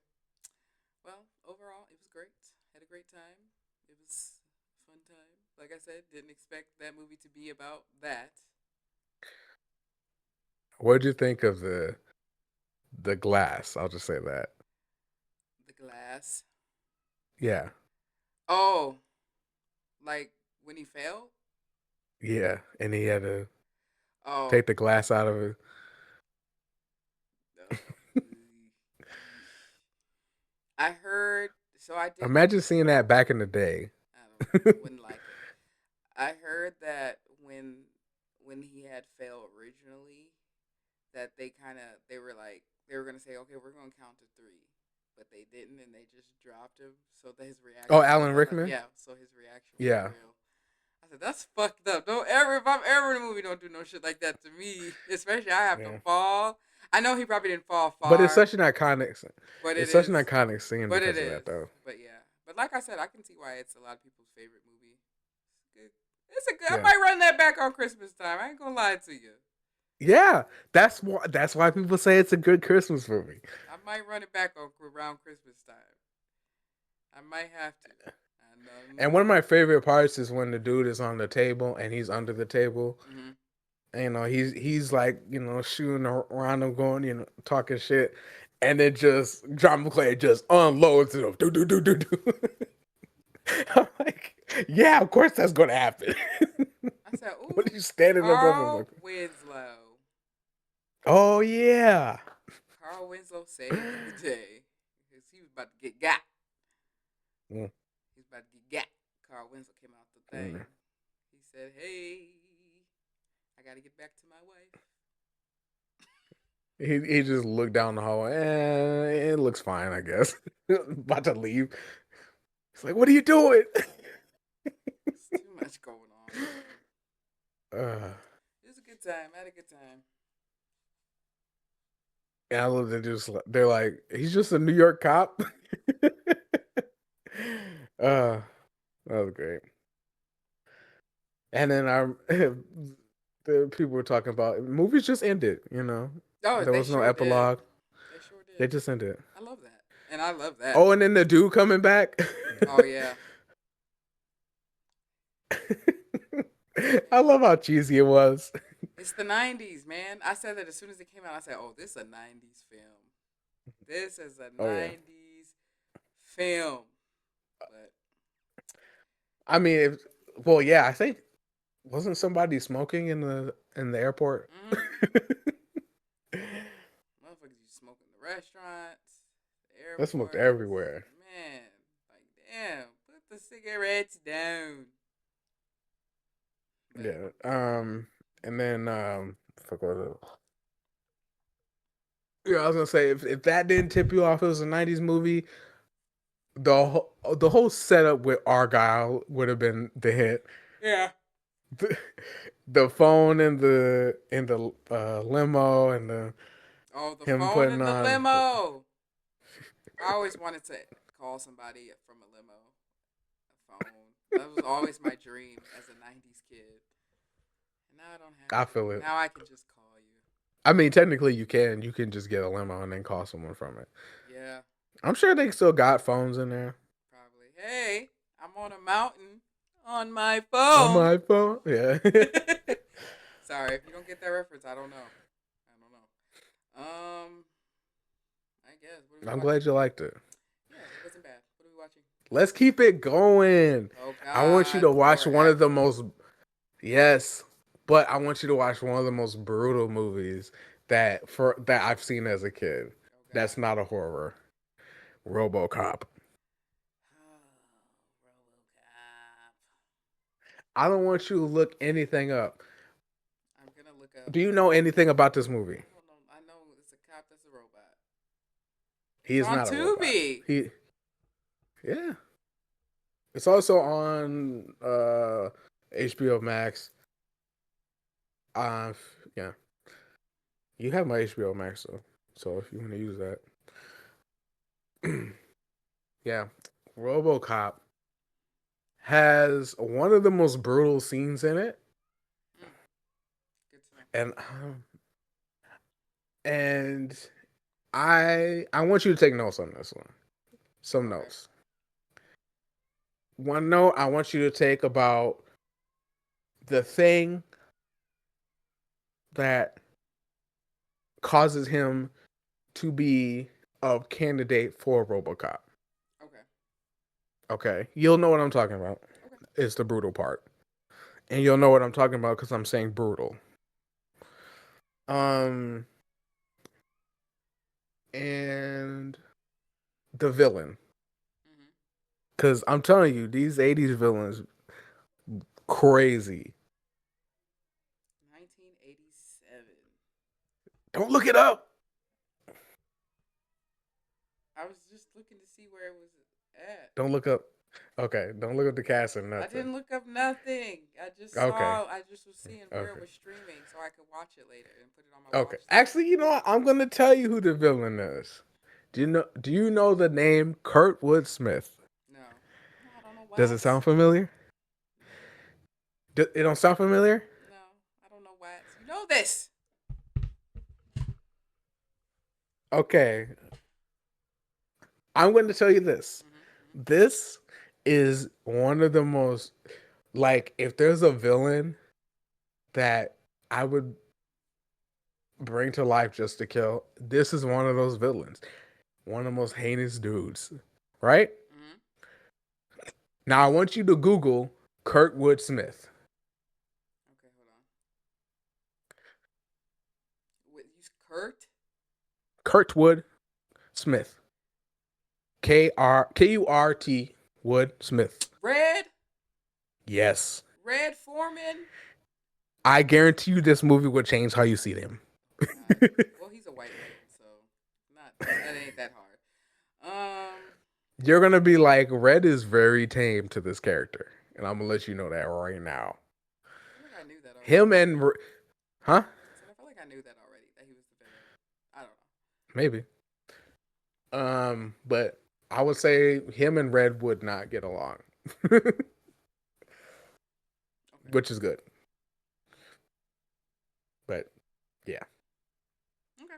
Well, overall, it was great. Had a great time. It was a fun time. Like I said, didn't expect that movie to be about that. What did you think of the glass? I'll just say that. The glass. Yeah, Oh, like when he fell? yeah, and he had to Oh, take the glass out of it. uh, I heard. So I didn't. Imagine seeing that back in the day. I don't. Wouldn't like it. I heard that when he had fell originally, that they were like they were gonna say, okay, we're gonna count to three, but they didn't, and they just dropped him. So that his Oh, reaction was Alan the Rickman. yeah. So his reaction was Yeah, real. I said that's fucked up. Don't ever if I'm ever in a movie, don't do no shit like that to me. Especially I have to yeah. fall. I know he probably didn't fall But far, but it it's such an is. iconic scene But it because of that, is. though. But yeah. But like I said, I can see why it's a lot of people's favorite movie. It's good. It's a good. I Yeah, might run that back on Christmas time. I ain't gonna lie to you. yeah. That's why people say it's a good Christmas movie. I might run it back on around Christmas time. I might have to. I And one of know. my favorite parts is when the dude is on the table and he's under the table. Mm-hmm. And, he's like shooting around him, going talking shit, and then just John McClane just unloads it. Do do do do do. I'm like, yeah, of course that's gonna happen. I said, What "Ooh, are you standing above him Carl like? Winslow. Oh yeah. Carl Winslow saves the day because he was about to get got. Mm, He was about to get got. Carl Winslow came out the thing. mm. He said, "Hey, I got to get back to my wife." He just looked down the hallway. It looks fine, I guess. About to leave. He's like, "What are you doing?" It's too much going on, man. uh, It was a good time. I had a good time. yeah, I love they just they're like, he's just a New York cop. uh, that was great. And then the people were talking about movies just ended. Oh, There they was no sure did. epilogue. They sure They did. just ended. I love that, and I love that. Oh, and then the dude coming back. Oh yeah, I love how cheesy it was. it's the '90s, man. I said that as soon as it came out. I said, "Oh, this is a '90s film. This is a Oh yeah. '90s film." But I mean, well, yeah, I think wasn't somebody smoking in the airport? mm-hmm. Motherfuckers used to smoke in the restaurants, the They smoked airports. everywhere. Man, like damn, put the cigarettes down. But Yeah. And then fuck what was it? Yeah, I was gonna say if that didn't tip you off, it was a '90s movie. The whole setup with Argyle would have been the hit. yeah. The, the phone in the limo and the Oh, the him phone putting in the on. limo. I always wanted to call somebody from a limo, a phone. That was always my dream as a '90s kid. And now I don't have I to. feel it. Now I can just call you. I mean, technically, you can just get a limo and then call someone from it. Yeah, I'm sure they still got phones in there probably. Hey, I'm on a mountain on my on phone. my phone. Yeah, Sorry if you don't get that reference. I don't know. I don't know. I guess. What are we I'm watching? glad you liked it. Yeah, it wasn't bad. What are we watching? Let's keep it going. Oh I want you God, to watch more one of the action. most yes, but I want you to watch one of the most brutal movies that I've seen as a kid. Oh That's God. not a horror. RoboCop. Oh, RoboCop. I don't want you to look anything up. I'm gonna look up. Do you know anything about this movie? I don't know. I know it's a cop that's a robot. He It's is on not a robot. Tubi. Yeah. It's also on HBO Max. Uh, yeah. You have my HBO Max though, so if you want to use that, yeah. RoboCop has one of the most brutal scenes in it, Mm, good to know. and I want you to take notes on this one. Some Okay. notes. One note I want you to take about the thing that causes him to be a candidate for RoboCop. Okay. Okay, you'll know what I'm talking about. Okay. It's the brutal part, and you'll know what I'm talking about because I'm saying brutal. Um, and the villain, Mhm. because I'm telling you, these '80s villains crazy. 1987. Don't look it up. I was just looking to see where it was at. Don't look up. Okay, don't look up the cast or I nothing. didn't look up nothing. I just Okay, saw. I just was seeing where it okay, was streaming, so I could watch it later and put it on my okay. watch list. Actually, you know what? I'm gonna tell you who the villain is. Do you know the name Kurtwood Smith? No. No, I don't know Does it Wax. sound familiar? No. It don't sound familiar? No, I don't know Wax. You know this. Okay, I'm going to tell you this. Mhm. Mhm. This is one of the most like if there's a villain that I would bring to life just to kill, this is one of those villains. One of the most heinous dudes. Right? Mhm. Now I want you to Google Kurtwood Smith. Okay, hold on. What, use Kurt? Kurtwood Smith. Kurt Wood Smith. Red? Yes. Red Foreman? I guarantee you this movie would change how you see them. Oh God. Well, he's a white man, so not that ain't that hard. You're gonna be like, Red is very tame to this character, and I'm gonna let you know that right now. I feel like I knew that Him already. and huh? I said I feel like I knew that already that he was the villain. I don't know. Maybe. But I would say him and Red would not get along, Okay. which is good. But yeah, Okay.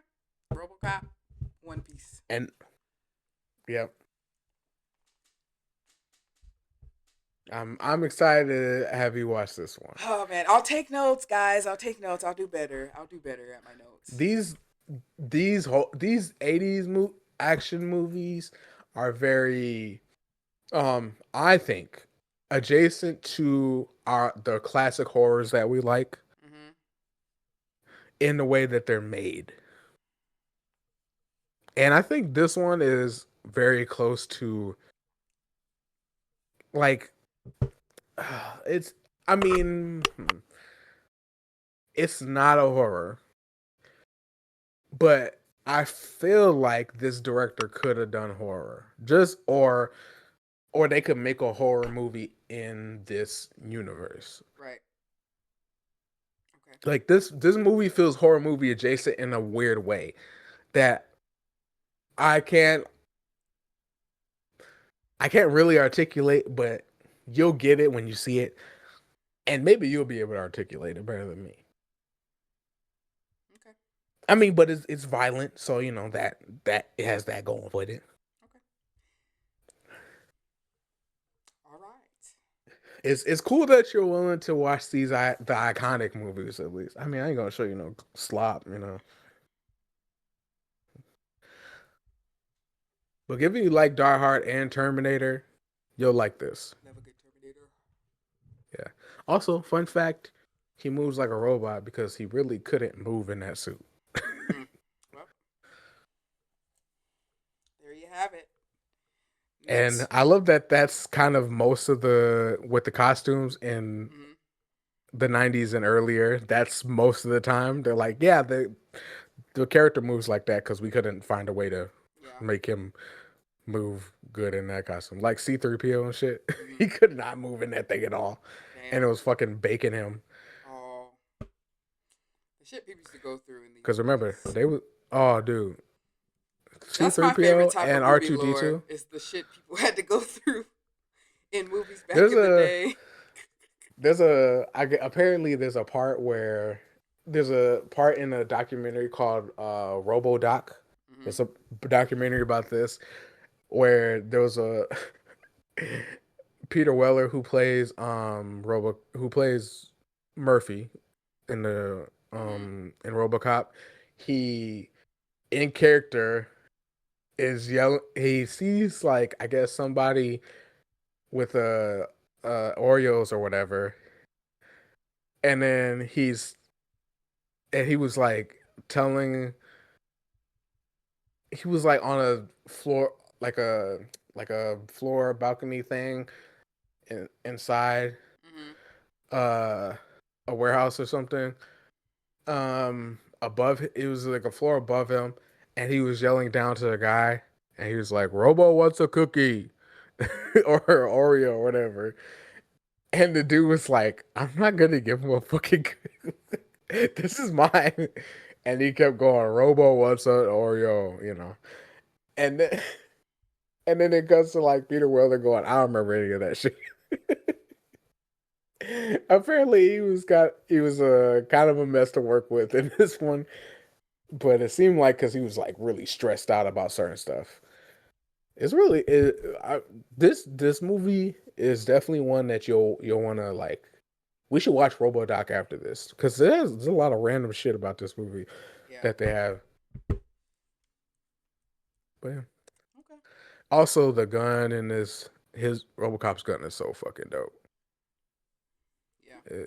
RoboCop, One Piece. and yeah, I'm excited to have you watch this one. Oh man, I'll take notes, guys. I'll take notes. I'll do better. I'll do better at my notes. These these '80s action movies are very I think adjacent to our the classic horrors that we like Mm-hmm. in the way that they're made. And I think this one is very close to like it's I mean, it's not a horror, but I feel like this director could have done horror. Just or they could make a horror movie in this universe. Right. Okay. Like this movie feels horror movie adjacent in a weird way that I can't I can't really articulate, but you'll get it when you see it, and maybe you'll be able to articulate it better than me. Okay. I mean, but it's violent, so you know that it has that going with it. Okay. All right. It's cool that you're willing to watch the iconic movies at least. I mean, I ain't gonna show you no slop, you know. But given you like Die Hard and Terminator, you'll like this. Never get Terminator. Yeah. Also, fun fact, he moves like a robot because he really couldn't move in that suit. Mm. Well, there you have it. And Next. I love that that's kind of most of the with the costumes in Mm-hmm. the 90s and earlier. That's most of the time. They're like, yeah, the character moves like that because we couldn't find a way to Yeah. make him move good in that costume. Like C3PO and shit. Mm-hmm. He could not move in that thing at all. And it Damn. was fucking baking him. Oh, the shit people used to go through in these Because remember, movies. they was oh dude. That's my favorite C3PO type and of movie lore. R2D2. Is the shit people had to go through in movies back There's in the a day. apparently there's a part in a documentary called RoboDoc. Mm-hmm. It's a documentary about this where there was a Peter Weller who plays Murphy in the Mm-hmm. in RoboCop. He in character is yelling. He sees like I guess somebody with a Oreos or whatever, and then he was like telling he was like on a floor like a floor balcony thing inside Mm-hmm. uh a warehouse or something. Above it was like a floor above him, and he was yelling down to the guy, and he was like, "Robo wants a cookie," or Oreo or whatever. And the dude was like, "I'm not gonna give him a fucking this is mine." And he kept going, "Robo wants an Oreo," you know. And then and then it goes to like Peter Weller going, "I don't remember any of that shit." Apparently he was kind of a mess to work with in this one, but it seemed like because he was like really stressed out about certain stuff. It's really this movie is definitely one that you'll want to like. We should watch RoboDoc after this because there's a lot of random shit about this movie Yeah. that they have. But yeah. Okay. Also, the gun in this his RoboCop's gun is so fucking dope. Yeah.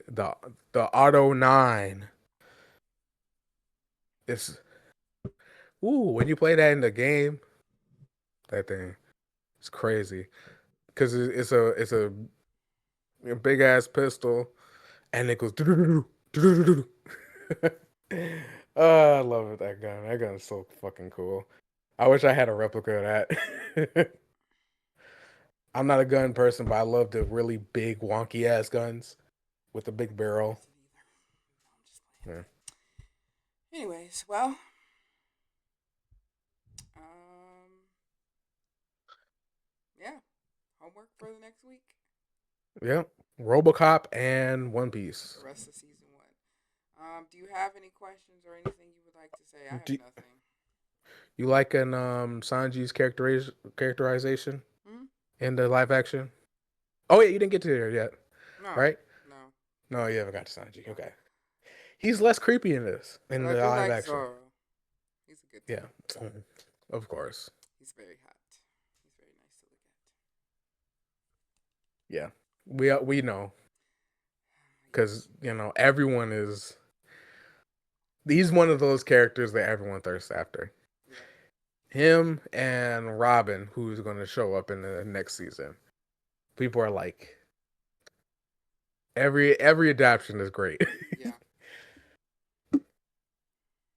The Auto 9 is ooh when you play that in the game, that thing it's crazy because it's a big ass pistol and it goes. Oh, I love it, that gun. That gun is so fucking cool. I wish I had a replica of that. I'm not a gun person, but I love the really big, wonky ass guns with the I'm big not that barrel. aggressive either. No, I'm just playing. Yeah. Anyways, well, um, yeah, homework for the next week. Yep. RoboCop and One Piece. The rest of season one. Do you have any questions or anything you would like to say? I have Do nothing. you like an Sanji's characterization Hmm? in the live action? Oh yeah, you didn't get to there yet, No, right? no, No, you haven't got to Sanji. no. Okay. He's less creepy in this, But in I the do live like action. Zoro. He's a good Yeah. time. Of course. He's very hot. He's very nice to look at. Yeah, we know because everyone is. He's one of those characters that everyone thirsts after. Yeah. Him and Robin, who's going to show up in the next season. People are like, every adaptation is great. Yeah.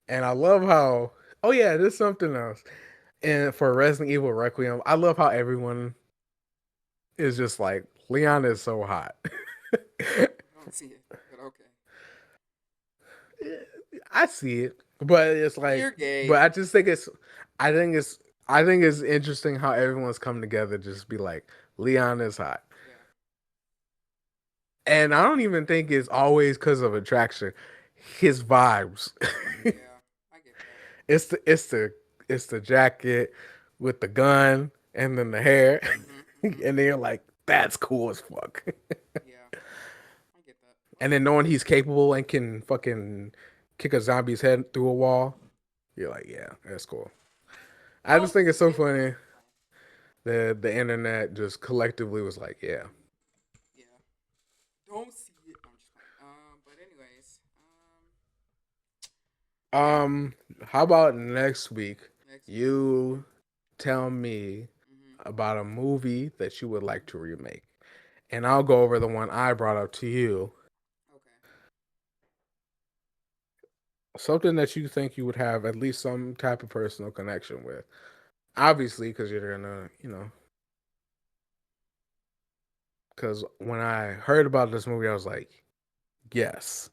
And I love how. Oh yeah, there's something else. And for Resident Evil Requiem, I love how everyone is just like Leon is so hot. I don't see it, but okay. I see it, but it's like, You're gay. but I just think I think it's, I think it's interesting how everyone's come together to just be like, Leon is hot, Yeah. and I don't even think it's always because of attraction. His vibes, Yeah. I get that. it's the it's the it's the jacket with the gun and then the hair, Mhm. Mhm. and then you're like, that's cool as fuck. Yeah. I get that. And Well. then knowing he's capable and can fucking kick a zombie's head through a wall, you're like, yeah, that's cool. I just Don't think it's so see it. funny I'm just playing. that the internet just collectively was like, yeah. Yeah. Don't see it. I'm just playing. But anyways, yeah. How about next week Next week. you tell me Mhm. about a movie that you would like to remake, and I'll go over the one I brought up to you, Okay. something that you think you would have at least some type of personal connection with. Obviously, because you're gonna, because when I heard about this movie, I was like, yes.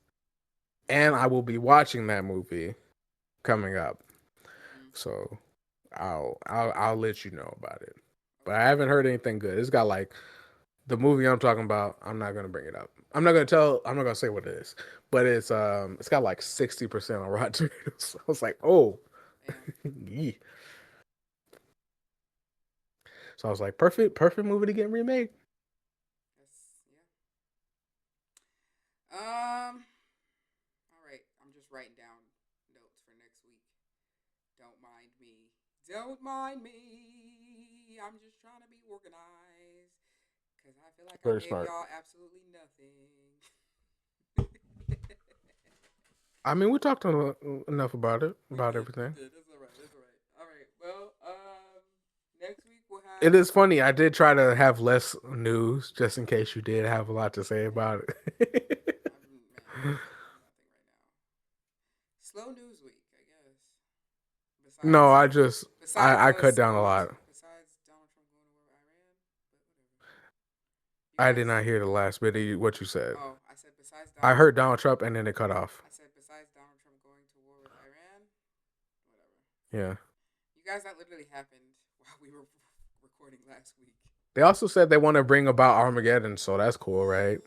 And I will be watching that movie coming up. Mhm. So I'll let you know about it. But I Okay. haven't heard anything good. It's got like the movie I'm talking about, I'm not gonna bring it up. I'm not gonna say what it is. But it's got like 60% on Rotten Tomatoes. So I was like, oh Damn. yeah. So I was like, perfect movie to get remade. That's yeah. All right. I'm just writing down notes for next week. Don't mind me. Don't mind me. I'm just trying to be organized because I feel like I Very gave smart. y'all absolutely nothing. I mean, we talked enough about it, We about did. We everything. did. That's all right. That's all right. All right. Well, next week we'll It have. is funny. I did try to have less news just in case you did have a lot to say about it. Man, I got nothing right now. Slow news week, I guess. No, Besides, besides I cut us down a going lot. to, besides Donald Trump going to war with Iran, but whatever. You I did guys. not hear the last bit of what you said. Oh, I said besides I Donald. heard Donald Trump and then it cut off. I said besides Donald Trump going to war with Iran, whatever. Yeah. You guys, that literally happened while we were recording last week. They also said they want to bring about Armageddon, so that's cool, right?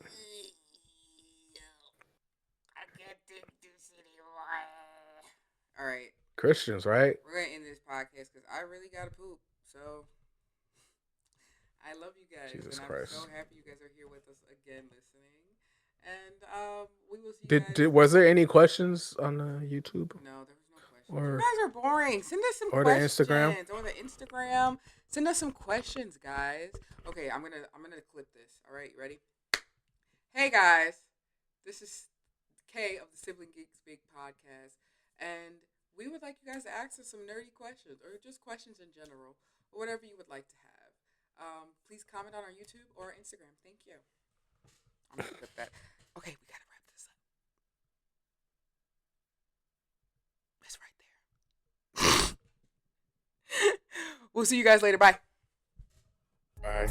I can't take this anymore. All right, Christians, right? we're gonna end this podcast because I really gotta poop. So I love you guys, Jesus and I'm so Christ. happy you guys are here with us again, listening. And we will see you Did guys. did was there any questions on the YouTube No, there was no questions. You or guys are boring. Send us some the Instagram? questions or the Instagram. Send us some questions, guys. Okay, I'm gonna clip this. All right, you ready? Hey guys, this is Kay of the Sibling Geek Speak podcast, and we would like you guys to ask us some nerdy questions or just questions in general or whatever you would like to have. Please comment on our YouTube or Instagram. Thank you. I'm gonna clip that. Okay, we gotta wrap this up. It's right there. We'll see you guys later. Bye. Bye.